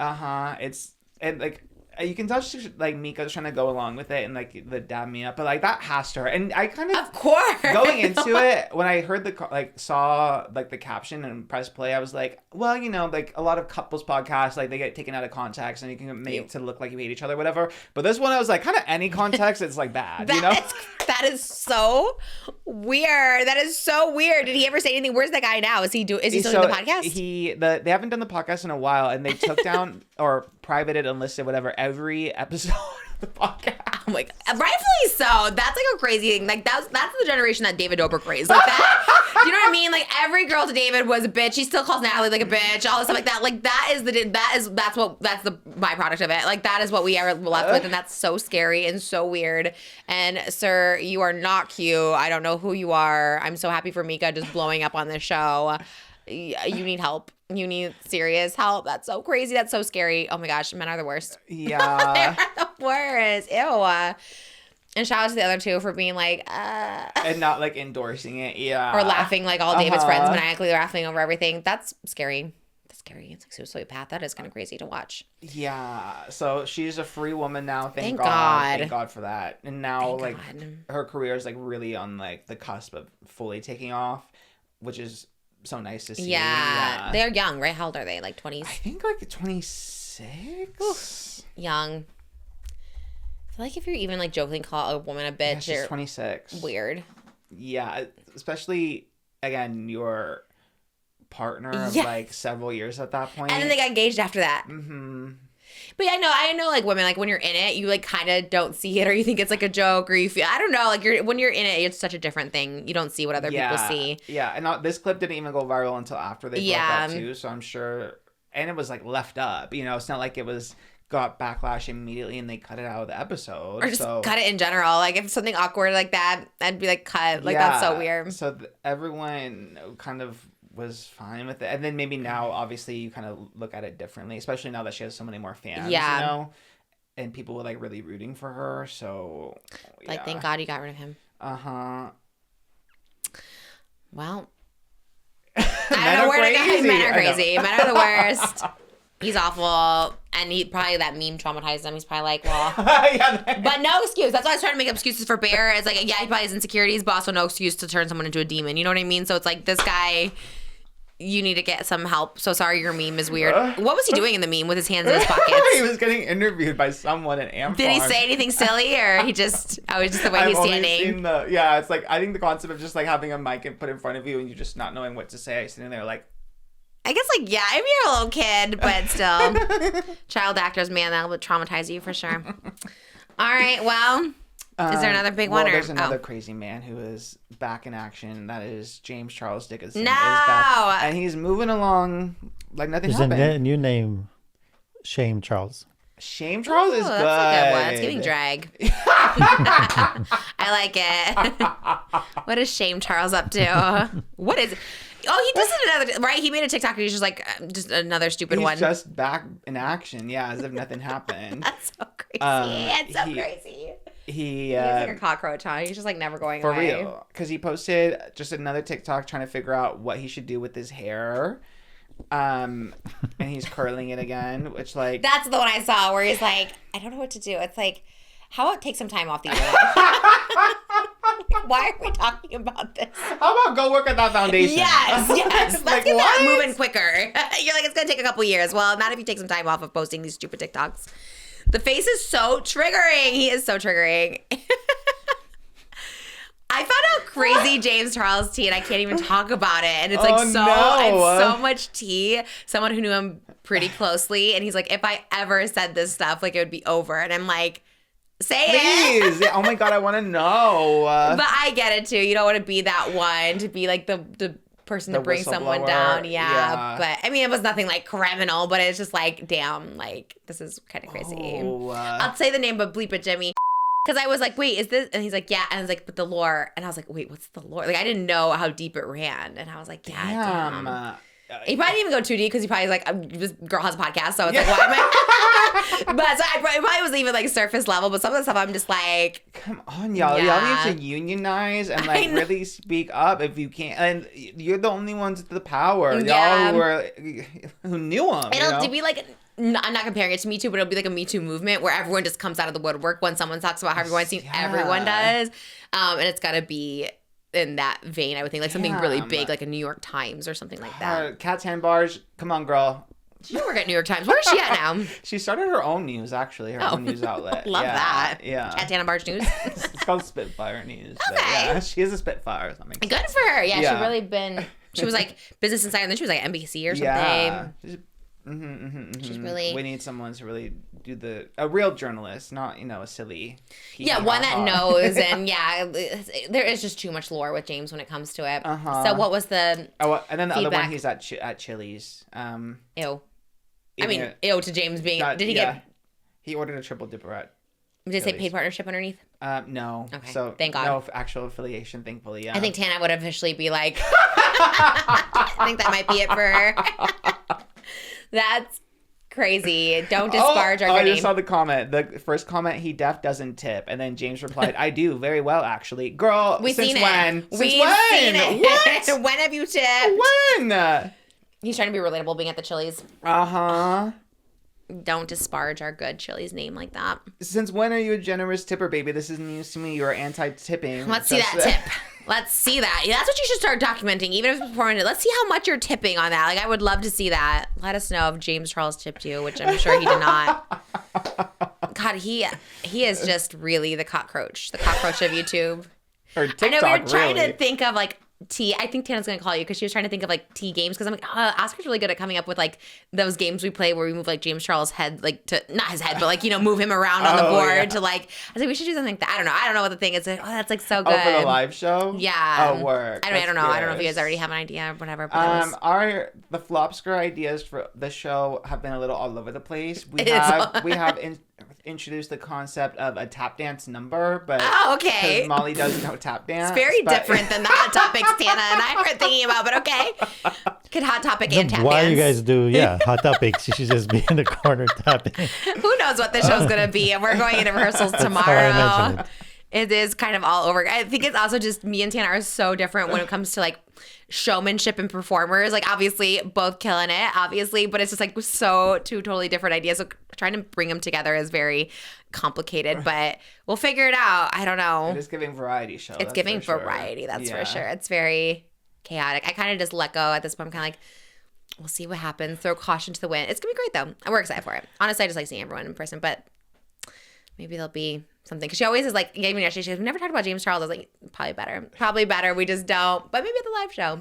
It's and like you can tell she's like Mika's trying to go along with it and like the dab me up, but like that has to hurt. And I kind Of course. going into it when I heard saw like the caption and press play, I was like, well, you know, like a lot of couples podcasts, like they get taken out of context and you can make it to look like you hate each other, whatever. But this one, I was like, kind of any context, it's like bad, you know? That is so weird. That is so weird. Did he ever say anything? Where's that guy now? Is he still doing the podcast? They haven't done the podcast in a while, and they took down or privated, unlisted, whatever, every episode of the podcast. Oh my god, rightfully so. That's like a crazy thing. Like that's the generation that David Dobrik raised. Like that. You know what I mean? Like every girl to David was a bitch. He still calls Natalie like a bitch. All this stuff like that. Like that's the byproduct of it. Like that is what we are left with, and that's so scary and so weird. And sir, you are not cute. I don't know who you are. I'm so happy for Mika just blowing up on this show. You need help. You need serious help. That's so crazy. That's so scary. Oh my gosh, men are the worst. Yeah. They're the worst. Ew. And shout out to the other two for being like, and not like endorsing it. Yeah. or laughing like all David's friends maniacally laughing over everything. That's scary. That's scary. It's like suicide path. That is kind of crazy to watch. Yeah. So she's a free woman now. Thank God. God. Thank God for that. And now Thank like God. her career is like really on like the cusp of fully taking off, which is so nice to see. Yeah. They're young, right? How old are they? Like 20s? I think like 26. Young. I feel like if you're even like jokingly call a woman a bitch, Yeah, she's you're 26. weird. Yeah, especially again your partner of Yes. like several years at that point. And then they got engaged after that. Mm-hmm. But yeah, I know like women, like when you're in it, you like kind of don't see it or you think it's like a joke or you feel, I don't know, like when you're in it, it's such a different thing. You don't see what other people see. Yeah, and this clip didn't even go viral until after they broke up too, so I'm sure, and it was like left up, you know, it's not like it was got backlash immediately and they cut it out of the episode. Or just cut it in general. Like if something awkward like that, I'd be like cut. Like that's so weird. So everyone kind of was fine with it. And then maybe now, obviously, you kind of look at it differently, especially now that she has so many more fans, Yeah. you know? And people were, like, really rooting for her, so, yeah. Like, thank God you got rid of him. Uh-huh. Well, I don't know where to go. Men are crazy. Men are the worst. He's awful. And he probably, that meme traumatized him. He's probably like, well. But no excuse. That's why I was trying to make excuses for Bear. It's like, yeah, he probably has insecurities, but also no excuse to turn someone into a demon. You know what I mean? So it's like, this guy, you need to get some help. So sorry, your meme is weird. What was he doing in the meme with his hands in his pockets? He was getting interviewed by someone at Amazon. Did he say anything silly, or he just, oh, it's just the way he's standing? Yeah, it's like, I think the concept of just like having a mic and put in front of you and you just not knowing what to say, sitting there like, I guess, like, yeah, if you're a little kid, but still. Child actors, man, that will traumatize you for sure. All right, well, is there another big one? Or There's another crazy man who is back in action. That is James Charles Dickinson. No! Is back, and he's moving along like nothing There's happened. a new name, Shame Charles. Shame Charles is good. That's a good one. It's giving drag. I like it. What is Shame Charles up to? What is... Oh, he does it another... Right? He made a TikTok and he's just like, just another stupid one. He's just back in action. Yeah, as if nothing happened. That's so crazy. It's so crazy. He's like a cockroach, huh? He's just like never going for away. real. Because he posted just another TikTok trying to figure out what he should do with his hair. And he's curling it again, which like... That's the one I saw where he's like, I don't know what to do. It's like, how about take some time off the internet? Why are we talking about this? How about go work at that foundation? Yes. Let's Like, get that what? moving quicker. You're like, it's going to take a couple years. Well, not if you take some time off of posting these stupid TikToks. The face is so triggering. He is so triggering. I found out crazy James Charles tea, and I can't even talk about it. And it's like it's so much tea. Someone who knew him pretty closely, and he's like, if I ever said this stuff, like it would be over. And I'm like, say it. Please. Oh my God, I want to know. But I get it too. You don't want to be that one to be like the person to bring someone down. Yeah. But I mean, it was nothing like criminal, but it's just like, damn, like this is kind of crazy. I'll say the name, but bleep it, Jimmy. Because I was like, wait, is this? And he's like, yeah. And I was like, but the lore. And I was like, wait, what's the lore? Like, I didn't know how deep it ran. And I was like, yeah, damn. He probably didn't even go too deep because he probably was like, this girl has a podcast. So I was like, why am I? But so it probably was even like surface level. But some of the stuff I'm just like, come on, y'all. Yeah. Y'all need to unionize and like really speak up if you can. And you're the only ones with the power. Yeah. Y'all who knew him. It'll be like, I'm not comparing it to Me Too, but it'll be like a Me Too movement where everyone just comes out of the woodwork when someone talks about how everyone seems everyone does. And it's got to be in that vein, I would think. Like something really big, like a New York Times or something like that. Cat's handbars. Come on, girl. She don't work at New York Times. Where is she at now? She started her own news, actually. Her own news outlet. Love that. Yeah. Cat Tana Barge News. It's called Spitfire News. Okay. But yeah, she is a Spitfire or something. Good for her. Yeah, she really been... She was like Business Insider, and then she was like NBC or something. Yeah. She's really... We need someone to really do a real journalist, not, a silly... Yeah, one that knows, and there is just too much lore with James when it comes to it. So what was the and then the feedback? other one, he's at Chili's. Ew. I mean, ew to James being... did he get... He ordered a triple dipper at Did it say paid partnership underneath? No. Okay, so thank God. No actual affiliation, thankfully, yeah. I think Tana would officially be like... I think that might be it for her. That's crazy. Don't disparage our I name. just saw the comment. The first comment, he doesn't tip. And then James replied, I do very well, actually. Girl, We've since seen when? It. Since We've when? seen it. What? When have you tipped? When? He's trying to be relatable being at the Chili's. Uh-huh. Don't disparage our good Chili's name like that. Since when are you a generous tipper, baby? This is news to me. You're anti-tipping. Let's see that tip. Let's see that. Yeah, that's what you should start documenting, even if it's performing. Let's see how much you're tipping on that. Like, I would love to see that. Let us know if James Charles tipped you, which I'm sure he did not. God, he is just really the cockroach of YouTube. Or TikTok, I know we were trying really. to think of like tea. I think Tana's gonna call you because she was trying to think of like tea games. Because I'm like, Oscar's really good at coming up with like those games we play where we move like James Charles' head, like to not his head, but like move him around on the board to like. I was like, we should do something like that. I don't know what the thing is. Like, that's like so good. Oh, for the live show? Yeah. Oh, work. I don't know. I don't know if you guys already have an idea or whatever. But the Flopsker ideas for the show have been a little all over the place. We have introduced the concept of a tap dance number, but Oh, okay. 'cause Molly does no tap dance. It's very but- different than the Hot Topics Tana and I were thinking about, but okay. Could Hot Topic and tap Why dance. you guys do, Hot Topics. You should just be in the corner tapping. Who knows what the show's going to be? We're going into rehearsals how I tomorrow. mentioned It is kind of all over. I think it's also just me and Tana are so different when it comes to like showmanship and performers. Like obviously both killing it, obviously, but it's just like so two totally different ideas. So trying to bring them together is very complicated, but we'll figure it out. I don't know. It is giving variety show. It's that's giving for sure. variety, that's Yeah. for sure. It's very chaotic. I kind of just let go at this point. I'm kind of like, we'll see what happens. Throw caution to the wind. It's going to be great, though. We're excited for it. Honestly, I just like seeing everyone in person, but maybe there'll be something. Because she always is like, even yesterday, she goes, we never talked about James Charles. I was like, probably better. Probably better. We just don't. But maybe at the live show.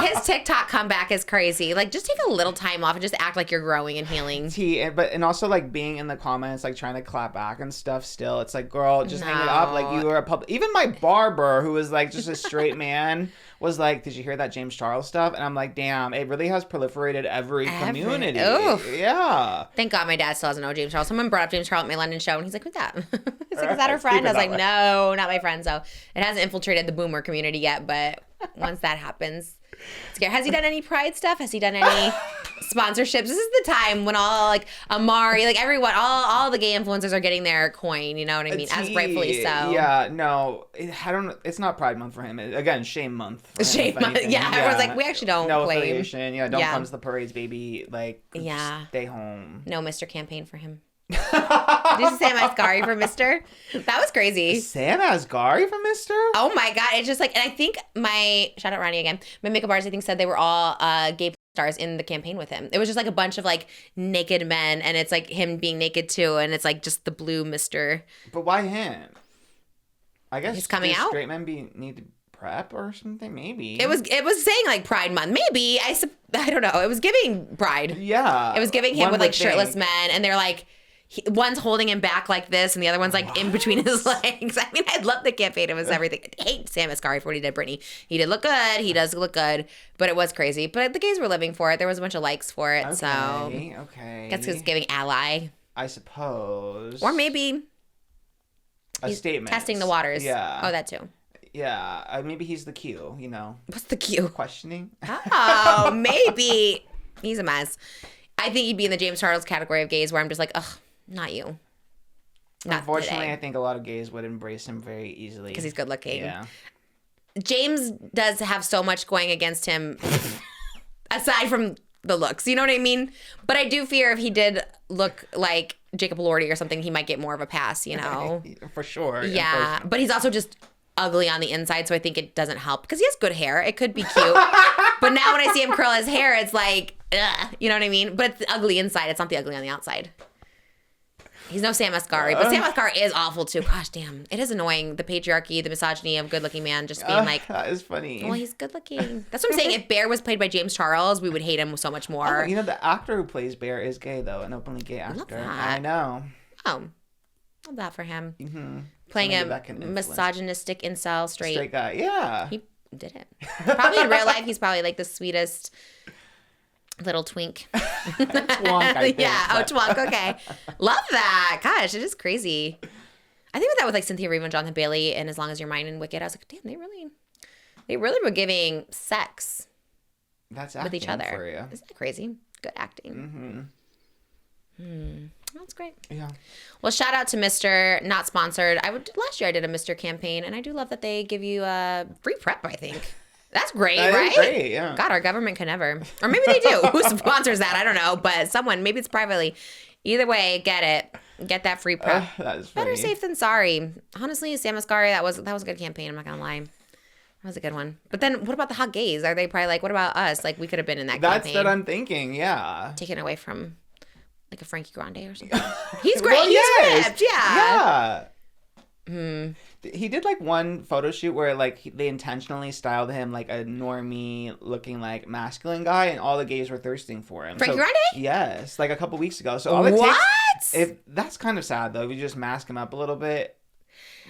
His TikTok comeback is crazy. Like, just take a little time off and just act like you're growing and healing. And also like being in the comments, like trying to clap back and stuff. Still, it's like, girl, just hang it up. Like you were a public. Even my barber, who was like just a straight man, was like, "Did you hear that James Charles stuff?" And I'm like, "Damn, it really has proliferated every community." Oof. Yeah. Thank God my dad still doesn't know James Charles. Someone brought up James Charles at my London show, and he's like, "Who's that?" He's like, "Is that her Keep friend?" it I was that like, way. "No, not my friend." So it hasn't infiltrated the boomer community yet, but once that happens, it's scary. Has he done any Pride stuff? Has he done any sponsorships? This is the time when all like Amari, like everyone, all the gay influencers are getting their coin. You know what I mean? As rightfully so. Yeah. No, I don't. It's not Pride Month for him. Again, shame month. For him, Shame if month. anything. Yeah, everyone's like, we actually don't No claim. affiliation. Yeah. Don't Yeah. come to the parades, baby. Like. Yeah. Stay home. No MISTR campaign for him. Did you see Sam Asghari for MISTR? That was crazy. Sam Asghari from MISTR? Oh my God. It's just like, and I think shout out Ronnie again, my makeup artist, I think, said they were all gay stars in the campaign with him. It was just like a bunch of like naked men, and it's like him being naked too, and it's like just the blue MISTR. But why him? I guess He's coming do out? straight men need to prep or something? Maybe. It was saying like Pride Month. Maybe. I don't know. It was giving Pride. Yeah. It was giving him One with like would shirtless think. men, and they're like, one's holding him back like this, and the other one's like in between his legs. I mean, I love the campaign. It was everything. I hate Sam Asghari for what he did, Brittany. He did look good. He does look good, but it was crazy. But the gays were living for it. There was a bunch of likes for it. So Okay. I guess it's giving ally, I suppose. or maybe a he's statement. testing the waters. Yeah. Oh, that too. Yeah. Maybe he's the Q, What's the cue? questioning. Oh, maybe. He's a mess. I think he'd be in the James Charles category of gays where I'm just like, ugh, not you. Not Unfortunately, today. I think a lot of gays would embrace him very easily. Because he's good looking. Yeah. James does have so much going against him aside from the looks. You know what I mean? But I do fear if he did look like Jacob Elordi or something, he might get more of a pass, For sure. Yeah. But he's also just ugly on the inside, so I think it doesn't help. Because he has good hair. It could be cute. But now when I see him curl his hair, it's like, ugh, you know what I mean? But it's the ugly inside. It's not the ugly on the outside. He's no Sam Asghari, but Sam Asghari is awful too. Gosh damn. It is annoying. The patriarchy, the misogyny of good-looking man just being like, That is funny. well, he's good looking. That's what I'm saying. If Bear was played by James Charles, we would hate him so much more. Oh, the actor who plays Bear is gay, though, an openly gay actor. that. I know. Oh, love that for him. Mm-hmm. Playing Somebody a that can influence. misogynistic incel Straight guy. Yeah. He did it. Probably in real life, he's probably like the sweetest little twink. Twonk, I think, yeah. but- Oh, twonk. Okay. Love that. Gosh, it is crazy. I think with that with like Cynthia Erivo and Jonathan Bailey and As Long as You're Mine and Wicked, I was like, damn, they really were giving sex That's with each acting other. for you. Isn't that crazy? Good acting. That's great. Yeah. Well, shout out to MISTR, not sponsored. Last year I did a MISTR campaign, and I do love that they give you a free prep, I think. That's great, That is right? great, yeah. God, our government can never. Or maybe they do. Who sponsors that? I don't know. But someone, maybe it's privately. Either way, get it. Get that free prep. That is funny. Better safe than sorry. Honestly, Sam Asghari, that was a good campaign. I'm not going to lie. That was a good one. But then what about the hot gays? Are they probably like, what about us? Like, we could have been in that That's campaign. what I'm thinking, yeah. Taken away from like a Frankie Grande or something. He's great. Well, He's yes. ripped. Yeah. Yeah. He did like one photo shoot where like they intentionally styled him like a normie looking like masculine guy, and all the gays were thirsting for him. Frankie So- Grande? Yes, like a couple weeks ago. So all it What? takes, if that's kind of sad though, if you just mask him up a little bit,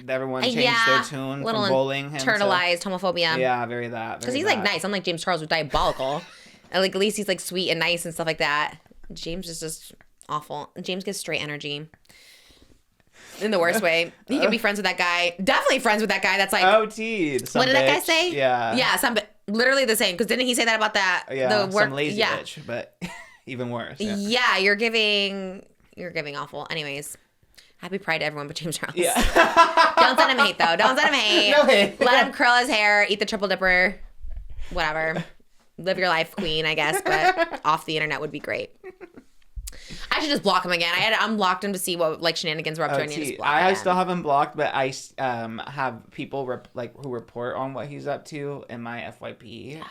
everyone changed their tune little from bullying him internalized homophobia. to, yeah, very that. Because he's like nice. I'm like James Charles was diabolical. And like at least he's like sweet and nice and stuff like that. James is just Awful. James gives straight energy. In the worst way. He can be friends with that guy. Definitely friends with that guy that's like... Oh, T. What did that guy say? Yeah. Yeah, literally the same. Because didn't he say that about that? Yeah, the work, some lazy bitch, but even worse. Yeah, you're giving awful. Anyways, happy Pride to everyone but James Charles. Yeah. Don't send him hate, though. Don't send him hate. No hate. Let him curl his hair, eat the triple dipper, whatever. Live your life, queen, I guess, but off the internet would be great. I should just block him again. I had unblocked him to see what like shenanigans were up to. I need to just block him. I still have him blocked, but I have people who report on what he's up to in my FYP.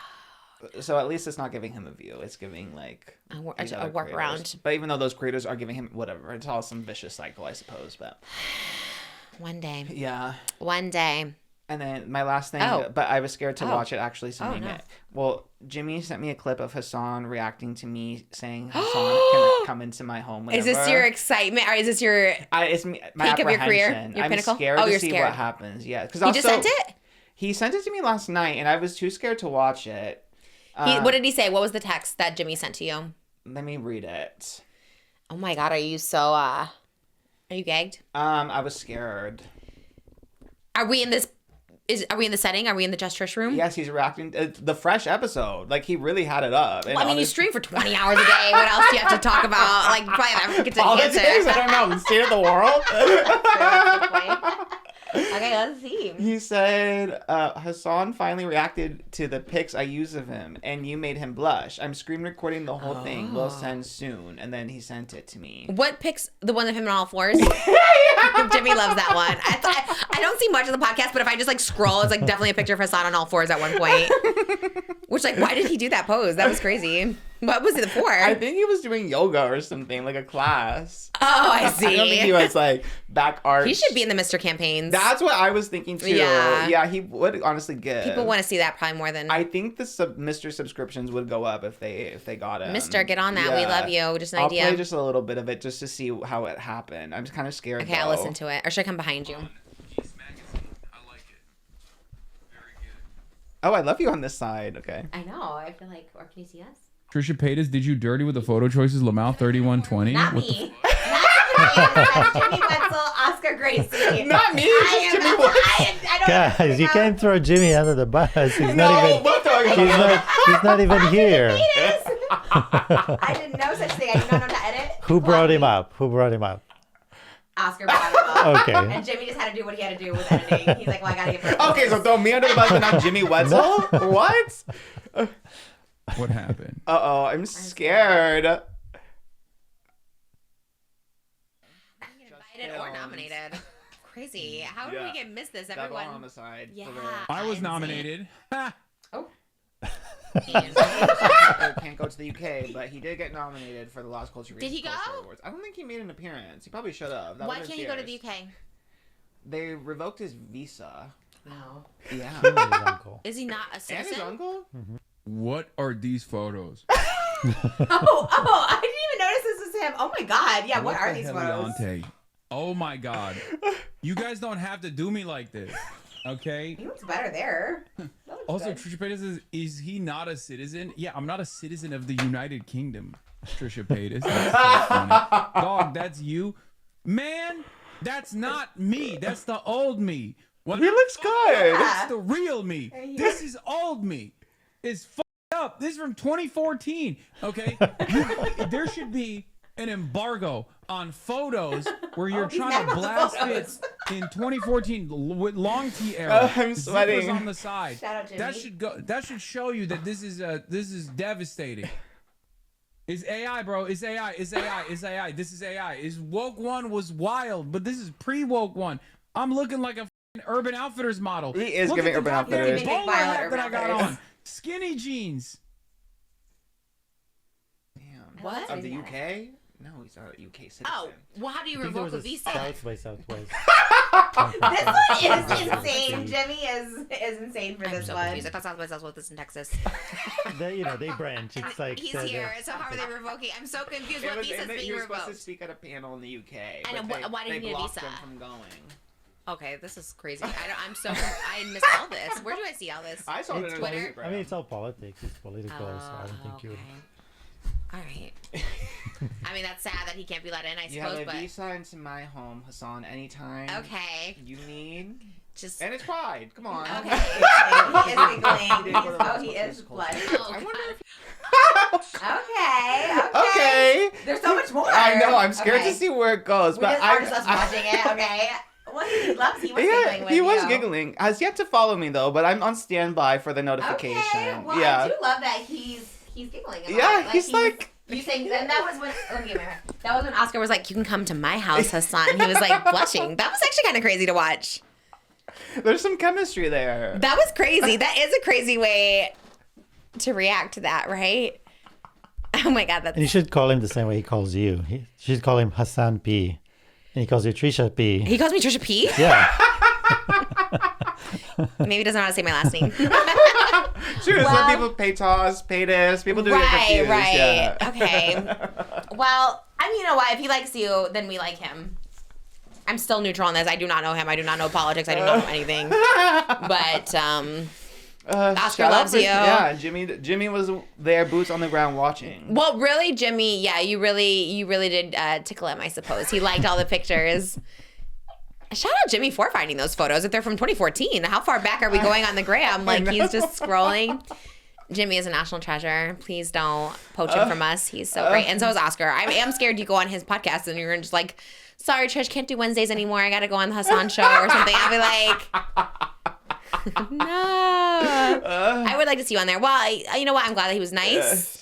So at least it's not giving him a view. It's giving like a workaround. But even though those creators are giving him whatever, it's all some vicious cycle, I suppose. But one day. Yeah. One day. And then my last thing, but I was scared to watch it actually sending it. Well, Jimmy sent me a clip of Hasan reacting to me saying Hasan can come into my home whenever. Is this your excitement? Or is this your it's my peak of your career? Your I'm pinnacle? scared to see what happens. Yeah. He just sent it? He sent it to me last night, and I was too scared to watch it. What did he say? What was the text that Jimmy sent to you? Let me read it. Oh my God, are you so, are you gagged? I was scared. Are we in this... Are we in the setting? Are we in the Just Trish room? Yes, he's reacting to the fresh episode. Like, he really had it up. Well, I mean, you stream for 20 hours a day. What else do you have to talk about? Like, probably never get to politics? answer. I don't know. The state of the world? Okay, let's see. He said, Hasan finally reacted to the pics I use of him, and you made him blush. I'm screen recording the whole thing. We'll send soon. And then he sent it to me. What pics? The one of him on all fours? Jimmy loves that one. I don't see much of the podcast, but if I just like scroll, it's like definitely a picture of Hasan on all fours at one point. Which, like, why did he do that pose? That was crazy. What was it for? I think he was doing yoga or something, like a class. Oh, I see. I don't think he was like back arched. He should be in the MISTR campaigns. That's what I was thinking too. Yeah, he would honestly give. People want to see that probably more than. I think the MISTR subscriptions would go up if they got it. MISTR, get on that. Yeah. We love you. Just an idea. I'll play just a little bit of it just to see how it happened. I'm just kind of scared. Okay, I'll listen to it. Or should I come behind you? Oh, I love you on this side. Okay. I know. I feel like, or can you see us? Trisha Paytas, did you dirty with the photo choices? Lamau 3120. Not me. Not Jimmy Whetzel, Oscar Gracie. Not me. Guys, you can't throw Jimmy under the bus. He's not even here. I did no such thing. I do not know how to edit. Who brought him up? Oscar brought him up. Okay. And Jimmy just had to do what he had to do with editing. He's like, well, I gotta get. Okay, so throw me under the bus and not Jimmy Whetzel? What? What happened? Uh-oh, I'm scared. I'm invited or nominated. Crazy. How did we miss this? Everyone on the side. Yeah. I was nominated. Oh. Can't go to the UK, but he did get nominated for the Lost Culture. Did he go? Awards. I don't think he made an appearance. He probably should have. Why can't he go to the UK? They revoked his visa. No. Yeah. Is he not a citizen? And his uncle? Mm-hmm. What are these photos? I didn't even notice this was him. Oh my God. Yeah, what are these photos? Oh my God. You guys don't have to do me like this. Okay. He looks better there. Also, Trisha Paytas is he not a citizen? Yeah, I'm not a citizen of the United Kingdom. Trisha Paytas. That's so funny. Dog, that's you. Man, that's not me. That's the old me. He looks good. That's the real me. This is old me. It's f***ed up. This is from 2014. Okay? There should be an embargo on photos where you're trying to blast it in 2014 with long T era. I'm sweating. Zippers on the side. Shout out, Jimmy. That should show you that this is devastating. It's AI, bro. It's AI. It's AI. It's AI. This is AI. Is woke one was wild, but this is pre-woke one. I'm looking like a Urban Outfitters model. He is giving Urban Outfitters. Bowler hat that I got on. Skinny jeans. Damn. What? Of the UK? No, he's not a UK citizen. Oh, well, how do you revoke a visa? South by Southwest. This one is insane. Jimmy is insane for this one. Confused. I thought South by Southwest was in Texas. They branch. It's like he's here. So how are they revoking? I'm so confused. What visa is being He was supposed to revoked? speak at a panel in the UK. And why did he need a visa? Him from going. Okay, this is crazy. I missed all this. Where do I see all this? I saw it on Twitter. Twitter. I mean, it's all politics. It's political, so I don't think you would. All right. I mean, that's sad that he can't be let in, I You have suppose, a visa into my home, Hasan, anytime. Okay. You need. Just. And it's Pride. Come on. Okay. He is giggling. He is bloody. Oh, I wonder if. Okay. Okay. There's so much more. I know. I'm scared Okay. to see where it goes. We But just are just us watching it, okay? What he loves, he was giggling with he was you. giggling. Has yet to follow me though, but I'm on standby for the notification. Okay. Well, yeah. I do love that he's giggling. About Yeah, it. he's like. You saying, and that was when. Let me get my hair. That was when Oscar was like, "You can come to my house, Hasan." He was like blushing. That was actually kind of crazy to watch. There's some chemistry there. That was crazy. That is a crazy way to react to that, right? Oh my god, that's. And you should call him the same way he calls you. You should call him Hasan P. And he calls you Trisha P. He calls me Trisha P. Yeah. Maybe he doesn't know how to say my last name. Sure, Well- some people pay toss, pay this. People do get confused. Right. Yeah. Okay. Well, I mean, you know what? If he likes you, then we like him. I'm still neutral on this. I do not know him. I do not know politics. I do not know anything. But Oscar shout out loves for- you. Yeah, Jimmy was there, boots on the ground, watching. Well, really, Jimmy, yeah, you really did tickle him, I suppose. He liked all the pictures. Shout out Jimmy for finding those photos. If they're from 2014, how far back are we going on the gram? Like, he's just scrolling. Jimmy is a national treasure. Please don't poach him from us. He's so great. And so is Oscar. I am scared you go on his podcast and you're just like, sorry, Trish, can't do Wednesdays anymore. I got to go on the Hasan show or something. I'll be like, no. I would like to see you on there. Well, you know what? I'm glad that he was nice.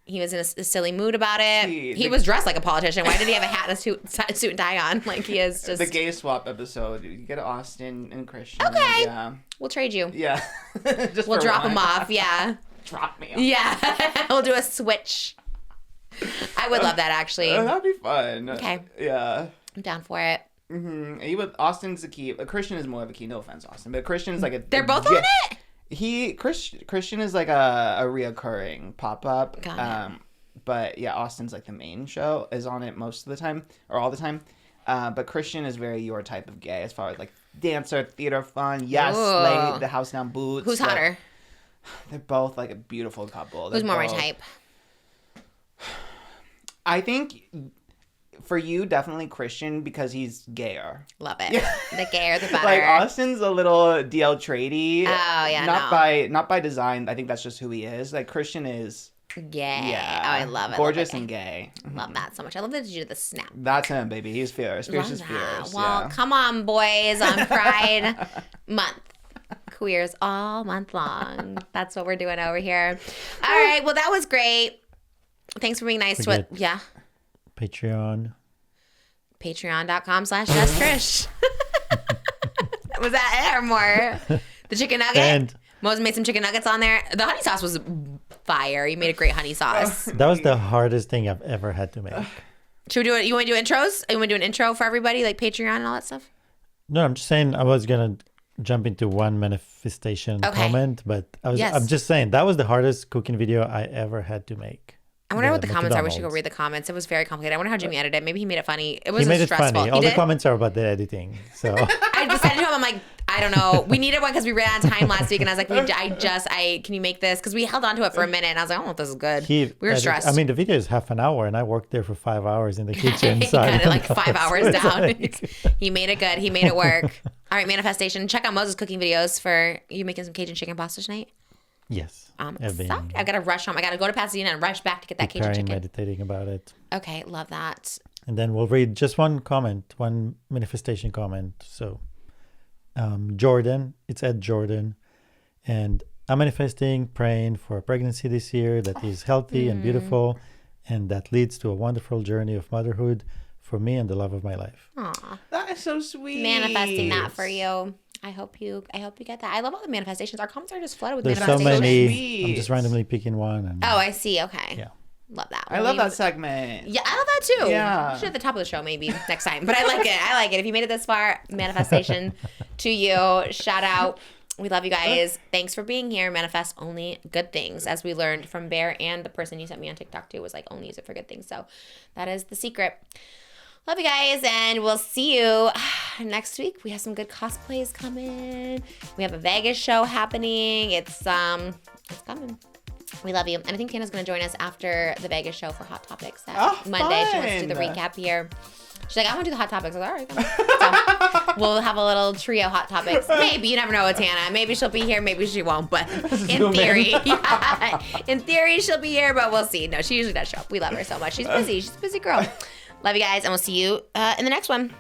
He was in a silly mood about it. He was dressed like a politician. Why did he have a hat and a suit and tie on? Like, he is just... The gay swap episode. You get Austin and Christian. Okay. Yeah. We'll trade you. Yeah. Just We'll for drop one. him off, yeah. Drop me off. Yeah. We'll do a switch. I would love that, actually. That'd be fun. Okay. Yeah. I'm down for it. Mm-hmm. Austin's the key. Christian is more of a key. No offense, Austin, but Christian's like a. They're both on it? Christian is like a reoccurring pop up. Got it. But yeah, Austin's like the main show is on it most of the time or all the time. But Christian is very your type of gay as far as like dancer, theater, fun. Yes, lay the house down boots. Who's hotter? They're both like a beautiful couple. Who's more my both- type? I think for you, definitely Christian because he's gayer. Love it. The gayer, the better. Like Austin's a little DL Trady. Oh, yeah, not by design. I think that's just who he is. Like Christian is. Gay. Yeah. Oh, I love it. Gorgeous love it. and gay. Love that so much. I love that you did the snap. That's him, baby. He's fierce. Fierce Love is that. fierce. Well, Yeah. come on, boys, on Pride Month. Queers all month long. That's what we're doing over here. All right. Well, that was great. Thanks for being nice to it. Yeah. Patreon. Patreon.com/JustTrish. Was that it or more? The chicken nugget? And Mose made some chicken nuggets on there. The honey sauce was fire. You made a great honey sauce. that was the hardest thing I've ever had to make. Should we do it? You want to do intros? You want to do an intro for everybody, like Patreon and all that stuff? No, I'm just saying I was gonna jump into one manifestation comment, but I'm just saying that was the hardest cooking video I ever had to make. I wonder what the comments are. We should go McDonald's. read the comments. It was very complicated. I wonder how Jimmy edited it. Maybe he made it funny. It was He made it stressful. funny. He All the did? comments are about the editing. So I just said to him, I'm like, I don't know. We needed one because we ran out of time last week, and I was like, can you make this? Because we held on to it for a minute, and I was like, I don't know if this is good. We were stressed. I mean, the video is half an hour, and I worked there for 5 hours in the kitchen. He So I got it don't like know. 5 hours So it's down. like- He made it good. He made it work. All right, manifestation. Check out Moses' cooking videos for you making some Cajun chicken pasta tonight. Yes. I'm I've been excited. I've got to rush home. I got to go to Pasadena and rush back to get that Cajun preparing, chicken. meditating about it. Okay, love that. And then we'll read just one comment, one manifestation comment. So, Jordan, it's at Jordan. And I'm manifesting, praying for a pregnancy this year that is healthy and beautiful, and that leads to a wonderful journey of motherhood for me and the love of my life. Aw. That is so sweet. Manifesting that for you. I hope you get that. I love all the manifestations. Our comments are just flooded with There's so manifestations. many. I'm just randomly picking one. And Oh, I see. Okay. Yeah. Love that. I love that segment. Yeah, I love that too. Yeah. Should at the top of the show maybe next time. But I like it. I like it. If you made it this far, manifestation to you. Shout out. We love you guys. Thanks for being here. Manifest only good things, as we learned from Bear and the person you sent me on TikTok too was like only use it for good things. So that is the secret. Love you guys, and we'll see you next week. We have some good cosplays coming. We have a Vegas show happening. It's coming. We love you. And I think Tana's going to join us after the Vegas show for Hot Topics that Oh, Monday. She wants to do the fun. recap here. She's like, I want to do the Hot Topics. I was like, all right, come on. So we'll have a little trio Hot Topics. Maybe. You never know with Tana. Maybe she'll be here. Maybe she won't. But in theory, yeah, in theory, she'll be here. But we'll see. No, she usually does show up. We love her so much. She's busy. She's a busy girl. Love you guys. And we'll see you in the next one.